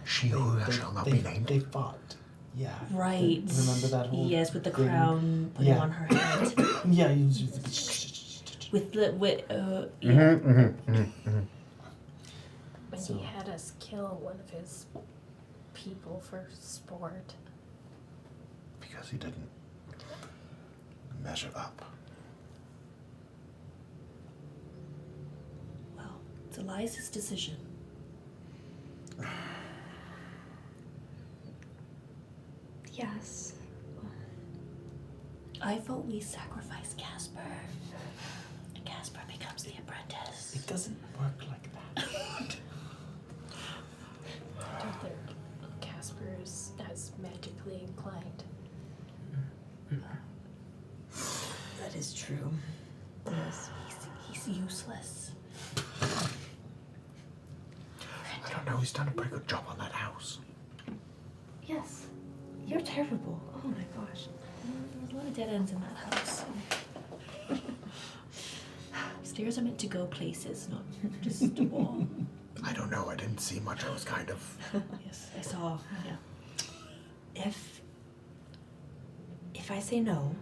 She who shall not be named. They fought. Yeah. Right. Remember that whole. Yes, with the thing? crown putting Yeah. on her head. Yeah. He was with the When So- he had us kill one of his people for sport. Because he didn't measure up. Well, it's Elias's decision. Yes. I vote we sacrifice Casper, and Casper becomes the apprentice. It doesn't work like that. I don't think Casper is as magically inclined. That is true. Yes. He's useless. I don't know, he's done a pretty good job on that house. Yes. You're terrible. Oh my gosh. a lot of dead ends in that house. Stairs are meant to go places, not just a wall. I don't know. I didn't see much. I was kind of. Yes, I saw. Yeah. If I say no,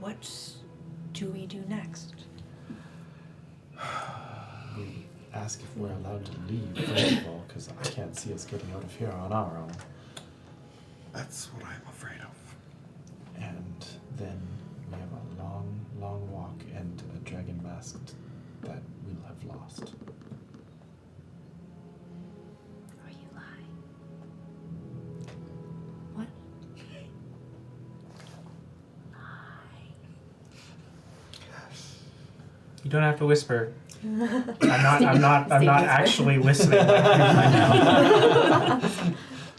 what do we do next? We ask if we're allowed to leave, first of all, because I can't see us getting out of here on our own. That's what I'm afraid of. And then we have a long, long walk and a dragon mask that we'll have lost. Are you lying? What? You don't have to whisper. I'm not actually listening like you right now.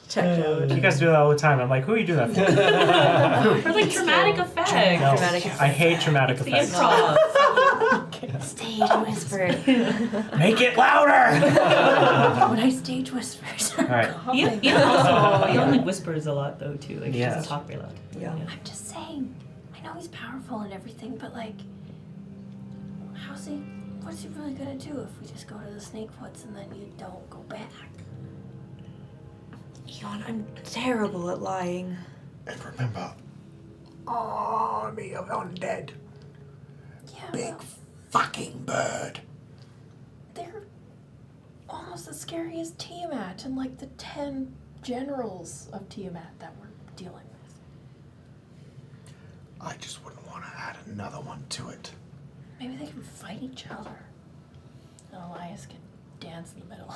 Check out. You guys do that all the time. I'm like, who are you doing that for? For like dramatic effect. No, Dramatic I hate dramatic The effects. improv. Stage whisper. Make it louder! When I stage whispers, All right. Ian like whispers a lot though too. Like she Yes. doesn't talk very loud. Yeah. I'm just saying. I know he's powerful and everything, but like, what's he really gonna do if we just go to the snake woods and then you don't go back? Eon, I'm terrible at lying. And remember, army of undead. Yeah, Big but fucking bird. they're almost as scary as Tiamat and like the 10 generals of Tiamat that we're dealing with. I just wouldn't want to add another one to it. Maybe they can fight each other. And Elias can dance in the middle.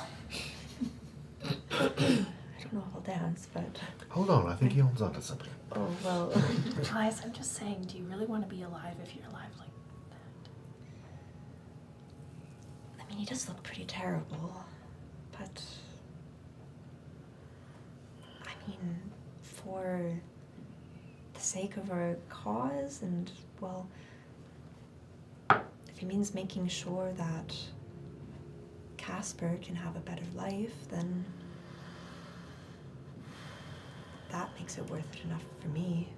I don't know if I'll dance, but Hold on, I think he owns onto something. oh well. Elias, I'm just saying, do you really want to be alive if you're alive like that? I mean, he does look pretty terrible, but I mean, for the sake of our cause, and well, if it means making sure that Casper can have a better life, then that makes it worth it enough for me.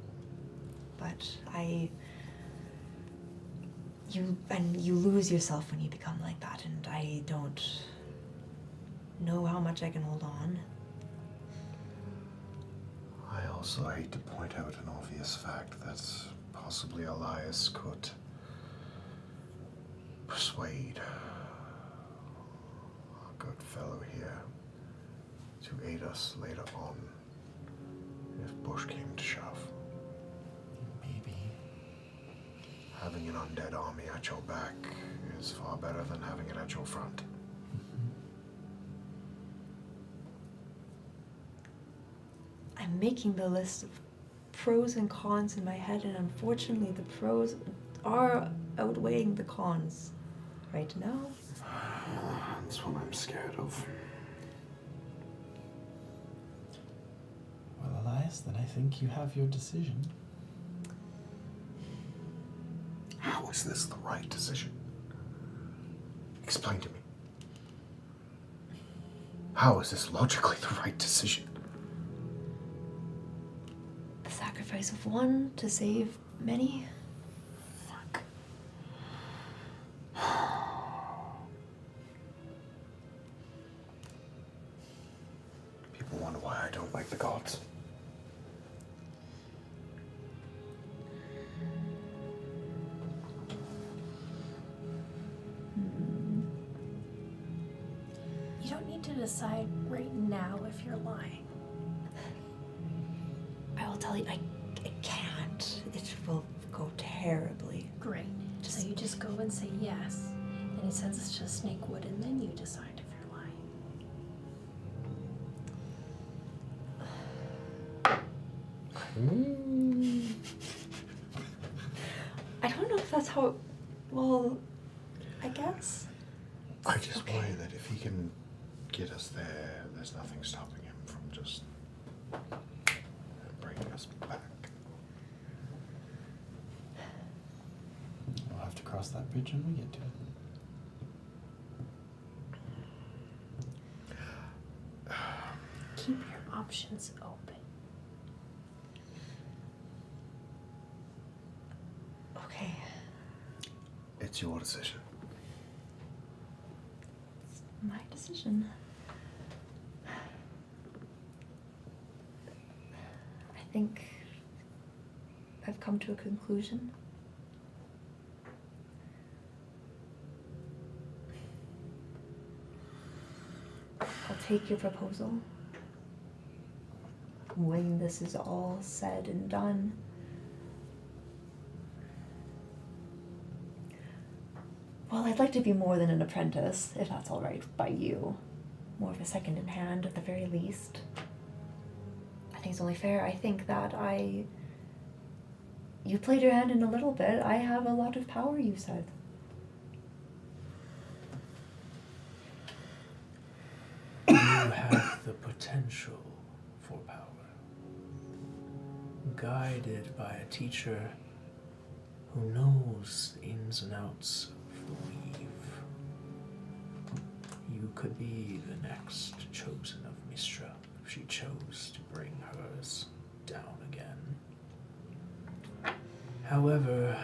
But you lose yourself when you become like that, and I don't know how much I can hold on. I also hate to point out an obvious fact that possibly Elias could persuade our good fellow here to aid us later on if push came to shove. Maybe. Having an undead army at your back is far better than having it at your front. I'm making the list of pros and cons in my head, and unfortunately the pros are outweighing the cons right now. That's what I'm scared of. Well, Elias, then I think you have your decision. How is this the right decision? Explain to me. How is this logically the right decision? The sacrifice of one to save many. Fuck. People wonder why I don't like the gods. You don't need to decide right now if you're lying. I will tell you, I can't. It will go terribly. Great. So you just go and say yes, and he sends us to Snakewood, and then you decide if you're lying. I don't know if that's how. Well, I guess. I just worry that if he can get us there, there's nothing stopping him from just bringing us back. We'll have to cross that bridge when we get to it. Keep your options open. It's your decision. It's my decision. I think I've come to a conclusion. I'll take your proposal. When this is all said and done, well, I'd like to be more than an apprentice, if that's all right by you. More of a second in hand, at the very least. I think it's only fair. I think that you played your hand in a little bit. I have a lot of power, you said. You have the potential for power. Guided by a teacher who knows the ins and outs of the weave. You could be the next chosen of Mistra if she chose to bring hers down again. However,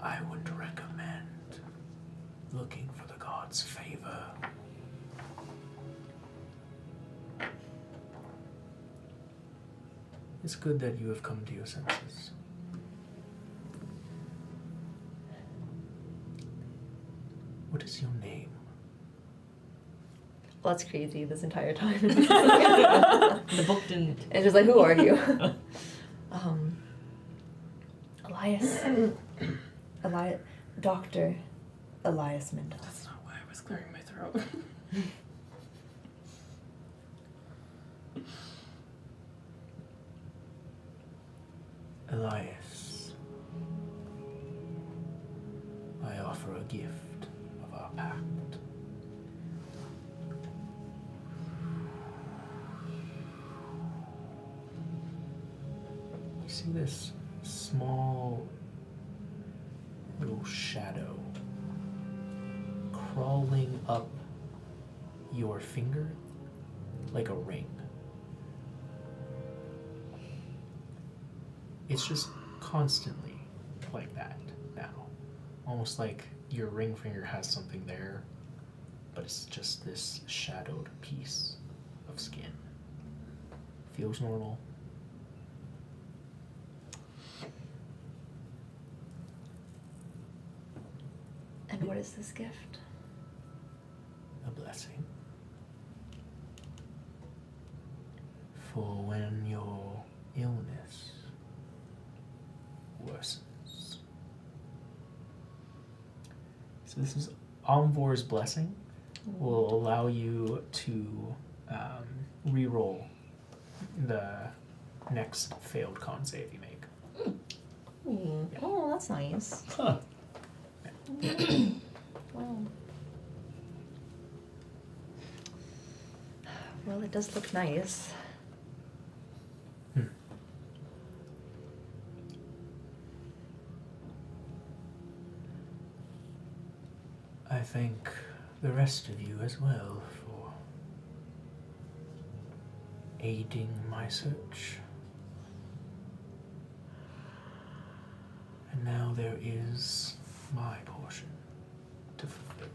I would recommend looking for the gods' favor. It's good that you have come to your senses. What is your name? Well, that's crazy this entire time. The book didn't. It's just like, who are you? Elias. Dr. Elias Mendel. That's not why I was clearing my throat. Elias, I offer a gift of our pact. You see this small little shadow crawling up your finger like a ring. It's just constantly like that now. Almost like your ring finger has something there, but it's just this shadowed piece of skin. Feels normal. And what is this gift? A blessing. For when your illness worsens. So this is Omvor's blessing. Will allow you to re-roll the next failed con save you make. Ooh. Yeah. Oh, that's nice. Huh. Wow. Well, it does look nice. I thank the rest of you as well for aiding my search. And now there is my portion to fulfill.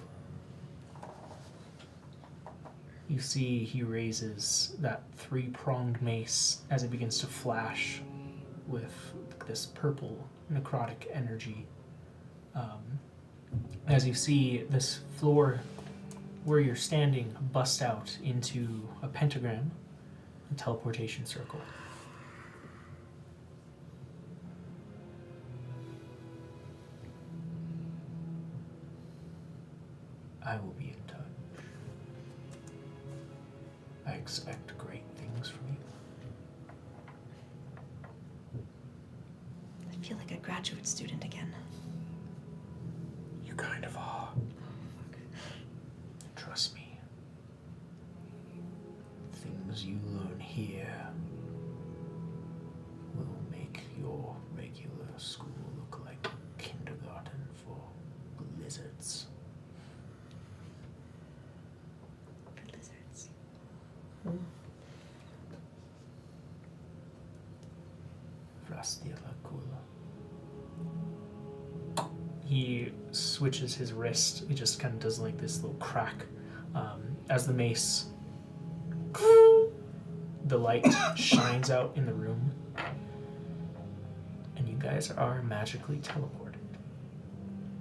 You see he raises that three-pronged mace as it begins to flash with this purple necrotic energy. As you see this floor where you're standing bust out into a pentagram, a teleportation circle. I will be in touch. I expect great things from you. I feel like a graduate student again. You kind of are. Trust me. Things you learn here will make your regular school look like kindergarten for lizards. For lizards. Frastia la cola. he switches his wrist. He just kind of does like this little crack as the mace. The light shines out in the room, and you guys are magically teleported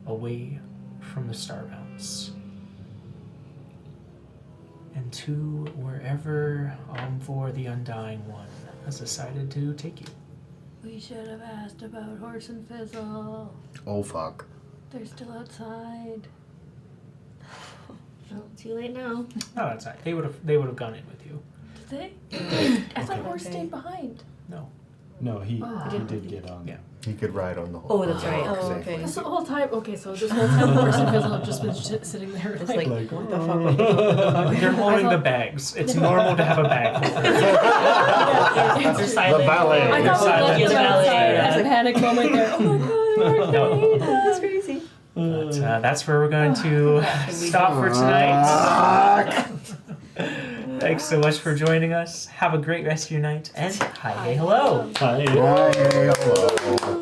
away from the Star Mounts and to wherever for the Undying One has decided to take you. We should have asked about Horse and Fizzle. Oh, fuck. They're still outside. Oh, too late now. Not outside. They would have gone in with you. Did they? I thought Horse Okay. stayed behind. No. No, he Oh. did get on. Yeah. He could ride on the whole. Oh, that's right. Oh, safely. okay. That's the whole time. Okay, so this whole time Horse and Fizzle have just been sitting there It's like, like, what the fuck? They're holding I the thought- bags. It's normal to have a bag. They're silent. valet. I They're thought silent. we left them Yeah, outside. valet. I had a panic moment there. Oh my god, That's crazy. But that's where we're going to stop for tonight. Thanks so much for joining us. Have a great rest of your night. And hi, hey, hello. Hi. Hey, hello.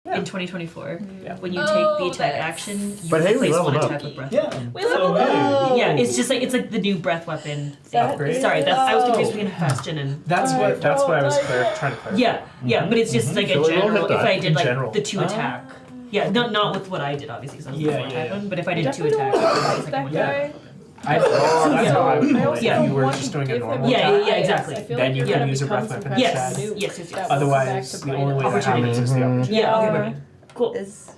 In 2024, Yeah. when you Oh, take the attack that's- action, you But hey, we replace one leveled up. attack with breath. Yeah. We leveled up. Yeah, it's just like it's like the new breath weapon thing. Upgrade? Sorry, that's I was confused between Bastion and That's what I was trying to clarify. yeah, yeah, but it's just like a So we won't general. hit If that. I did In like general. the 2 attack, yeah, not with what I did obviously, because I was Yeah, before I had yeah. one. But if I did 2 Definitely attacks, don't it was like like that one. Yeah. guy. That's how I would Yeah. play it. Yeah. If you were just doing a normal Yeah, attack. yeah, exactly. I feel Then like you you're can gonna use a become breath some weapon kind of Yes, noob yes, yes, that yes. will go back Otherwise, to the playing only way that Opportunity. happens is the opportunity. Yeah, okay, Or perfect. Cool. Is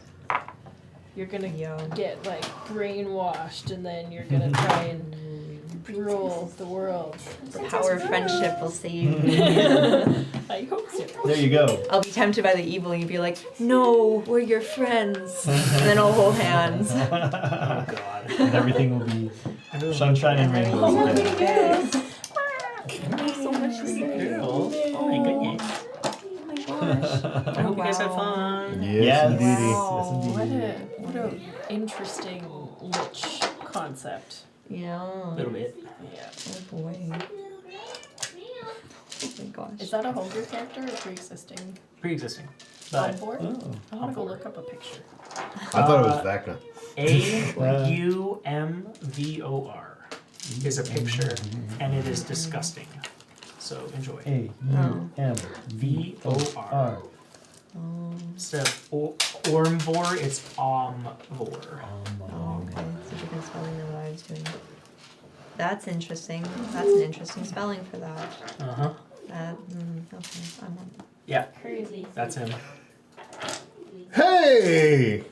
You're gonna yeah. get like brainwashed, and then you're gonna try and rule the world. The power of friendship will save me. I hope so. There you go. I'll be tempted by the evil and you'll be like, no, we're your friends. And then I'll hold hands. Oh god. And everything will be sunshine and And then rainbows. we'll again. be good. So much to say. Girl. Oh my goodness. Oh my gosh. I hope you guys had fun. Yes, Yes. indeedy. Yes, indeed. What a interesting Lich concept. Yeah. A little bit. Yeah. Oh boy. Oh my gosh. Is that a Holger character or pre-existing? Pre-existing. On But board? Oh. I want to go look up a picture. I thought it was Vecna. AUMVOR is a picture, and it is disgusting. So enjoy. AUMVOR. Instead of Ormvor, it's Omvor. Oh, okay. It's a different spelling than what I was doing. That's interesting. That's an interesting spelling for that. Uh-huh. Okay, I'm on. Yeah, Crazy. that's him. Hey!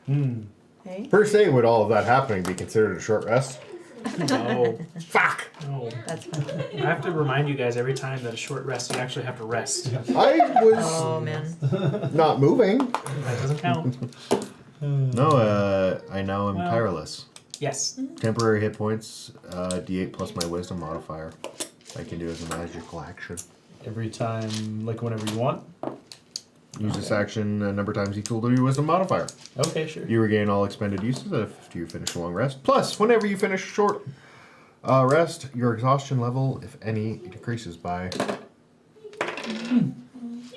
Hey? Per se, would all of that happening be considered a short rest? No. Fuck! No. That's fun. I have to remind you guys every time that a short rest, you actually have to rest. I was Oh man. not moving. That doesn't count. No, I now am Well- tireless. Yes. Temporary hit points, D8 plus my wisdom modifier. I can do as a magical action. Every time, like whenever you want. Use this action a number of times equal to your wisdom modifier. Okay, sure. You regain all expended uses after you finish a long rest. Plus, whenever you finish a short rest, your exhaustion level, if any, decreases by.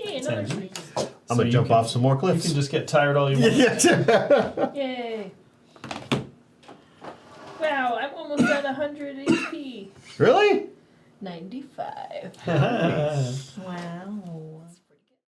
Yay, another Ten. streak. I'm So gonna you jump can- off some more You cliffs. can just get tired all you want. Yay. Wow, I'm almost at 100 HP. Really? 95. Wow.